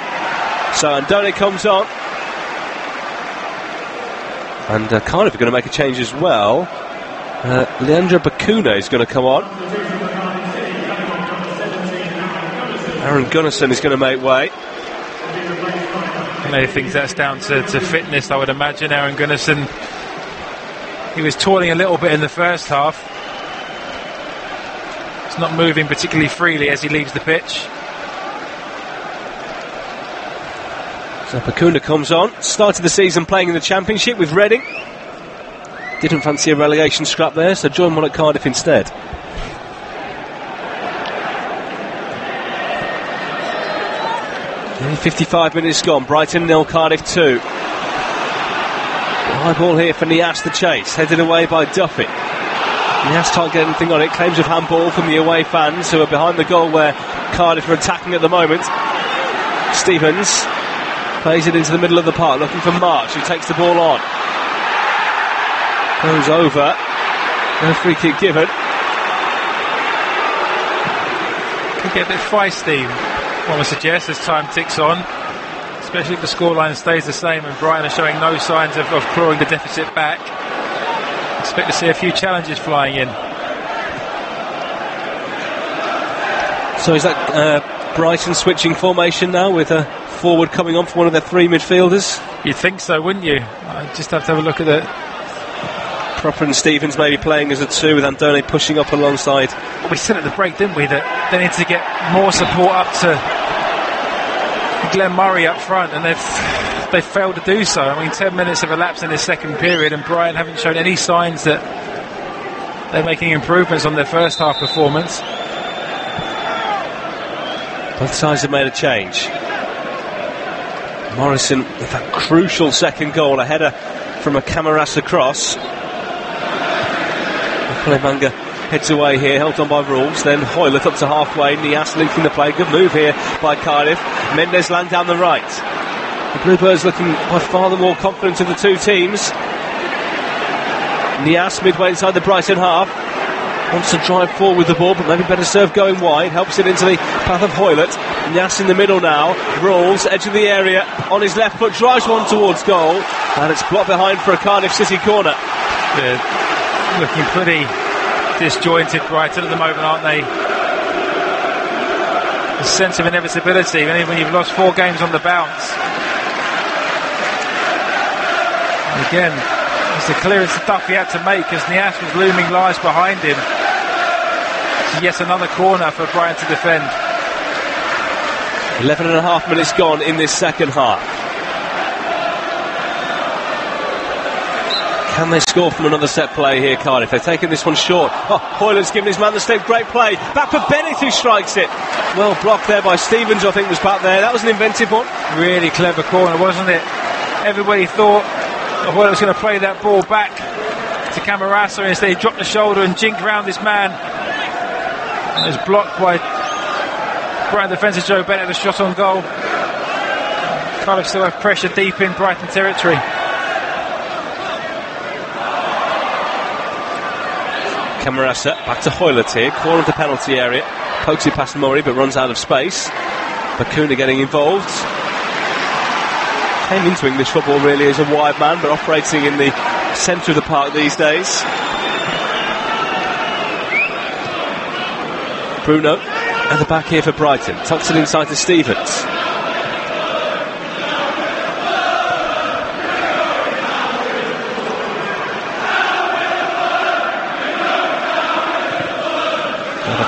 So Andone comes on. And Cardiff are going to make a change as well. Leandro Bakuna is going to come on. Aaron Gunnarsson is going to make way. I think that's down to fitness, I would imagine. Aaron Gunnarsson, he was toiling a little bit in the first half. He's not moving particularly freely as he leaves the pitch. So Bakuna comes on. Started the season playing in the Championship with Reading. Didn't fancy a relegation scrap there, so joined one at Cardiff instead. Nearly 55 minutes gone. Brighton 0, Cardiff 2. High ball here for Niasse, the chase. Headed away by Duffy. Niasse can't get anything on it. Claims of handball from the away fans who are behind the goal where Cardiff are attacking at the moment. Stevens plays it into the middle of the park, looking for March, who takes the ball on. Goes over. No free kick given. Could get a bit feisty, one would suggest, as time ticks on. Especially if the scoreline stays the same and Brighton are showing no signs of clawing the deficit back. Expect to see a few challenges flying in. So is that Brighton switching formation now with a forward coming on for one of their 3 midfielders? You'd think so, wouldn't you? I just have to have a look at it. Cropper and Stevens maybe playing as a 2 with Andone pushing up alongside. Well, we said at the break, didn't we, that they need to get more support up to Glenn Murray up front, and they've failed to do so. I mean, 10 minutes have elapsed in this second period and Brighton haven't shown any signs that they're making improvements on their first half performance. Both sides have made a change. Morrison with that crucial second goal, a header from a Camarasa cross. Manga heads away here, held on by Rules. Then Hoylett up to halfway. Niasse linking the play. Good move here by Cardiff. Mendez-Laing down the right. The Bluebirds looking by far the more confident of the two teams. Niasse midway inside the Brighton half. Wants to drive forward with the ball, but maybe better serve going wide. Helps it into the path of Hoylett. Niasse in the middle now. Rules, edge of the area. On his left foot, drives one towards goal. And it's blocked behind for a Cardiff City corner. They're looking pretty disjointed, Brighton, at the moment, aren't they? A sense of inevitability when you've lost 4 games on the bounce. And again, it's the clearance that Duffy had to make as Niasse was looming large behind him. So yet another corner for Brighton to defend. 11 and a half minutes gone in this second half. Can they score from another set play here, Cardiff? They've taken this one short. Oh, Hoylett's given his man the slip. Great play. Back for Bennett, who strikes it. Well blocked there by Stevens, I think, was back there. That was an inventive one. Really clever corner, wasn't it? Everybody thought Hoylett was going to play that ball back to Camarasa. Instead, he dropped the shoulder and jinked round his man. And it was blocked by Brighton defender Joe Bennett, the shot on goal. Cardiff still have pressure deep in Brighton territory. Camarasa back to Hoylett here, corner of the penalty area, pokes it past Murray but runs out of space. Bakuna getting involved. Came into English football really as a wide man, but operating in the centre of the park these days. Bruno at the back here for Brighton, tucks it inside to Stevens.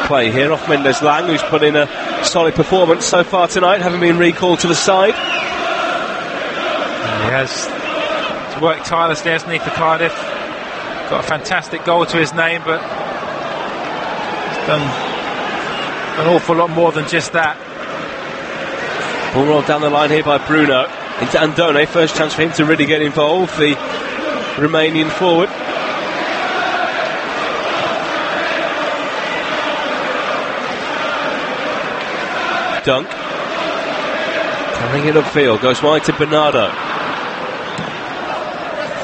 play here off Mendez-Laing, who's put in a solid performance so far tonight, having been recalled to the side. He has worked tirelessly, hasn't he, for Cardiff? Got a fantastic goal to his name, but he's done an awful lot more than just that. Ball rolled down the line here by Bruno into Andone. First chance for him to really get involved, the Romanian forward. Dunk. Carrying it upfield, goes wide to Bernardo.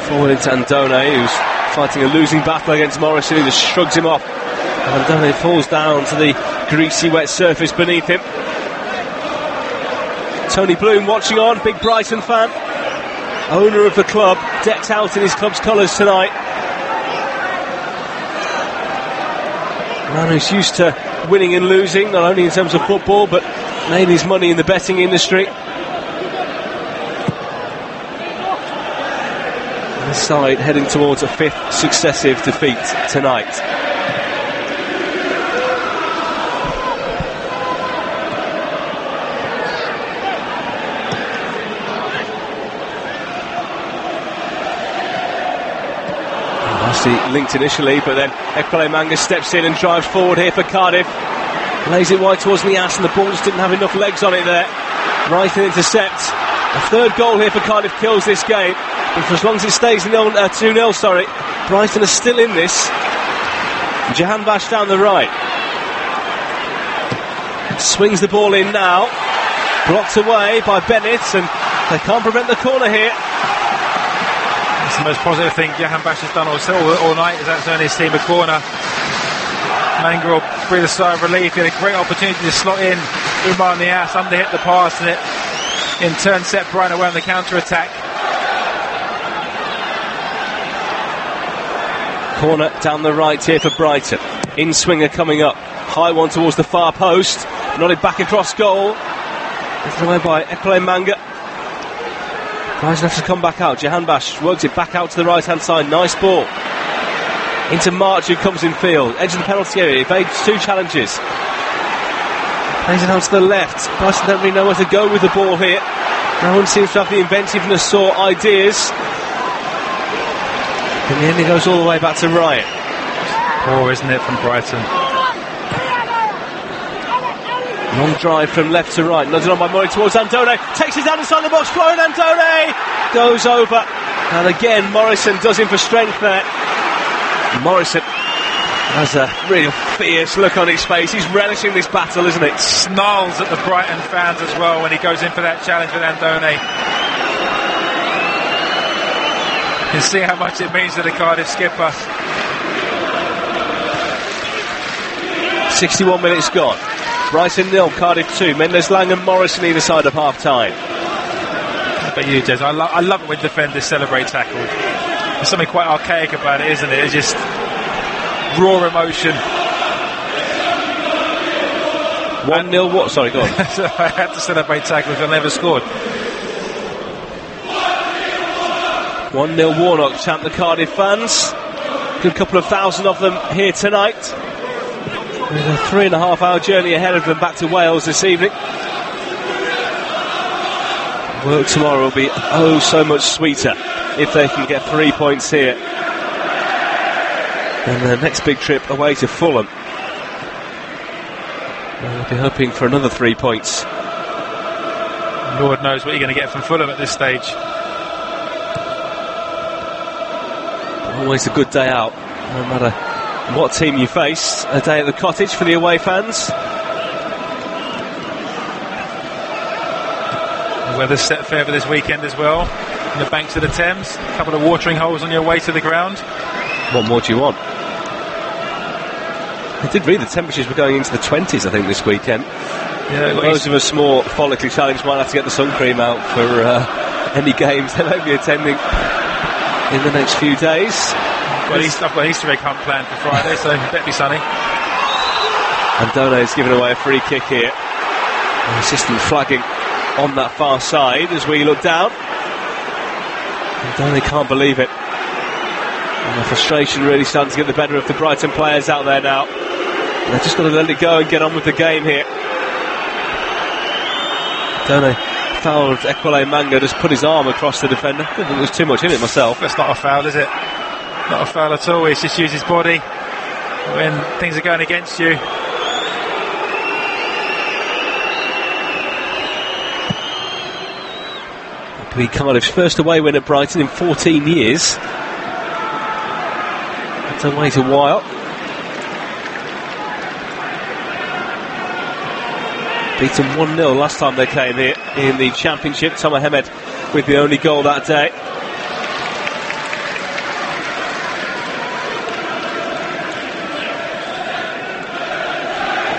Forward into Andone, who's fighting a losing battle against Morrison, who just shrugs him off. Andone falls down to the greasy wet surface beneath him. Tony Bloom watching on, big Brighton fan, owner of the club, decked out in his club's colours tonight. Man who's used to winning and losing, not only in terms of football, but made his money in the betting industry. The side heading towards a 5th successive defeat tonight. Linked initially, but then Amex steps in and drives forward here for Cardiff. Lays it wide towards Nias, and the ball just didn't have enough legs on it there. Brighton intercepts. A third goal here for Cardiff kills this game. And for as long as it stays 2-0, Brighton are still in this. Jahanbash down the right. Swings the ball in now. Blocked away by Bennett, and they can't prevent the corner here. The most positive thing Jahanbash has done all night is that's earned his team a corner. Manga will breathe a sigh of relief. He had a great opportunity to slot in Umar Nias, underhit the pass, and it in turn set Brighton away on the counter-attack. Corner down the right here for Brighton. In swinger coming up. High one towards the far post. Nodded back across goal. It's away by Ekpele Manga. Brighton have to come back out. Jahanbash works it back out to the right hand side. Nice ball into March, who comes in field, edge of the penalty area, evades 2 challenges, plays it down to the left. Brighton don't really know where to go with the ball here. No one seems to have the inventiveness or ideas. In the end it goes all the way back to Ryan. Poor, isn't it, from Brighton? Long drive from left to right, nodded on by Murray towards Andone, takes it down inside the box, Florian Andone goes over, and again Morrison does him for strength there. Morrison has a real fierce look on his face. He's relishing this battle, isn't it? Snarls at the Brighton fans as well when he goes in for that challenge with Andone. You can see how much it means to the Cardiff skipper. 61 minutes gone. Brighton 0, Cardiff 2. Mendez-Laing and Morrison either side of half-time. But you, Des, I love it when defenders celebrate tackle. There's something quite archaic about it, isn't it? It's just raw emotion. 1-0 what? Sorry, go on. So I had to celebrate tackles, I never scored. 1-0 Warnock chant the Cardiff fans. Good couple of thousand of them here tonight. With a 3.5 hour journey ahead of them back to Wales this evening. Work tomorrow will be oh so much sweeter if they can get 3 points here. And their next big trip away to Fulham. They'll be hoping for another 3 points. Lord knows what you're going to get from Fulham at this stage. Always a good day out, no matter what team you face. A day at the Cottage for the away fans. The weather's set fair for this weekend as well. On the banks of the Thames, a couple of watering holes on your way to the ground. What more do you want? I did read the temperatures were going into the 20s, I think, this weekend. Yeah, those of us more follically challenged might have to get the sun cream out for any games they may be attending in the next few days. I've got Easter egg hunt planned for Friday, so it better be sunny. Andone has given away a free kick here. The assistant flagging on that far side as we look down. Andone can't believe it. And the frustration really starting to get the better of the Brighton players out there now. They've just got to let it go and get on with the game here. Don't they? Fouled Equile-Manga, just put his arm across the defender. I think there's too much in it myself. That's not a foul, is it? Not a foul at all. He's just used his body when things are going against you. It'll be Cardiff's first away win at Brighton in 14 years. That's a wait a while. Beaten 1-0 last time they came here in the Championship. Tomer Hemed with the only goal that day.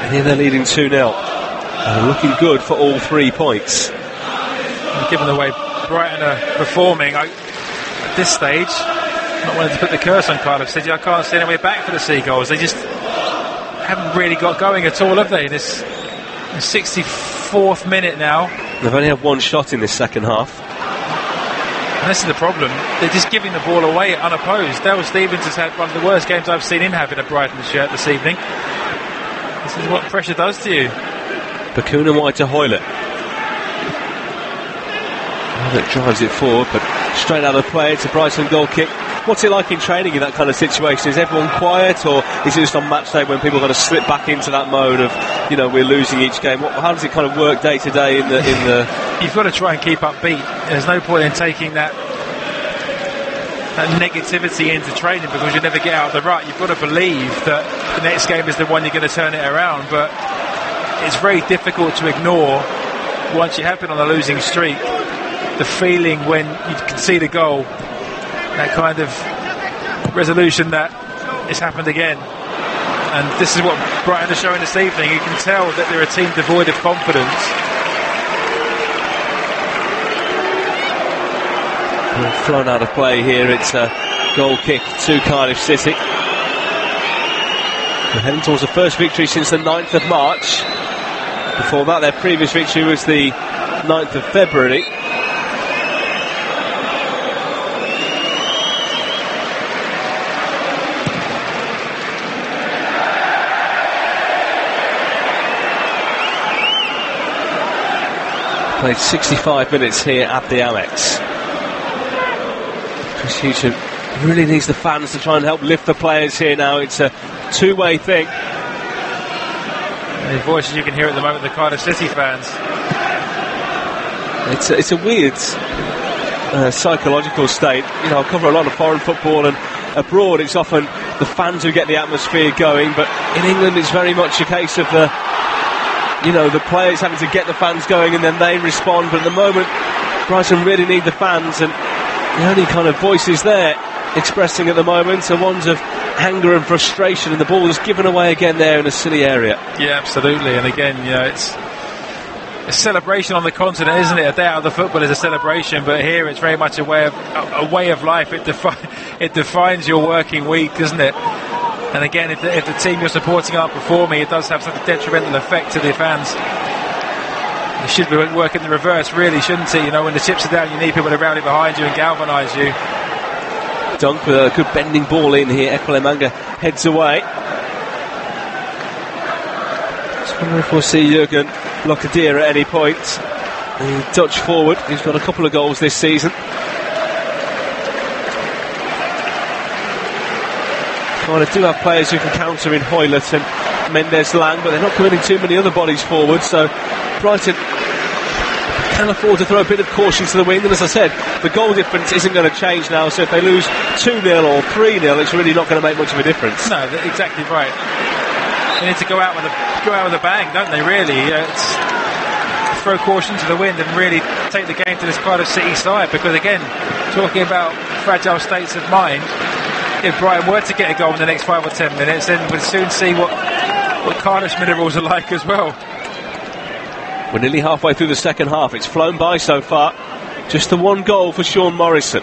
And here they're leading 2-0. And looking good for all 3 points. And given the way Brighton are performing, at this stage, I'm not wanting to put the curse on Cardiff City. I can't see any way back for the Seagulls. They just haven't really got going at all, have they? This 64th minute now. They've only had 1 shot in this second half. And this is the problem. They're just giving the ball away unopposed. Dale Stevens has had one of the worst games I've seen him have in a Brighton shirt this evening. This is what pressure does to you. Bakuna wide to Hoylett. Hoylett drives it forward, but straight out of play. It's a Brighton goal kick. What's it like in training in that kind of situation? Is everyone quiet, or is it just on match day when people are going to slip back into that mode of, we're losing each game? How does it kind of work day to day in the? You've got to try and keep upbeat. There's no point in taking that negativity into training, because you never get out of the rut. You've got to believe that the next game is the one you're going to turn it around, but it's very difficult to ignore once you have been on a losing streak. The feeling when you can see the goal, that kind of resolution that it's happened again. And this is what Brighton are showing this evening. You can tell that they're a team devoid of confidence. Flown out of play here. It's a goal kick to Cardiff City. They're heading towards the first victory since the 9th of March. Before that, their previous victory was the 9th of February. Played 65 minutes here at the Amex. Chris Hughton really needs the fans to try and help lift the players here now. It's a two-way thing. The voices you can hear at the moment, the Cardiff City fans. It's a weird psychological state. I cover a lot of foreign football, and abroad it's often the fans who get the atmosphere going, but in England it's very much a case of the players having to get the fans going and then they respond. But at the moment, Brighton really need the fans, and the only kind of voices there expressing at the moment are ones of anger and frustration, and the ball is given away again there in a silly area. Yeah, absolutely. And again, it's a celebration on the continent, isn't it? A day out of the football is a celebration, but here it's very much a way of life. It defines your working week, doesn't it? And again, if the team you're supporting aren't performing, it does have such a detrimental effect to the fans. It should be working the reverse, really, shouldn't it? When the chips are down, you need people to rally behind you and galvanise you. Dunk with a good bending ball in here. Equile-Manga heads away. Just wonder if we'll see Jurgen Locadia at any point. The Dutch forward, he's got a couple of goals this season. Kind of do have players who can counter in Hoylett and Mendez-Laing, but they're not committing too many other bodies forward, so Brighton can afford to throw a bit of caution to the wind. And as I said, the goal difference isn't going to change now, so if they lose 2-0 or 3-0, it's really not going to make much of a difference. No, exactly right. They need to go out with a bang, don't they, really? It's throw caution to the wind and really take the game to this Cardiff City side, because again, talking about fragile states of mind, if Brighton were to get a goal in the next 5 or 10 minutes, then we'll soon see what Cardiff's minerals are like as well. We're nearly halfway through the second half. It's flown by so far. Just the one goal for Sean Morrison.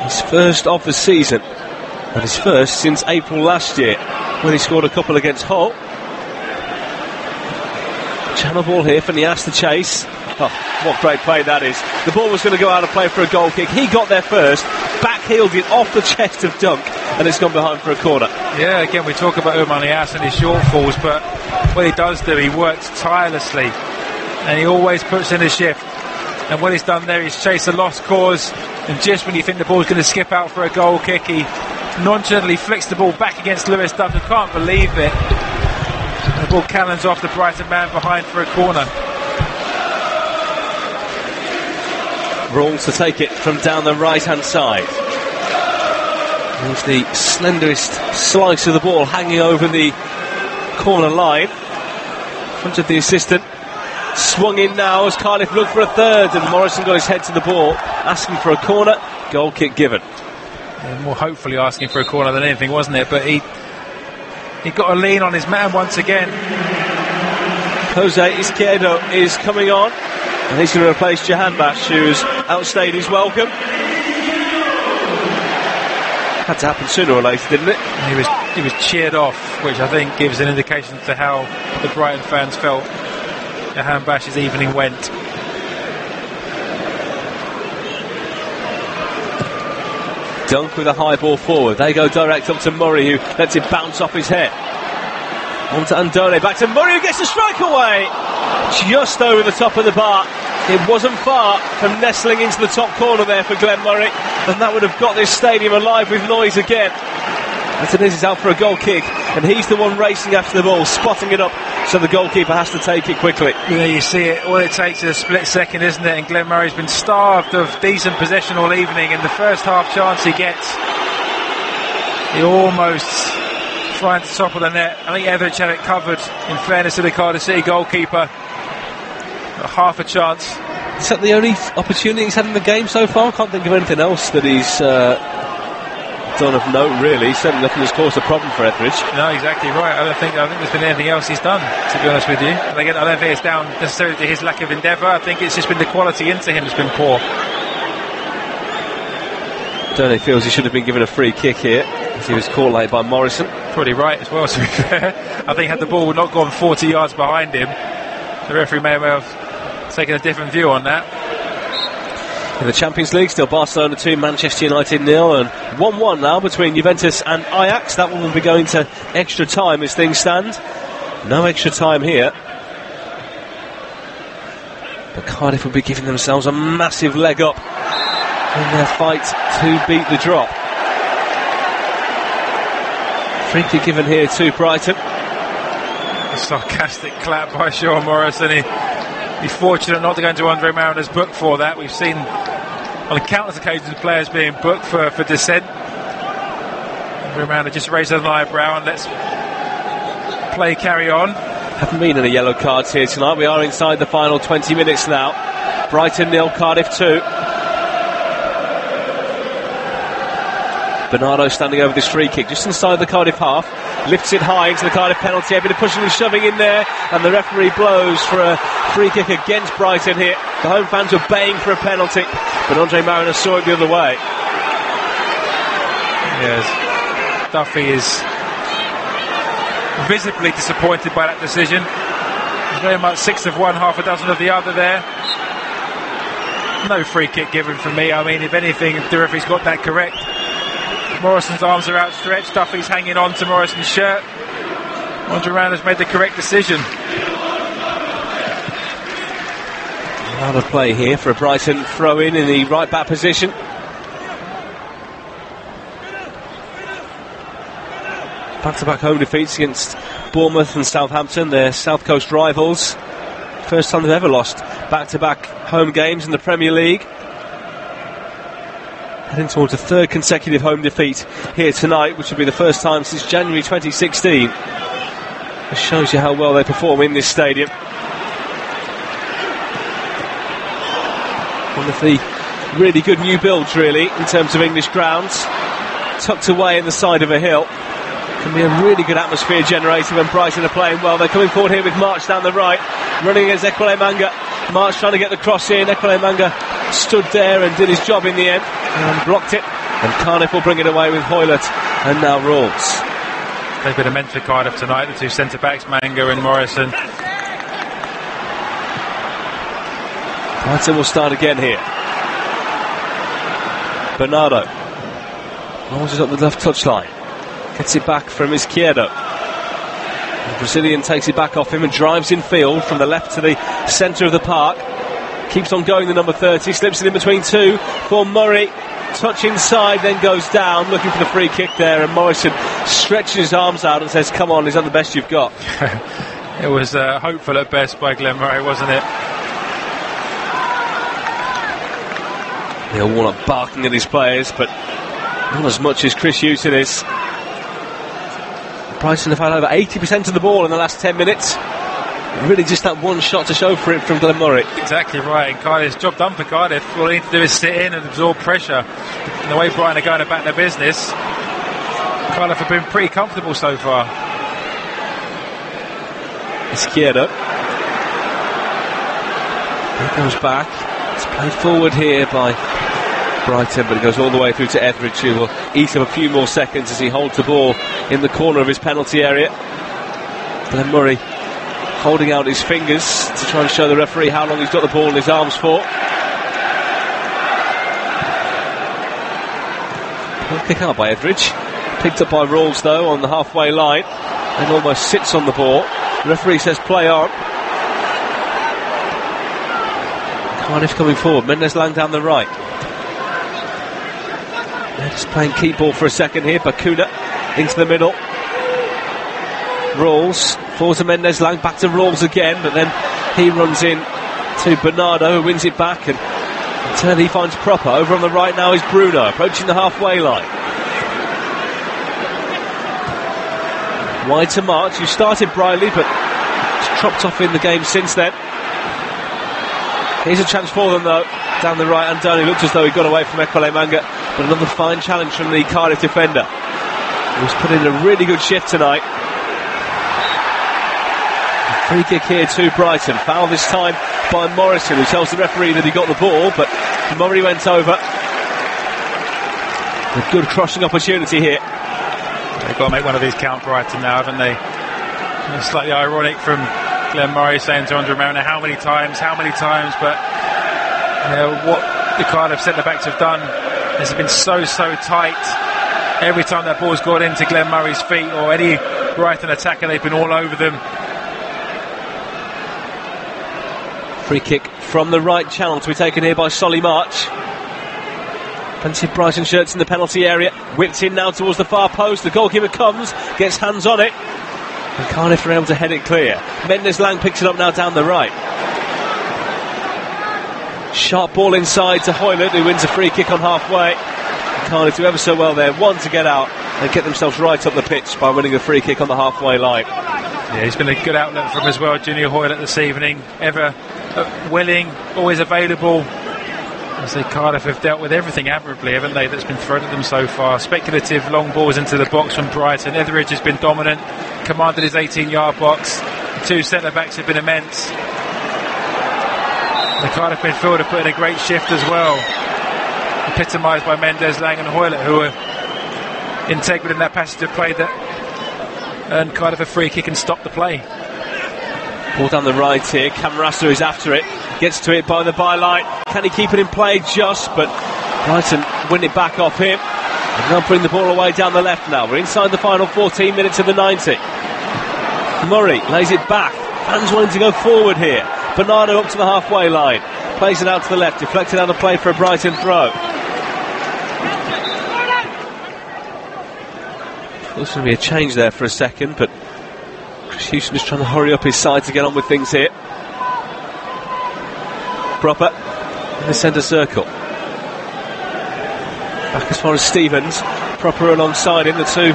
His first of the season, and his first since April last year, when he scored a couple against Hull. Channel ball here for Nias to chase. Oh, what great play that is. The ball was going to go out of play for a goal kick. He got there first, back back-heeled it off the chest of Dunk, and it's gone behind for a corner. Yeah, again, we talk about Oumar Niasse and his shortfalls, but what he does do, he works tirelessly, and he always puts in a shift. And what he's done there is chase a lost cause, and just when you think the ball's going to skip out for a goal kick, he nonchalantly flicks the ball back against Lewis Dunk, who can't believe it. And the ball cannons off the Brighton man behind for a corner. Rawls to take it from down the right-hand side. There's the slenderest slice of the ball hanging over the corner line. In front of the assistant. Swung in now as Cardiff look for a third, and Morrison got his head to the ball, asking for a corner. Goal kick given. Yeah, more hopefully asking for a corner than anything, wasn't it? But he got a lean on his man once again. Jose Izquierdo is coming on, and he's going to replace Jahanbakhsh, who's outstayed his welcome. Had to happen sooner or later, didn't it? He was cheered off, which I think gives an indication to how the Brighton fans felt Jahanbakhsh's evening went. Dunk with a high ball forward. They go direct up to Murray, who lets it bounce off his head. On to Andone, back to Murray, who gets the strike away. Just over the top of the bar. It wasn't far from nestling into the top corner there for Glenn Murray, and that would have got this stadium alive with noise again. As it is out for a goal kick, and he's the one racing after the ball, spotting it up, so the goalkeeper has to take it quickly. Yeah, you see it. All it takes is a split second, isn't it? And Glenn Murray's been starved of decent possession all evening, and the first half chance he gets, he almost trying to top of the net. I think Etheridge had it covered, in fairness to the Cardiff City goalkeeper. Half a chance. Is that the only opportunity he's had in the game so far? I can't think of anything else that he's done of note, really. Certainly nothing that's caused a problem for Etheridge. No, exactly right. I don't think there's been anything else he's done, to be honest with you. And again, I don't think it's down necessarily to his lack of endeavour. I think it's just been the quality into him that's been poor. Donny feels he should have been given a free kick here, as he was caught late by Morrison. Probably right as well, to be fair. I think had the ball not gone 40 yards behind him, the referee may well have taken a different view on that. In the Champions League, still Barcelona 2, Manchester United 0, and 1-1 now between Juventus and Ajax. That one will be going to extra time as things stand. No extra time here. But Cardiff will be giving themselves a massive leg up in their fight to beat the drop. Free kick given here to Brighton. A sarcastic clap by Sean Morrison. He's fortunate not to go into Andre Mariner's book for that. We've seen on countless occasions players being booked for dissent. Andre Mariner just raised an eyebrow and lets play carry on. Haven't been any yellow cards here tonight. We are inside the final 20 minutes now. Brighton 0, Cardiff 2. Bernardo standing over this free kick just inside the Cardiff half, lifts it high into the Cardiff penalty, a bit of pushing and shoving in there, and the referee blows for a free kick against Brighton here. The home fans were baying for a penalty, but Andre Mariner saw it the other way. Yes, Duffy is visibly disappointed by that decision. He's very much 6 of one, half a dozen of the other there. No free kick given for me. I mean, if anything, if the referee's got that correct. Morrison's arms are outstretched, Duffy's hanging on to Morrison's shirt. Andre Mariner's made the correct decision. Out of play here for a Brighton throw in the right back position. Back-to-back home defeats against Bournemouth and Southampton, their South Coast rivals. First time they've ever lost back-to-back home games in the Premier League. Heading towards a third consecutive home defeat here tonight, which will be the first time since January 2016. It shows you how well they perform in this stadium. One of the really good new builds, really, in terms of English grounds. Tucked away in the side of a hill. Can be a really good atmosphere generator when Brighton are playing well. They're coming forward here with March down the right, running against Ekwele Manga. March trying to get the cross in. Ekwele Manga stood there and did his job in the end and blocked it, and Cardiff will bring it away with Hoylett and now Rawls. They've been immense for Cardiff tonight, the two centre backs, Manga and Morrison. Brighton will start again here. Bernardo Launches up the left touchline. Gets it back from Izquierdo. The Brazilian takes it back off him and drives in field from the left to the centre of the park. Keeps on going, the number 30. Slips it in between two for Murray. Touch inside, then goes down, looking for the free kick there, and Morrison stretches his arms out and says, come on, is that the best you've got? It was hopeful at best by Glenn Murray, wasn't it? Neil Warnock barking at his players, but not as much as Chris Hughton is. Brighton have had over 80% of the ball in the last 10 minutes. Really just that one shot to show for it from Glenn Murray. Exactly right, and Cardiff's job done for Cardiff. All they need to do is sit in and absorb pressure. And the way Brighton are going about their business, Cardiff have been pretty comfortable so far. Izquierdo. He goes back. It's played forward here by Brighton, but it goes all the way through to Etheridge, who will eat up a few more seconds as he holds the ball in the corner of his penalty area. Glenn Murray holding out his fingers to try and show the referee how long he's got the ball in his arms for. Kick out by Etheridge. Picked up by Rawls though on the halfway line and almost sits on the ball. The referee says play on. Cardiff coming forward. Mendez-Laing down the right. They're just playing keep ball for a second here. Bakuna into the middle. Rawls forward to Mendez-Laing, back to Rawls again, but then he runs in to Bernardo, who wins it back, and in turn he finds Proper. Over on the right now is Bruno, approaching the halfway line. Wide to March, who started brightly, but has dropped off in the game since then. Here's a chance for them though, down the right. Andoni looked as though he got away from Ekwele Manga, but another fine challenge from the Cardiff defender, who's put in a really good shift tonight. Free kick here to Brighton. Foul this time by Morrison, who tells the referee that he got the ball, but Murray went over. A good crossing opportunity here. They've got to make one of these count, Brighton, now, haven't they? It's slightly ironic from Glenn Murray saying to Andre Mariner, how many times, but what the Cardiff centre-backs have done has been so tight. Every time that ball's gone into Glenn Murray's feet or any Brighton attacker, they've been all over them. Free kick from the right channel to be taken here by Solly March. Plenty of Brighton shirts in the penalty area. Whipped in now towards the far post. The goalkeeper comes, gets hands on it, and Cardiff are able to head it clear. Mendez-Laing picks it up now down the right. Sharp ball inside to Hoylett, who wins a free kick on halfway. And Cardiff do ever so well there. One to get out and get themselves right up the pitch by winning a free kick on the halfway line. Yeah, he's been a good outlet for him as well, Junior Hoylett, this evening. Ever willing, always available. As they Cardiff have dealt with everything admirably, haven't they, that's been thrown at them so far. Speculative long balls into the box from Brighton. Etheridge has been dominant, commanded his 18-yard box. The two centre-backs have been immense. The Cardiff midfield have put in a great shift as well, epitomised by Mendez-Laing and Hoylett, who were integral in that passage of play that earned Cardiff a free kick and stopped the play. Ball down the right here. Camarasa is after it. Gets to it by the byline. Can he keep it in play? Just, but Brighton win it back off him. And they'll bring the ball away down the left now. We're inside the final 14 minutes of the 90. Murray lays it back. Fans wanting to go forward here. Bernardo up to the halfway line. Plays it out to the left. Deflected out of play for a Brighton throw. There's going to be a change there for a second, but Chris Hughton is trying to hurry up his side to get on with things here. Proper in the centre circle. Back as far as Stevens. Proper alongside him. The two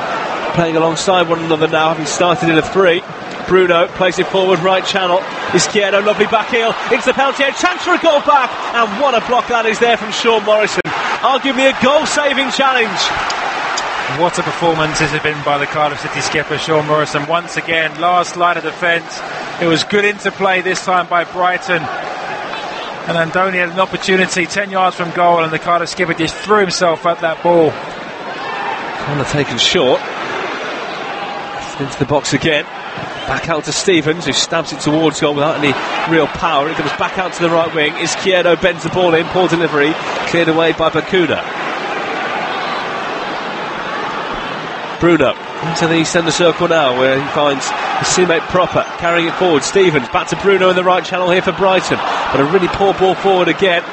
playing alongside one another now, having started in a three. Bruno plays it forward, right channel. Izquierdo, lovely back heel into the penalty area. Chance for a goal back, and what a block that is there from Sean Morrison. Arguably a goal-saving challenge. What a performance has it been by the Cardiff City skipper Sean Morrison. Once again, last line of defence. It was good interplay this time by Brighton. And Andoni had an opportunity 10 yards from goal, and the Cardiff skipper just threw himself at that ball. Corner taken short. Into the box again. Back out to Stevens, who stabs it towards goal without any real power. It comes back out to the right wing. Izquierdo bends the ball in. Poor delivery. Cleared away by Bakuna. Bruno into the centre circle now, where he finds his teammate Proper carrying it forward. Stevens back to Bruno in the right channel here for Brighton, but a really poor ball forward again.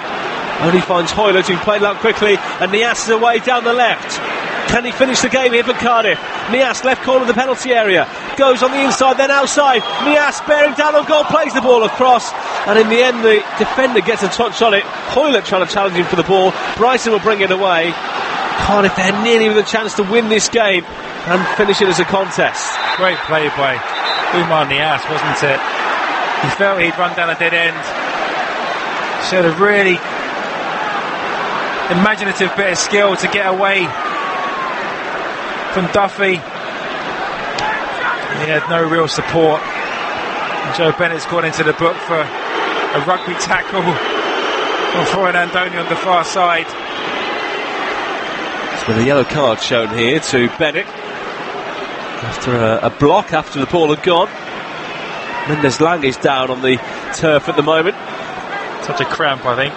Only finds Hoylett, who played out quickly, and Nias is away down the left. Can he finish the game here for Cardiff? Nias, left corner of the penalty area, goes on the inside, then outside. Nias bearing down on goal, plays the ball across, and in the end the defender gets a touch on it. Hoylett trying to challenge him for the ball. Brighton will bring it away. Cardiff, they're nearly with a chance to win this game and finish it as a contest. Great play by Oumar Nias, wasn't it? He felt he'd run down a dead end. Showed a really imaginative bit of skill to get away from Duffy. He had no real support. And Joe Bennett's gone into the book for a rugby tackle on Florian Andoni on the far side. With a yellow card shown here to Bennett after a block after the ball had gone. Mendez-Laing is down on the turf at the moment. Such a cramp, I think,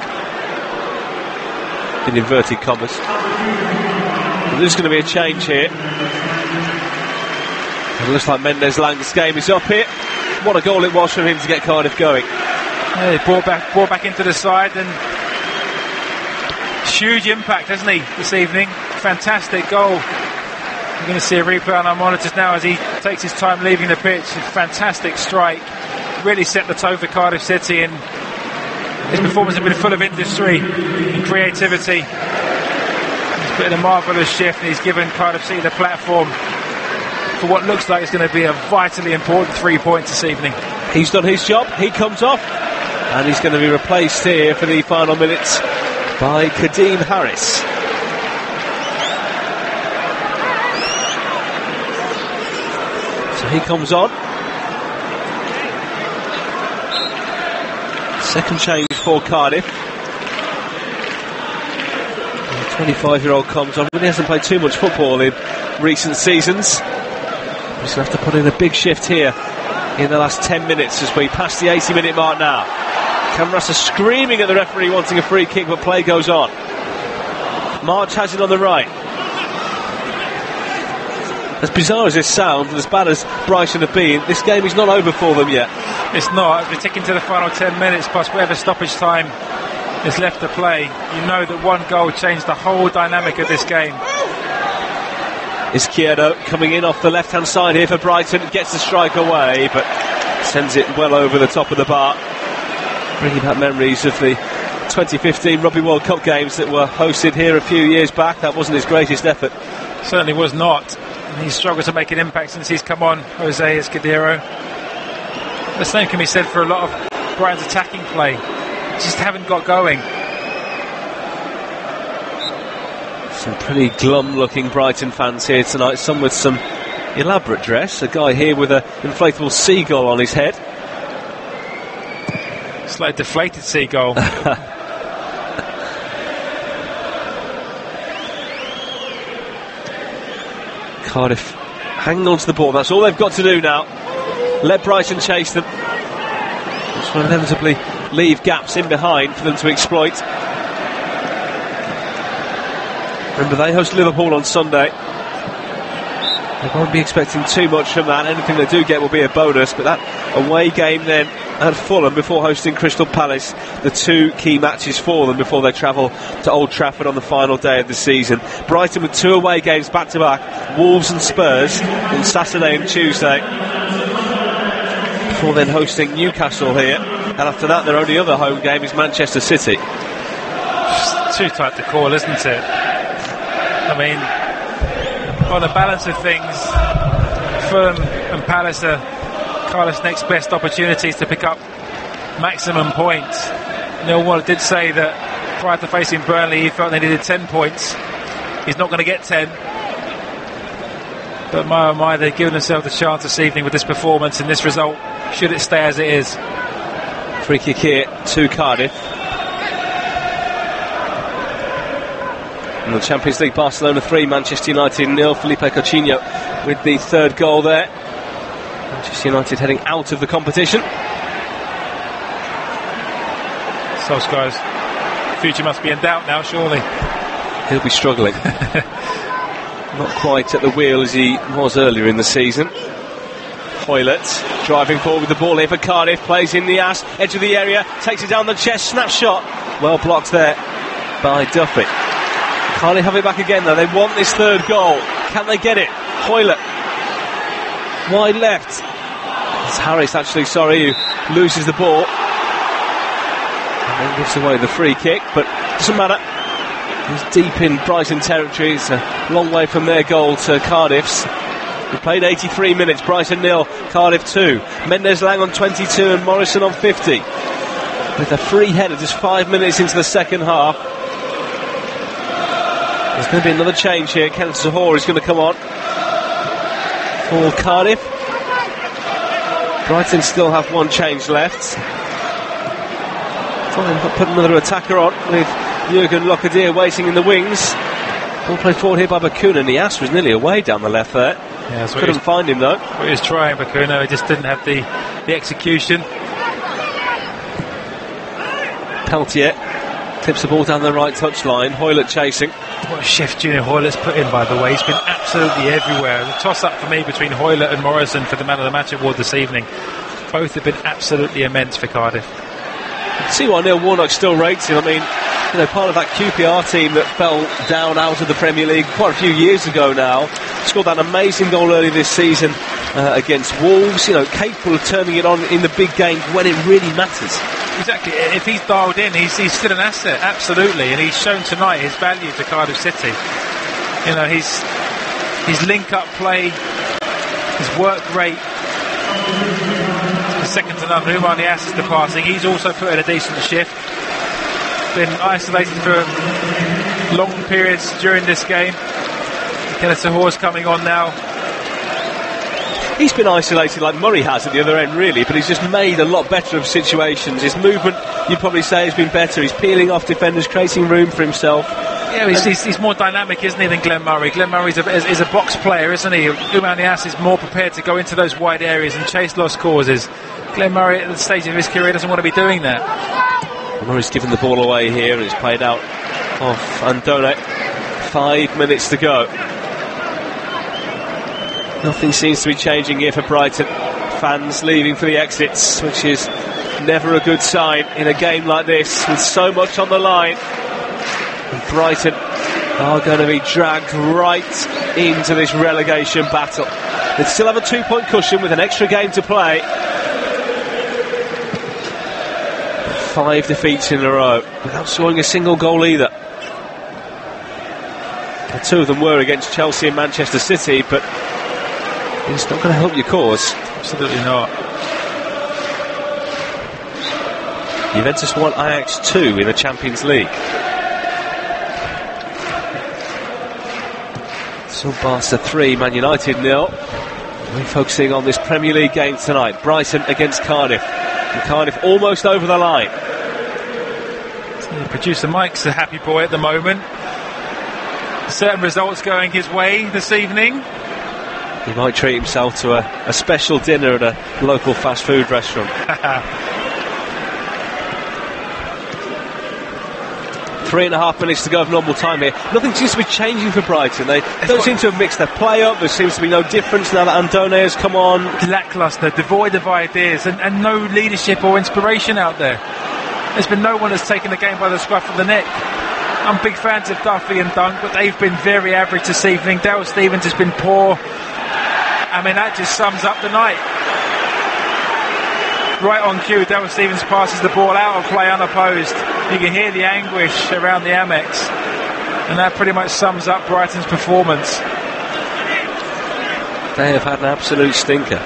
in inverted commas. But there's going to be a change here. It looks like Mendez-Laing's game is up here. What a goal it was for him to get Cardiff going. Yeah, he brought back into the side, and huge impact, hasn't he, this evening? Fantastic goal. We're going to see a replay on our monitors now as he takes his time leaving the pitch. A fantastic strike. Really set the tone for Cardiff City, and his performance has been full of industry and creativity. He's put in a marvellous shift, and he's given Cardiff City the platform for what looks like it's going to be a vitally important 3 points this evening. He's done his job. He comes off, and he's going to be replaced here for the final minutes by Kadeem Harris. So he comes on. Second change for Cardiff. The 25-year-old comes on. Really hasn't played too much football in recent seasons. He's going to have to put in a big shift here in the last 10 minutes as we pass the 80-minute mark now. Cameras are screaming at the referee wanting a free kick, but play goes on. March has it on the right. As bizarre as this sounds, and as bad as Brighton have been, this game is not over for them yet. It's not. We're ticking to the final 10 minutes plus whatever stoppage time is left to play. You know that one goal changed the whole dynamic of this game. Izquierdo coming in off the left-hand side here for Brighton. Gets the strike away, but sends it well over the top of the bar. Bringing back memories of the 2015 Rugby World Cup games that were hosted here a few years back. That wasn't his greatest effort. Certainly was not. He's struggled to make an impact since he's come on, Jose Izquierdo. The same can be said for a lot of Brighton's attacking play. Just haven't got going. Some pretty glum-looking Brighton fans here tonight. Some with some elaborate dress. A guy here with an inflatable seagull on his head. It's like a deflated seagull. Cardiff hanging on to the ball. That's all they've got to do now. Let Brighton chase them. Which will inevitably leave gaps in behind for them to exploit. Remember, they host Liverpool on Sunday. They won't be expecting too much from that. Anything they do get will be a bonus, but that away game then at Fulham before hosting Crystal Palace, the two key matches for them before they travel to Old Trafford on the final day of the season. Brighton with two away games back to back, Wolves and Spurs on Saturday and Tuesday, before then hosting Newcastle here, and after that their only other home game is Manchester City. It's too tight to call, isn't it? I mean, on the balance of things, Fulham and Palace are Cardiff's next best opportunities to pick up maximum points. Neil Waller did say that prior to facing Burnley he felt they needed 10 points. He's not going to get 10, but my oh my, they've given themselves a chance this evening with this performance and this result, should it stay as it is. Free kick here to Cardiff. In the Champions League, Barcelona 3, Manchester United 0. Felipe Coutinho with the third goal there. Manchester United heading out of the competition. Solskjaer's future must be in doubt now, surely. He'll be struggling. Not quite at the wheel as he was earlier in the season. Hoylett driving forward with the ball here for Cardiff, plays in the ass, edge of the area, takes it down the chest, snapshot, well blocked there by Duffy. Cardiff have it back again though, they want this third goal, can they get it? Hoylett, wide left, it's Harris actually, who loses the ball and then gives away the free kick, but doesn't matter, he's deep in Brighton territory, it's a long way from their goal to Cardiff's. We played 83 minutes, Brighton 0, Cardiff 2. Mendez-Laing on 22 and Morrison on 50. With a free header just 5 minutes into the second half. There's going to be another change here. Kenneth Zohore is going to come on for Cardiff. Brighton still have one change left. Put another attacker on with Jurgen Lockadier waiting in the wings. Ball played forward here by Bakuna, and the ass was nearly away down the left there. Yeah, couldn't find him though. He was trying, Bakuna, he just didn't have the execution. Peltier tips the ball down the right touchline. Hoylett chasing. What a shift Junior Hoylett's put in, by the way. He's been absolutely everywhere. The toss-up for me between Hoylett and Morrison for the Man of the Match award this evening. Both have been absolutely immense for Cardiff. See why Neil Warnock still rates him. I mean, part of that QPR team that fell down out of the Premier League quite a few years ago now. Scored that amazing goal early this season against Wolves. Capable of turning it on in the big games when it really matters. Exactly. If he's dialed in, he's still an asset, absolutely. And he's shown tonight his value to Cardiff City. His link-up play, his work rate, second to none. Who on the assist to passing? He's also put in a decent shift. Been isolated for long periods during this game. Kenneth Zohore's coming on now. He's been isolated like Murray has at the other end, really, but he's just made a lot better of situations. His movement, you'd probably say, has been better. He's peeling off defenders, creating room for himself. Yeah, he's more dynamic, isn't he, than Glenn Murray? Glenn Murray's is a box player, isn't he? Oumar Niasse is more prepared to go into those wide areas and chase lost causes. Glenn Murray, at the stage of his career, doesn't want to be doing that. Murray's given the ball away here and it's played out off Andone. 5 minutes to go. Nothing seems to be changing here for Brighton. Fans leaving for the exits, which is never a good sign in a game like this with so much on the line. And Brighton are going to be dragged right into this relegation battle. They still have a 2-point cushion with an extra game to play. 5 defeats in a row without scoring a single goal either. The 2 of them were against Chelsea and Manchester City, but it's not going to help your cause. Absolutely not. Juventus won Ajax 2 in the Champions League. So Barca 3, Man United 0. We're focusing on this Premier League game tonight. Brighton against Cardiff. And Cardiff almost over the line. So producer Mike's a happy boy at the moment. Certain results going his way this evening. He might treat himself to a special dinner at a local fast food restaurant. 3.5 minutes to go of normal time here. Nothing seems to be changing for Brighton. They don't seem to have mixed their play up. There seems to be no difference now that Andone has come on. Lacklustre, devoid of ideas, and no leadership or inspiration out there. There's been no one that's taken the game by the scruff of the neck. I'm big fans of Duffy and Dunk, but they've been very average this evening. Dale Stevens has been poor. I mean, that just sums up the night. Right on cue, Dale Stevens passes the ball out of play unopposed. You can hear the anguish around the Amex, and that pretty much sums up Brighton's performance. They have had an absolute stinker.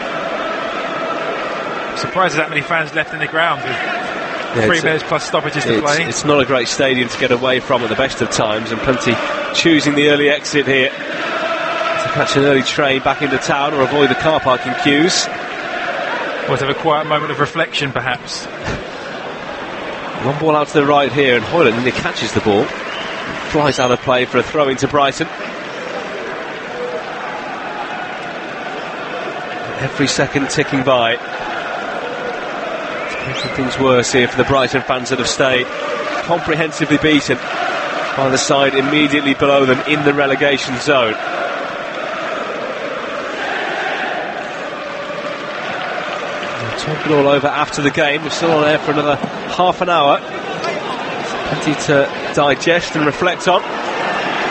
I'm surprised there's that many fans left in the ground with 3 minutes plus stoppages to play. It's not a great stadium to get away from at the best of times, and plenty choosing the early exit here to catch an early train back into town or avoid the car parking queues. Or to have a quiet moment of reflection, perhaps. One ball out to the right here, and Hoylett nearly catches the ball. Flies out of play for a throw into Brighton. Every second ticking by. Making things worse here for the Brighton fans that have stayed. Comprehensively beaten by the side immediately below them in the relegation zone. Talking all over after the game. We're still on air for another half an hour. Plenty to digest and reflect on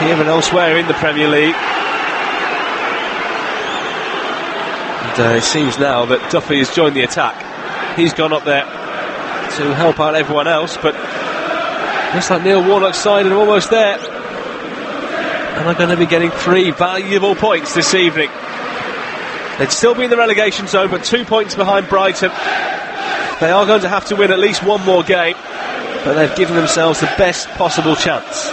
here and elsewhere in the Premier League. And it seems now that Duffy has joined the attack. He's gone up there to help out everyone else, but looks like Neil Warnock's side are almost there, and are going to be getting 3 valuable points this evening. They'd still be in the relegation zone, but 2 points behind Brighton. They are going to have to win at least one more game, but they've given themselves the best possible chance.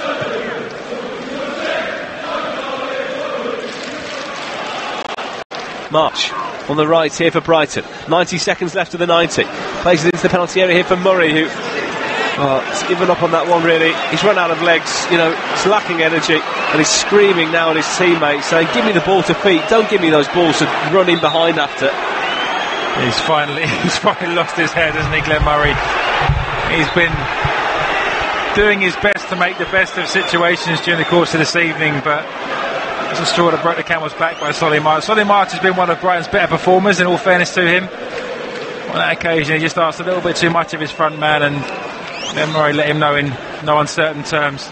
March on the right here for Brighton. 90 seconds left of the 90. Plays it into the penalty area here for Murray, who has given up on that one really. He's run out of legs, he's lacking energy, and he's screaming now at his teammates saying, give me the ball to feet, don't give me those balls to run in behind after. He's finally lost his head, hasn't he, Glenn Murray? He's been doing his best to make the best of situations during the course of this evening, but it's a straw that broke the camel's back by Solly March. Solly March has been one of Brighton's better performers, in all fairness to him. On that occasion, he just asked a little bit too much of his front man, and then Murray let him know in no uncertain terms.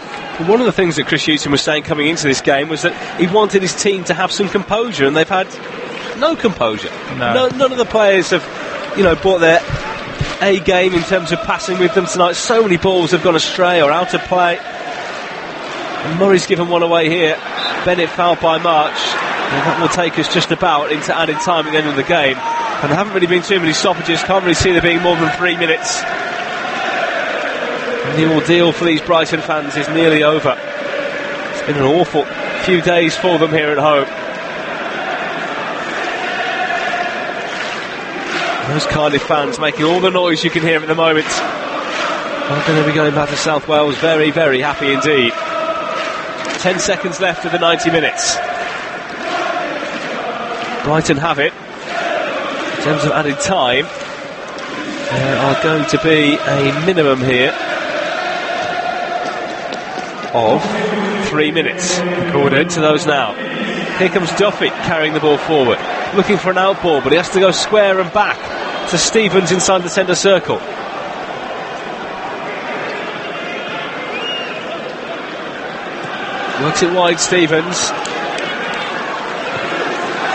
One of the things that Chris Hughton was saying coming into this game was that he wanted his team to have some composure, and they've had no composure. No. None of the players have, brought their A game in terms of passing with them tonight. So many balls have gone astray or out of play. And Murray's given one away here. Bennett fouled by March, and that will take us just about into added time at the end of the game. And there haven't really been too many stoppages. Can't really see there being more than 3 minutes. And the ordeal for these Brighton fans is nearly over. It's been an awful few days for them here at home. Those Cardiff fans making all the noise you can hear at the moment are going to be going back to South Wales very, very happy indeed. 10 seconds left of the 90 minutes. Brighton have it. In terms of added time, there are going to be a minimum here of 3 minutes. According to those now. Here comes Duffy carrying the ball forward, looking for an out ball, but he has to go square and back to Stevens inside the centre circle. Works it wide, Stevens.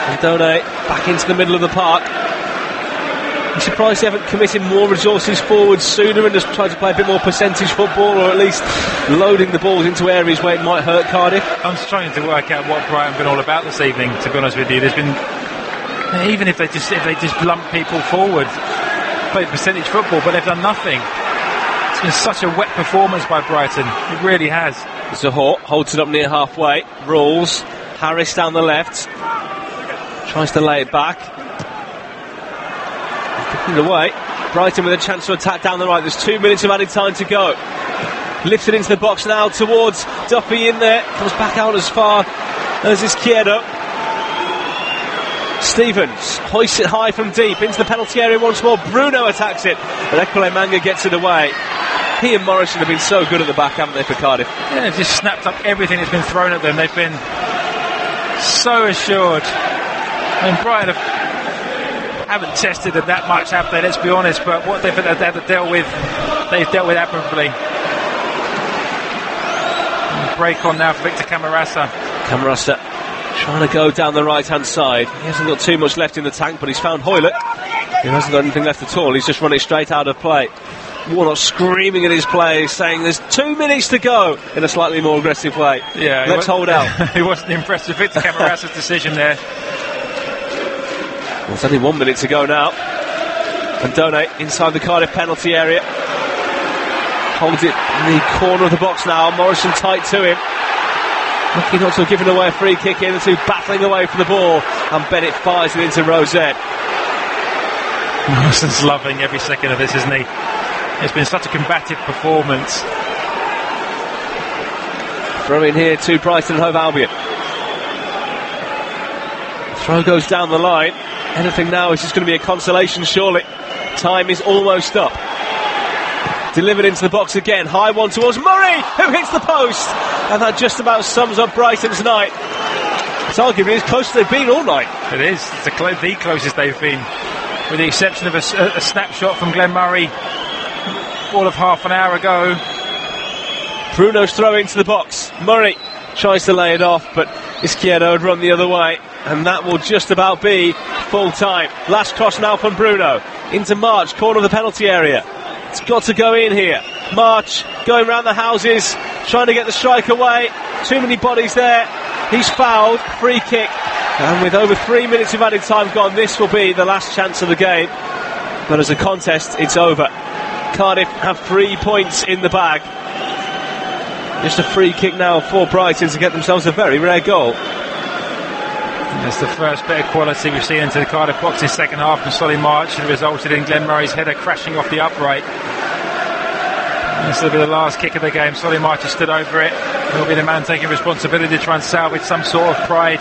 And Done back into the middle of the park. I'm surprised they haven't committed more resources forward sooner and just tried to play a bit more percentage football, or at least loading the balls into areas where it might hurt Cardiff. I'm just trying to work out what Brighton have been all about this evening, to be honest with you. There's been, even if they just lump people forward, play percentage football, but they've done nothing. It's been such a wet performance by Brighton. It really has. Zahor holds it up near halfway. Rules. Harris down the left. Tries to lay it back. Kicking it away. Brighton with a chance to attack down the right. There's 2 minutes of added time to go. Lifts it into the box now towards Duffy in there. Comes back out as far as Izquierdo. Stevens hoists it high from deep into the penalty area once more. Bruno attacks it, but Ekpele Manga gets it away. He and Morrison have been so good at the back, haven't they, for Cardiff? Yeah, they've just snapped up everything that's been thrown at them. They've been so assured. I mean, Brighton haven't tested it that much, have they? Let's be honest. But what they've dealt with, they've dealt with admirably. Break on now for Victor Camarasa. Camarasa trying to go down the right-hand side. He hasn't got too much left in the tank, but he's found Hoylett. He hasn't got anything left at all. He's just run it straight out of play. Warnock screaming at his players, saying there's 2 minutes to go, in a slightly more aggressive way. Yeah, let's hold out. He wasn't impressed with Victor Camarasa's decision there. There's only 1 minute to go now. And Done inside the Cardiff penalty area. Holds it in the corner of the box now. Morrison tight to him. Lucky not to have given away a free kick in. The two battling away for the ball. And Bennett fires it into Rosette. Morrison's loving every second of this, isn't he? It's been such a combative performance. Throw in here to Brighton and Hove Albion. Throw goes down the line. Anything now is just going to be a consolation, surely. Time is almost up. Delivered into the box again. High one towards Murray, who hits the post. And that just about sums up Brighton's night. It's arguably as close as they've been all night. It is. It's the closest they've been. with the exception of a snapshot from Glenn Murray all of half an hour ago. Bruno's throw into the box. Murray tries to lay it off, but Izquierdo had run the other way, and that will just about be full time. Last cross now from Bruno into March, corner of the penalty area. It's got to go in here. March going round the houses, trying to get the strike away. Too many bodies there. He's fouled. Free kick. And with over 3 minutes of added time gone, this will be the last chance of the game. But as a contest, it's over. Cardiff have 3 points in the bag. Just a free kick now for Brighton to get themselves a very rare goal. That's the first bit of quality we've seen into the Cardiff box in the second half from Solly March, and resulted in Glenn Murray's header crashing off the upright. This will be the last kick of the game. Solly March has stood over it. He'll be the man taking responsibility to try and salvage some sort of pride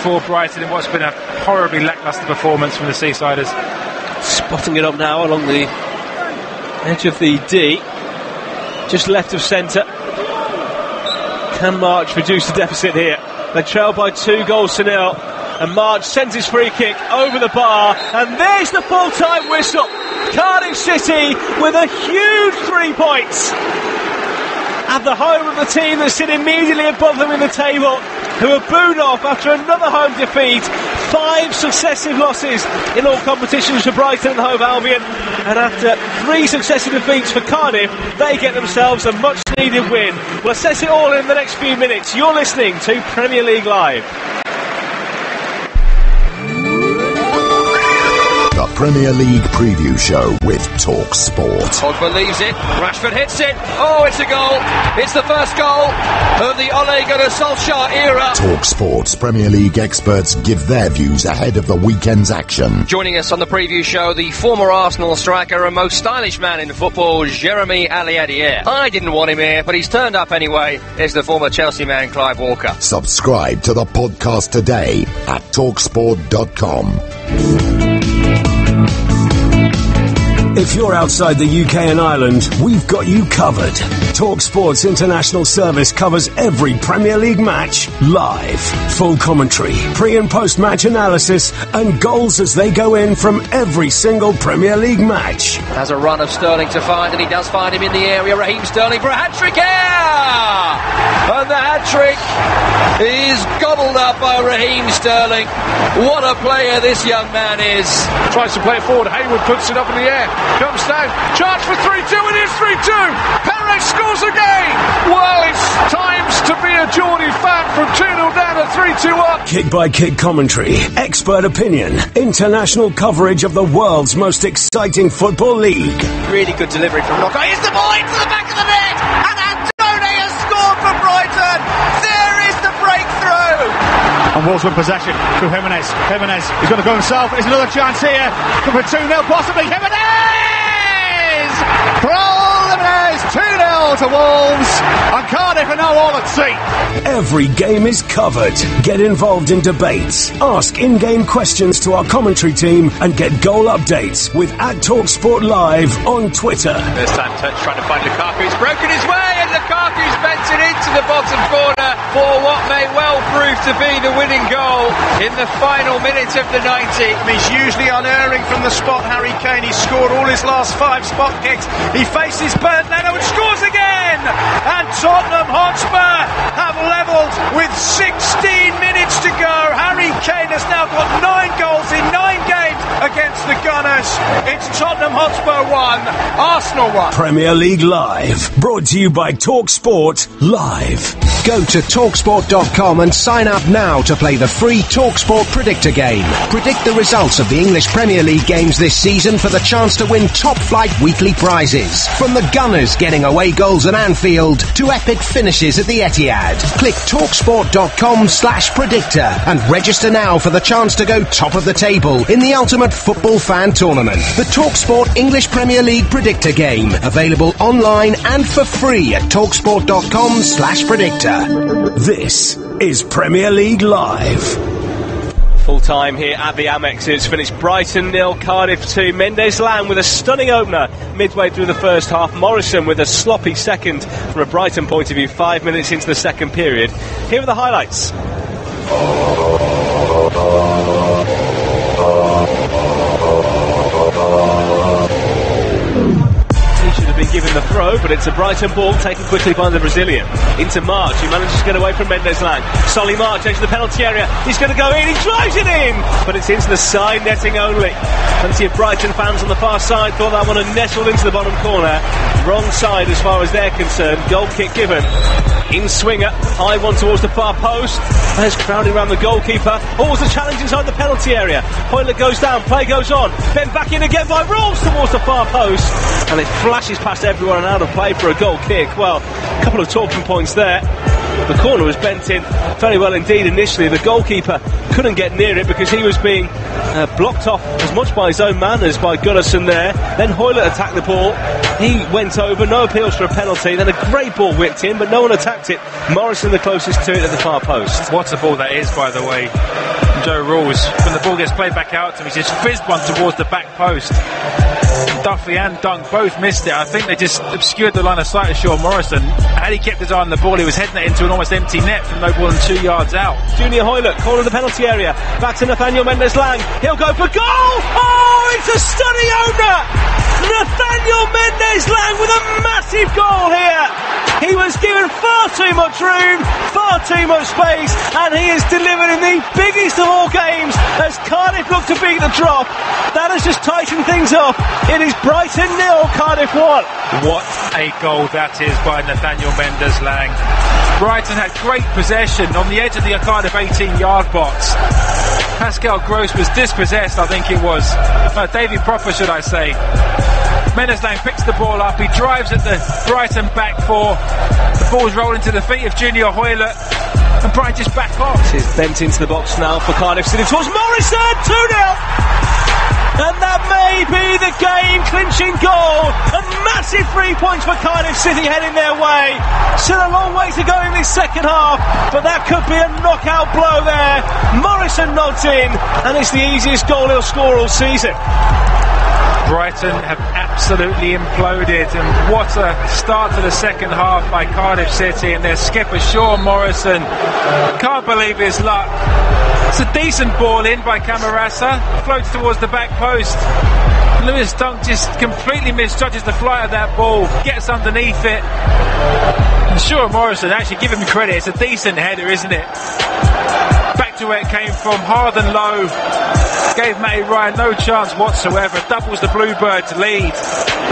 for Brighton in what's been a horribly lacklustre performance from the Seasiders. Spotting it up now along the edge of the D, just left of centre. Can March reduce the deficit here? They trail by 2-0, and March sends his free kick over the bar, and there's the full-time whistle. Cardiff City with a huge 3 points at the home of the team that sit immediately above them in the table, who are booed off after another home defeat. 5 successive losses in all competitions for Brighton and Hove Albion, and after 3 successive defeats for Cardiff, they get themselves a much needed win. We'll assess it all in the next few minutes. You're listening to Premier League Live. The Premier League Preview Show with Talk Sport. Pogba leaves it, Rashford hits it, oh, it's a goal, it's the first goal of the Ole Gunnar Solskjaer era. Talk Sport's Premier League experts give their views ahead of the weekend's action. Joining us on the preview show, the former Arsenal striker and most stylish man in football, Jeremy Aliadier. I didn't want him here, but he's turned up anyway. It's the former Chelsea man, Clive Walker. Subscribe to the podcast today at talksport.com. If you're outside the UK and Ireland, we've got you covered. TalkSport's international service covers every Premier League match live. Full commentary, pre- and post-match analysis, and goals as they go in from every single Premier League match. Has a run of Sterling to find, and he does find him in the area. Raheem Sterling for a hat-trick here! And the hat-trick is gobbled up by Raheem Sterling. What a player this young man is. Tries to play it forward. Hayward puts it up in the air. Comes down. Charge for 3-2. It is 3-2. Perez scores again. Well, it's times to be a Geordie fan from 2-0 down to 3-2 up. Kick-by-kick commentary, expert opinion, international coverage of the world's most exciting football league. Really good delivery from Rocco. Here's the ball into the back of the net. And Antony has scored for Brighton. There is the breakthrough. And Wolves with possession to Jimenez. Jimenez, he's going to go himself. There's another chance here. Come for 2-0 possibly. Jimenez! Jimenez, 2-0 to Wolves. And Cardiff are now all at sea. Every game is covered. Get involved in debates. Ask in-game questions to our commentary team and get goal updates with @TalkSport Live on Twitter. First time touch trying to find Lukaku. He's broken his way and Lukaku's bent it into the bottom corner for what may well prove to be the winning goal in the final minute of the 90. He's usually unerring from the spot, Harry Kane. He's scored all his last 5 spot kicks. He faces Bernd Leno and scores again! And Tottenham Hotspur have levelled with 16 minutes to go. Harry Kane has now got 9 goals in 9 games against the Gunners. It's Tottenham Hotspur 1, Arsenal 1. Premier League Live, brought to you by TalkSport Live. Go to TalkSport.com and sign up now to play the free TalkSport Predictor game. Predict the results of the English Premier League games this season for the chance to win top-flight weekly prizes. From the Gunners getting away goals at Anfield to epic finishes at the Etihad. Click TalkSport.com/predictor and register now for the chance to go top of the table in the Ultimate Football Fan Tournament. The TalkSport English Premier League Predictor game. Available online and for free at TalkSport.com/predictor. This is Premier League Live. Full time here at the Amex. It's finished Brighton 0, Cardiff 2. Mendez-Laing with a stunning opener midway through the first half. Morrison with a sloppy second from a Brighton point of view 5 minutes into the second period. Here are the highlights. giving the throw, but it's a Brighton ball taken quickly by the Brazilian. Into March, who manages to get away from Mendez-Laing. Solly March into the penalty area. He's going to go in, he drives it in, but it's into the side netting only. Plenty of Brighton fans on the far side thought that one had nestled into the bottom corner. Wrong side as far as they're concerned. Goal kick given. In swinger, high one towards the far post. There's crowding around the goalkeeper. Always a challenge inside the penalty area. Hoyle goes down, play goes on. Then back in again by Rolls towards the far post. And it flashes past everyone and out of play for a goal kick. Well, a couple of talking points there. The corner was bent in very well indeed initially. The goalkeeper couldn't get near it because he was being blocked off as much by his own man as by Gunnarsson there. Then Hoyle attacked the ball. He went over, no appeals for a penalty. Then a great ball whipped in, but no one attacked it. Morrison the closest to it at the far post. What a ball that is, by the way. Joe Rawls, when the ball gets played back out to him, he just fizzed one towards the back post. Duffy and Dunk both missed it. I think they just obscured the line of sight of Sean Morrison. Had he kept his eye on the ball, he was heading it into an almost empty net from no more than 2 yards out. Junior Hoyle, corner of the penalty area. Back to Nathaniel Mendez-Laing. He'll go for goal! Oh, it's a stunning opener! Nathaniel Mendez-Laing with a massive goal here. He was given far too much room, far too much space, and he is delivered in the biggest of all games as Cardiff look to beat the drop. That has just tightened things up. It is Brighton 0, Cardiff 1. What a goal that is by Nathaniel Mendez-Laing. Brighton had great possession on the edge of the Cardiff 18-yard box. Pascal Gross was dispossessed, I think it was. Davy Proper, should I say. Mendez-Laing picks the ball up, he drives at the Brighton back four. The ball's rolling to the feet of Junior Hoyle, and Brighton just back off. This is bent into the box now for Cardiff City towards Morrison, 2-0! And that may be the game-clinching goal. A massive 3 points for Cardiff City heading their way. Still a long way to go in this second half, but that could be a knockout blow there. Morrison nods in, and it's the easiest goal he'll score all season. Brighton have absolutely imploded, and what a start to the second half by Cardiff City and their skipper Sean Morrison. Can't believe his luck. It's a decent ball in by Camarasa, floats towards the back post. Lewis Dunk just completely misjudges the flight of that ball, gets underneath it. And Sean Morrison, actually give him credit, it's a decent header, isn't it? Back to where it came from, hard and low. Gave Matty Ryan no chance whatsoever, doubles the Bluebirds' lead.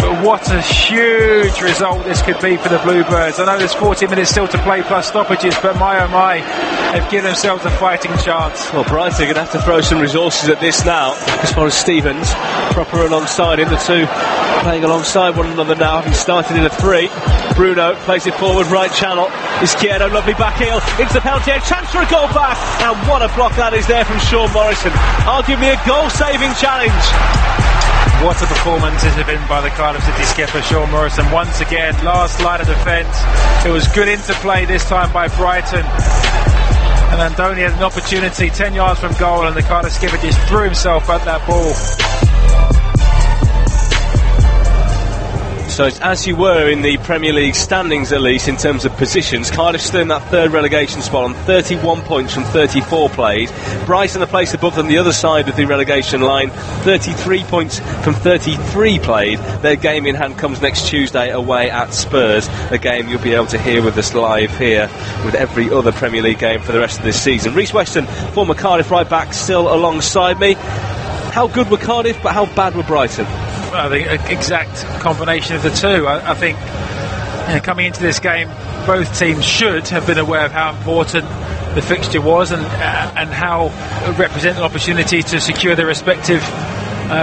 But what a huge result this could be for the Bluebirds. I know there's 40 minutes still to play plus stoppages, but my oh my, they've given themselves a fighting chance. Well, Brighton are going to have to throw some resources at this now, as far as Stevens, Proper alongside him, the two playing alongside one another now, having started in a three. Bruno plays it forward, right channel. Izquierdo, lovely back heel, into the penalty area, chance for a goal back, and what a block that is there from Sean Morrison. Arguably a goal-saving challenge. What a performance has it been by the Cardiff City skipper Sean Morrison. Once again, last line of defence. It was good interplay this time by Brighton. And Andoni had an opportunity 10 yards from goal, and the Cardiff skipper just threw himself at that ball. So it's as you were in the Premier League standings, at least in terms of positions. Cardiff still in that third relegation spot on 31 points from 34 played. Brighton, the place above them, the other side of the relegation line, 33 points from 33 played. Their game in hand comes next Tuesday away at Spurs, a game you'll be able to hear with us live here with every other Premier League game for the rest of this season. Reece Weston, former Cardiff right back, still alongside me. How good were Cardiff, but how bad were Brighton? I think an exact combination of the two. I think coming into this game, both teams should have been aware of how important the fixture was and how it represented an opportunity to secure their respective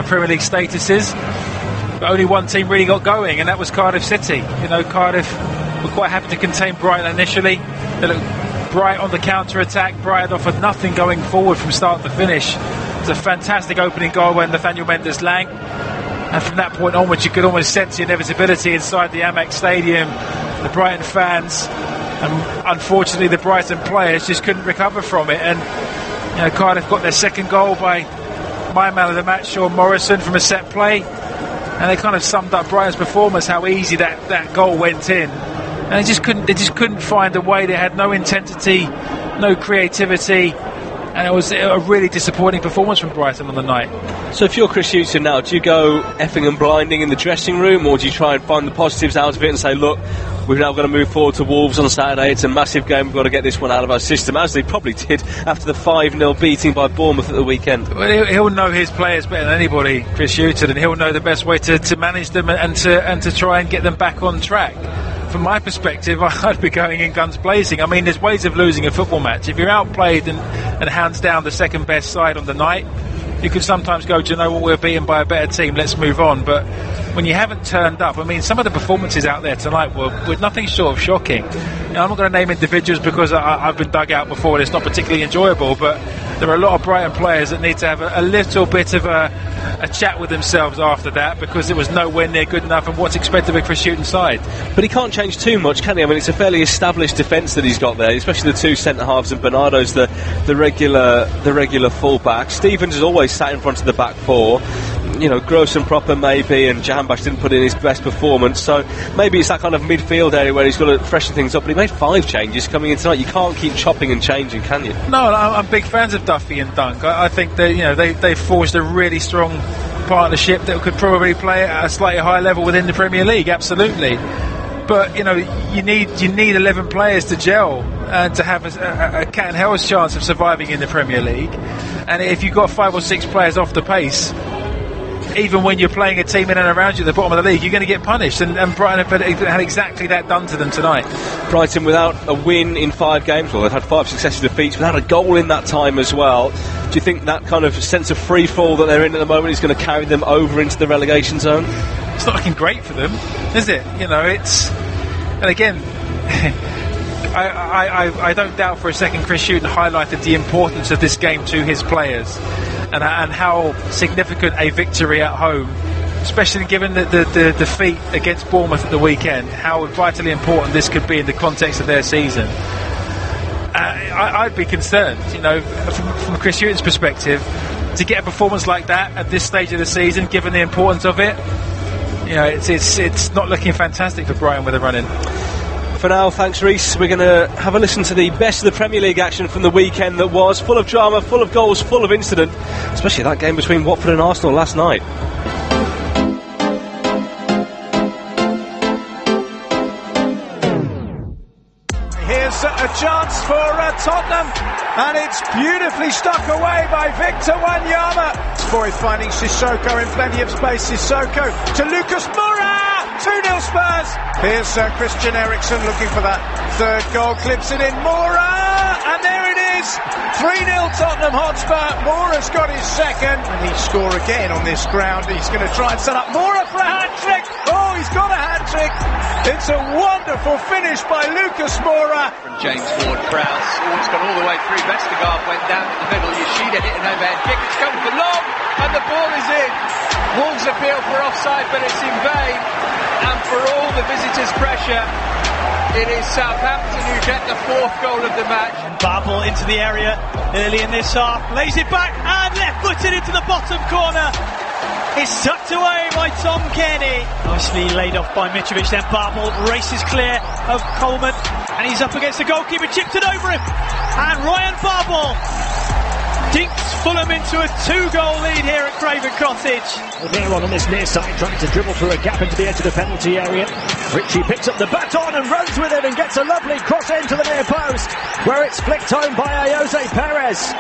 Premier League statuses. But only one team really got going, and that was Cardiff City. You know, Cardiff were quite happy to contain Brighton initially. They looked bright on the counter-attack. Brighton offered nothing going forward from start to finish. It was a fantastic opening goal when Nathaniel Mendez-Laing. And from that point onwards, you could almost sense the inevitability inside the Amex Stadium. The Brighton fans, and unfortunately the Brighton players, just couldn't recover from it. And Cardiff got their second goal by my man of the match, Sean Morrison, from a set play. And they kind of summed up Brighton's performance, how easy that goal went in. And they just couldn't find a way. They had no intensity, no creativity. And it was a really disappointing performance from Brighton on the night. So if you're Chris Hughton now, do you go effing and blinding in the dressing room, or do you try and find the positives out of it and say, look, we've now got to move forward to Wolves on Saturday, it's a massive game, we've got to get this one out of our system, as they probably did after the 5-0 beating by Bournemouth at the weekend? Well, he'll know his players better than anybody, Chris Hughton, and he'll know the best way to manage them and to try and get them back on track. From my perspective, I'd be going in guns blazing. I mean, there's ways of losing a football match. If you're outplayed and hands down the second best side on the night, you could sometimes go, do you know what, we're beaten by a better team, let's move on. But when you haven't turned up, I mean, some of the performances out there tonight were nothing short of shocking. Now, I'm not going to name individuals because I've been dug out before and it's not particularly enjoyable, but there are a lot of Brighton players that need to have a little bit of a chat with themselves after that, because it was nowhere near good enough and what's expected of a Chris Hughton side. But he can't change too much, can he? I mean, it's a fairly established defence that he's got there, especially the two centre-halves, and Bernardo's the regular full-back. Stevens has always sat in front of the back four. You know, gross and proper maybe, and Jahanbakhsh didn't put in his best performance, so maybe it's that kind of midfield area where he's got to freshen things up. But he made 5 changes coming in tonight. You can't keep chopping and changing, can you? No, I'm big fans of Duffy and Dunk. I think that they've forged a really strong partnership that could probably play at a slightly higher level within the Premier League. Absolutely. But you need 11 players to gel and to have a cat and hell's chance of surviving in the Premier League. And if you've got 5 or 6 players off the pace, even when you're playing a team in and around you at the bottom of the league, you're going to get punished, and Brighton have had exactly that done to them tonight. Brighton without a win in 5 games, well, they've had 5 successive defeats without a goal in that time as well. Do you think that kind of sense of free fall that they're in at the moment is going to carry them over into the relegation zone? It's not looking great for them, is it? And again, I don't doubt for a second Chris Hughton highlighted the importance of this game to his players and how significant a victory at home, especially given the defeat against Bournemouth at the weekend, how vitally important this could be in the context of their season. I'd be concerned, from Chris Hughton's perspective, to get a performance like that at this stage of the season, given the importance of it. It's not looking fantastic for Brighton with a run in. For now, thanks Reece. We're going to have a listen to the best of the Premier League action from the weekend that was, full of drama, full of goals, full of incident, especially that game between Watford and Arsenal last night. Here's a chance for Tottenham, and it's beautifully stuck away by Victor Wanyama. Boy finding Sissoko in plenty of space. Sissoko to Lucas Moura. 2-0 Spurs. Here's Christian Eriksen looking for that third goal. Clips it in. Moura, and there it is. 3-0 Tottenham Hotspur. Moura's got his second, and he score again on this ground. He's going to try and set up Moura for a hat-trick. Oh, he's got a hat-trick. It's a wonderful finish by Lucas Moura. From James Ward-Prowse. It's gone all the way through. Vestergaard went down in the middle. Yoshida hit an overhead kick. It's come for long, and the ball is in. Wolves appeal for offside, but it's in vain. And for all the visitors' pressure, it is Southampton who get the 4th goal of the match. Babel into the area early in this half, lays it back and left-footed into the bottom corner. It's tucked away by Tom Kenny. Nicely laid off by Mitrovic, then Babel races clear of Coleman, and he's up against the goalkeeper, chipped it over him, and Ryan Babel dinks Fulham into a 2-goal lead here at Craven Cottage. Almiron on this near side trying to dribble through a gap into the edge of the penalty area. Richie picks up the baton and runs with it and gets a lovely cross into the near post, where it's flicked home by Jose Perez.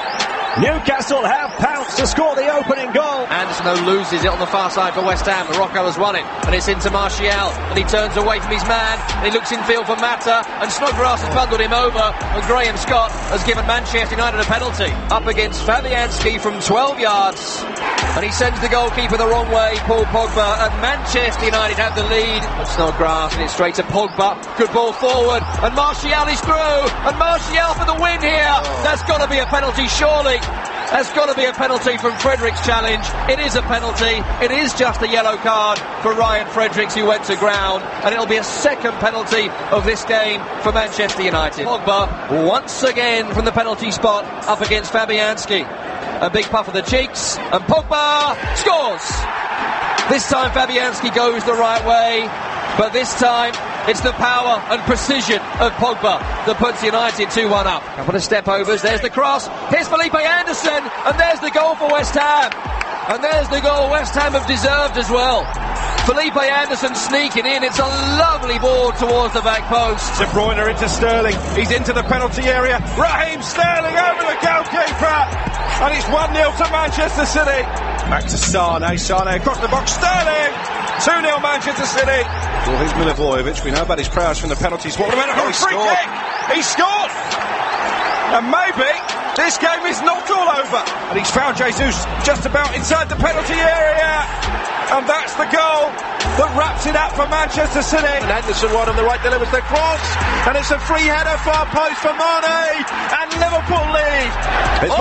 Newcastle have pounced to score the opening goal. Anderson loses it on the far side for West Ham. Morocco has won it, and it's into Martial, and he turns away from his man, and he looks in field for Mata, and Snodgrass has bundled him over, and Graham Scott has given Manchester United a penalty. Up against Fabianski from 12 yards, and he sends the goalkeeper the wrong way, Paul Pogba, and Manchester United have the lead. And Snodgrass, and it's straight to Pogba, good ball forward, and Martial is through, and Martial for the win here. That's got to be a penalty, surely. That's got to be a penalty from Fredericks' challenge. It is a penalty. It is just a yellow card for Ryan Fredericks, who went to ground, and it'll be a second penalty of this game for Manchester United. Pogba once again from the penalty spot up against Fabianski. A big puff of the cheeks, and Pogba scores. This time Fabianski goes the right way, but this time It's the power and precision of Pogba that puts United 2-1 up. Couple of step overs, there's the cross, here's Felipe Anderson, and there's the goal for West Ham. And there's the goal West Ham have deserved as well. Felipe Anderson sneaking in, it's a lovely ball towards the back post. De Bruyne into Sterling, he's into the penalty area, Raheem Sterling over the goalkeeper, and it's 1-0 to Manchester City. Back to Sane across the box, Sterling, 2-0 Manchester City. Well, here's Milivojevic, we know about his prowess from the penalties. What about a free kick? He scored! And maybe this game is not all over. And he's found Jesus just about inside the penalty area. And that's the goal that wraps it up for Manchester City. And Henderson wide on the right delivers the cross. And it's a free header far post for Mane. And Liverpool lead. It's 2-0.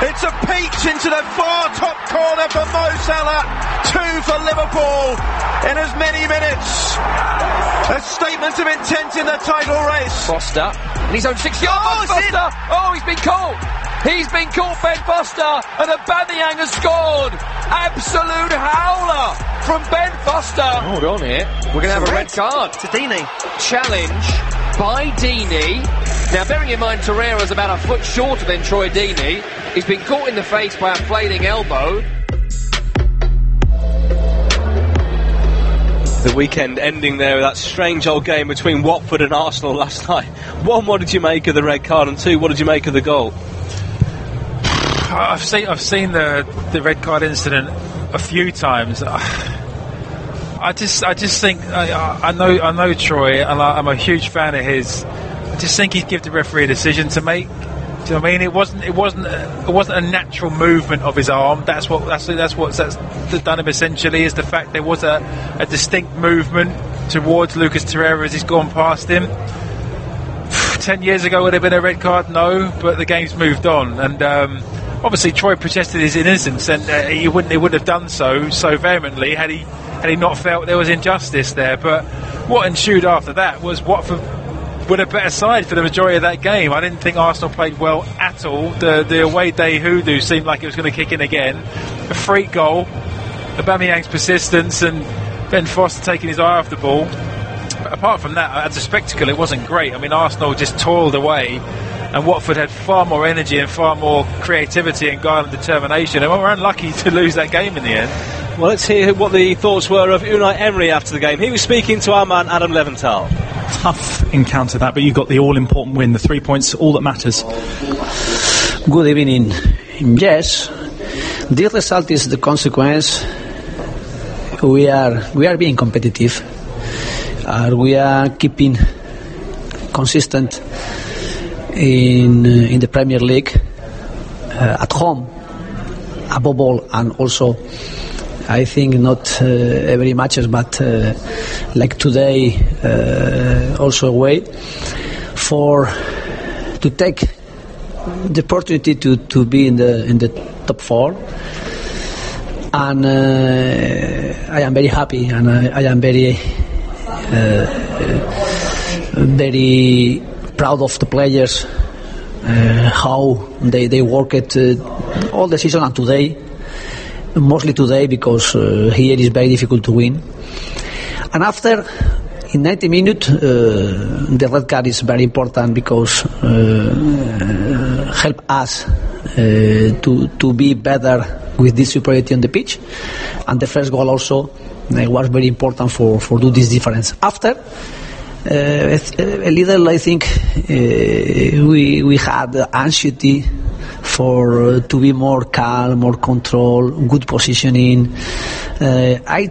It's a peach into the far top corner for Mo Salah. 2 for Liverpool in as many minutes. A statement of intent in the title race. Foster, in his own 6-yard box, Foster! Oh, he's been caught! He's been caught, Ben Foster, and Aubameyang has scored! Absolute howler from Ben Foster! Hold on here, we're going to have a red card. To Deeney. Challenge by Deeney. Now, bearing in mind Torreira's about a foot shorter than Troy Deeney, he's been caught in the face by a flailing elbow. The weekend ending there with that strange old game between Watford and Arsenal last night. 1, what did you make of the red card? And 2, what did you make of the goal? I've seen the red card incident a few times. I just think I know Troy, and I'm a huge fan of his. I just think he'd give the referee a decision to make. Do you know what I mean? It wasn't a natural movement of his arm. That's what's done him essentially, is the fact there was a distinct movement towards Lucas Torreira as he's gone past him. 10 years ago would have been a red card, no, but the game's moved on, and obviously Troy protested his innocence, and he wouldn't have done so vehemently had he not felt there was injustice there. But what ensued after that was Watford were a better side for the majority of that game. I didn't think Arsenal played well at all. The away day hoodoo seemed like it was going to kick in again. A freak goal, Aubameyang's persistence, and Ben Foster taking his eye off the ball. But apart from that, as a spectacle, it wasn't great. I mean, Arsenal just toiled away, and Watford had far more energy and far more creativity and guile and determination, and we were unlucky to lose that game in the end. Well, let's hear what the thoughts were of Unai Emery after the game. He was speaking to our man Adam Leventhal. Tough encounter that, but you got the all-important win, the 3 points, all that matters. Good evening. Yes, this result is the consequence. We are being competitive. We are keeping consistent in the Premier League at home, above all, and also I think not every matches, but like today, also away, to take the opportunity to be in the top 4, and I am very happy, and I am very proud of the players, how they worked all the season and today. Mostly today, because here is very difficult to win. And after, in 90 minutes, the red card is very important because help us to be better with this superiority on the pitch. And the first goal also was very important for do this difference. After, a little, I think, we had anxiety to be more calm, more control, good positioning. I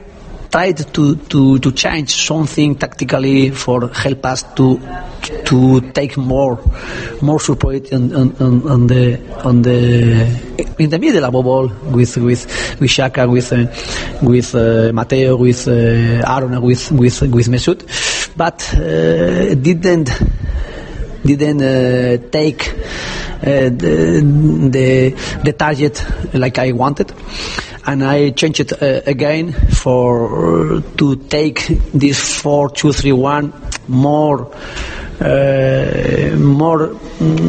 tried to change something tactically for help us to take more superiority on the in the middle, above all, with Xhaka, with Mateo, with Aaron, with Mesut, but didn't take the target like I wanted, and I changed it again to take this 4-2-3-1 more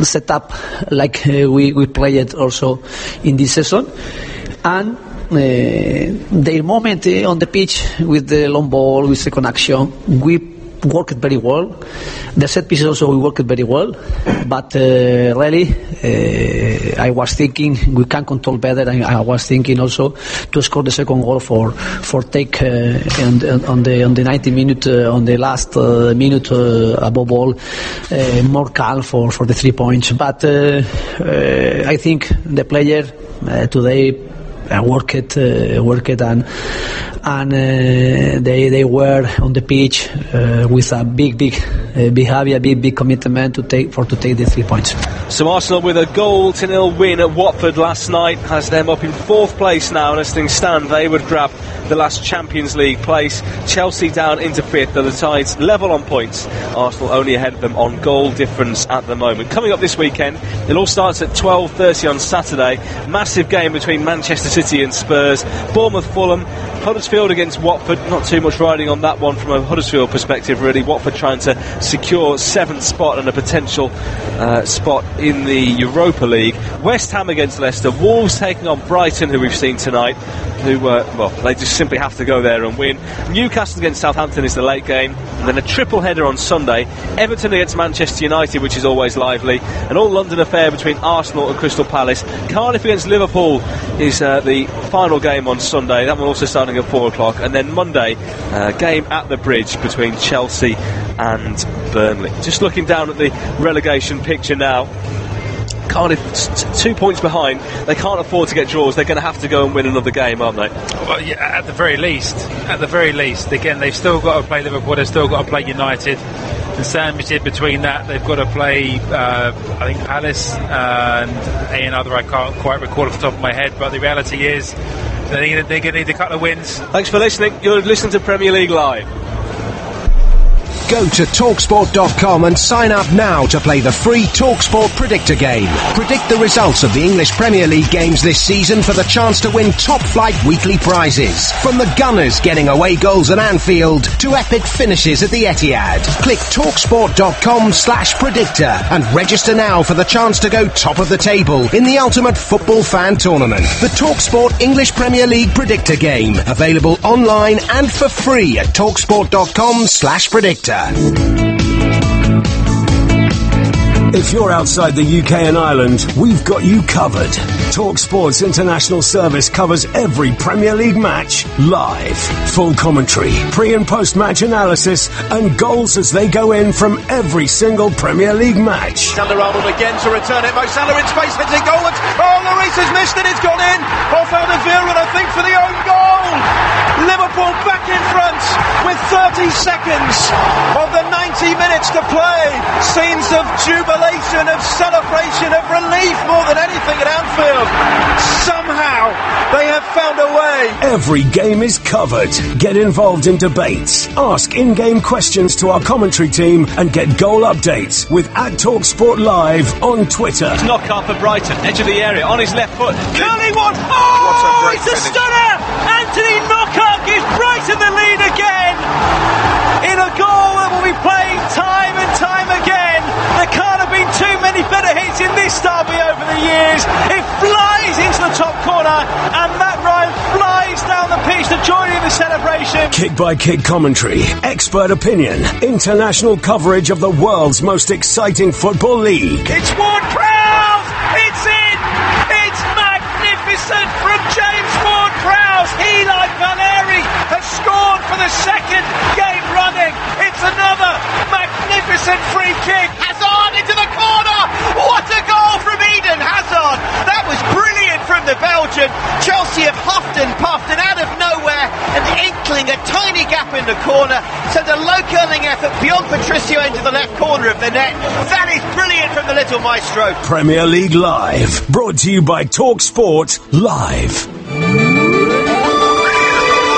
set up like we played also in this season, and their moment on the pitch with the long ball, with second action, we worked very well. The set pieces also we worked very well, but really I was thinking we can control better, and I was thinking also to score the second goal for take on the 90 minute on the last minute above all more calm for the 3 points. But I think the player today worked and they were on the pitch with a big behaviour, big commitment to take the 3 points. So Arsenal with a 0-0 win at Watford last night has them up in 4th place now, and as things stand they would grab the last Champions League place. Chelsea down into 5th, and the Tides level on points. Arsenal only ahead of them on goal difference at the moment. Coming up this weekend, it all starts at 12:30 on Saturday. Massive game between Manchester City and Spurs. Bournemouth, Fulham, Huddersfield against Watford. Not too much riding on that one from a Huddersfield perspective really. Watford trying to secure 7th spot and a potential spot in the Europa League. West Ham against Leicester. Wolves taking on Brighton, who we've seen tonight, who they just simply have to go there and win. Newcastle against Southampton is the late game, and then a triple header on Sunday. Everton against Manchester United, which is always lively. An all-London affair between Arsenal and Crystal Palace. Cardiff against Liverpool is the final game on Sunday. That one also starting at 4 o'clock. And then Monday, game at the Bridge between Chelsea and Burnley. Just looking down at the relegation picture now, Cardiff 2 points behind. They can't afford to get draws. They're going to have to go and win another game, aren't they? Well, yeah, at the very least. Again, they've still got to play Liverpool. They've still got to play United. And sandwiched in between that, they've got to play, I think, Palace and another I can't quite recall off the top of my head. But the reality is they're going to need a couple of wins. Thanks for listening. You're listening to Premier League Live. Go to TalkSport.com and sign up now to play the free TalkSport Predictor game. Predict the results of the English Premier League games this season for the chance to win top-flight weekly prizes. From the Gunners getting away goals at Anfield to epic finishes at the Etihad. Click TalkSport.com/predictor and register now for the chance to go top of the table in the ultimate football fan tournament. The TalkSport English Premier League Predictor game. Available online and for free at TalkSport.com/predictor. If you're outside the UK and Ireland, we've got you covered. TalkSport's international service covers every Premier League match live. Full commentary, pre- and post-match analysis, and goals as they go in from every single Premier League match. Alderweireld again to return it. Mo Salah in space, heads it goal. Lloris has missed it. It's gone in. Off Alderweireld, I think, for the own goal. Liverpool back in front with 30 seconds of the 90 minutes to play. Scenes of jubilation, of celebration, of relief more than anything at Anfield. Somehow they have found a way. Every game is covered. Get involved in debates. Ask in-game questions to our commentary team and get goal updates with @TalkSport Live on Twitter. Knockout for Brighton, edge of the area, on his left foot. Curly one! Oh, it's a stunner! Anthony Knockout gives Brighton the lead again! In a goal that will be played time and time again. There can't have been too many better hits in this derby over the years. It flies into the top corner, and Matt Ryan flies down the pitch to join in the celebration. Kick-by-kick commentary, expert opinion, international coverage of the world's most exciting football league. It's Ward-Prowse! It's in! It's magnificent from James Ward-Prowse. He, like Valeri, has scored for the second game running. It's another magnificent free kick. Hazard into the corner. What a goal from Eden Hazard. That was brilliant from the Belgian. Chelsea have huffed and puffed, and out of nowhere, an inkling, a tiny gap in the corner, sent a low curling effort beyond Patricio into the left corner of the net. That is brilliant from the little maestro. Premier League Live, brought to you by TalkSport Live.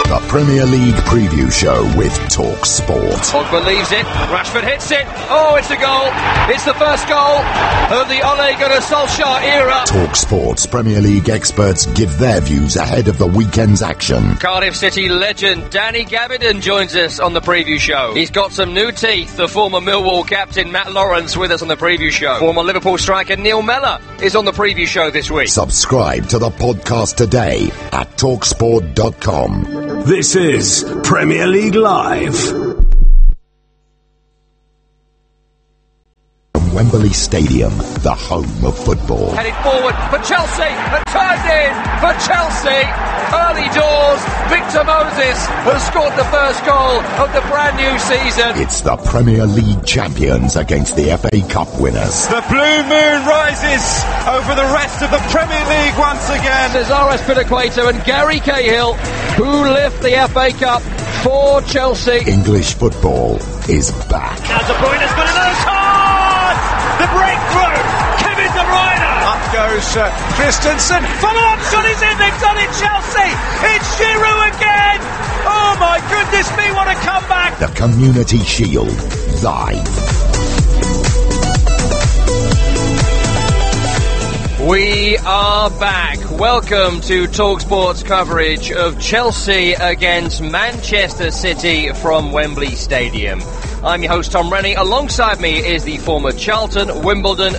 The Premier League preview show with Talk Sport. Pogba leaves it, Rashford hits it, oh, it's a goal, it's the first goal of the Ole Gunnar Solskjaer era. Talk Sport's Premier League experts give their views ahead of the weekend's action. Cardiff City legend Danny Gabbidon joins us on the preview show. He's got some new teeth. The former Millwall captain Matt Lawrence with us on the preview show. Former Liverpool striker Neil Mellor is on the preview show this week. Subscribe to the podcast today at talksport.com. This is Premier League Live. From Wembley Stadium, the home of football. Headed forward for Chelsea and timed in for Chelsea. Early doors, Victor Moses has scored the first goal of the brand new season. It's the Premier League champions against the FA Cup winners. The blue moon rises over the rest of the Premier League once again. Cesar Azpilicueta and Gary Cahill who lift the FA Cup for Chelsea. English football is back. Now De Bruyne's got another shot! The breakthrough! Kevin De Bruyne! Up goes Christensen. Follow-up shot is in. They've done it, Chelsea. It's Giroud again. Oh my goodness me, what a comeback. The Community Shield live. We are back. Welcome to TalkSport's coverage of Chelsea against Manchester City from Wembley Stadium. I'm your host Tom Rennie. Alongside me is the former Charlton, Wimbledon and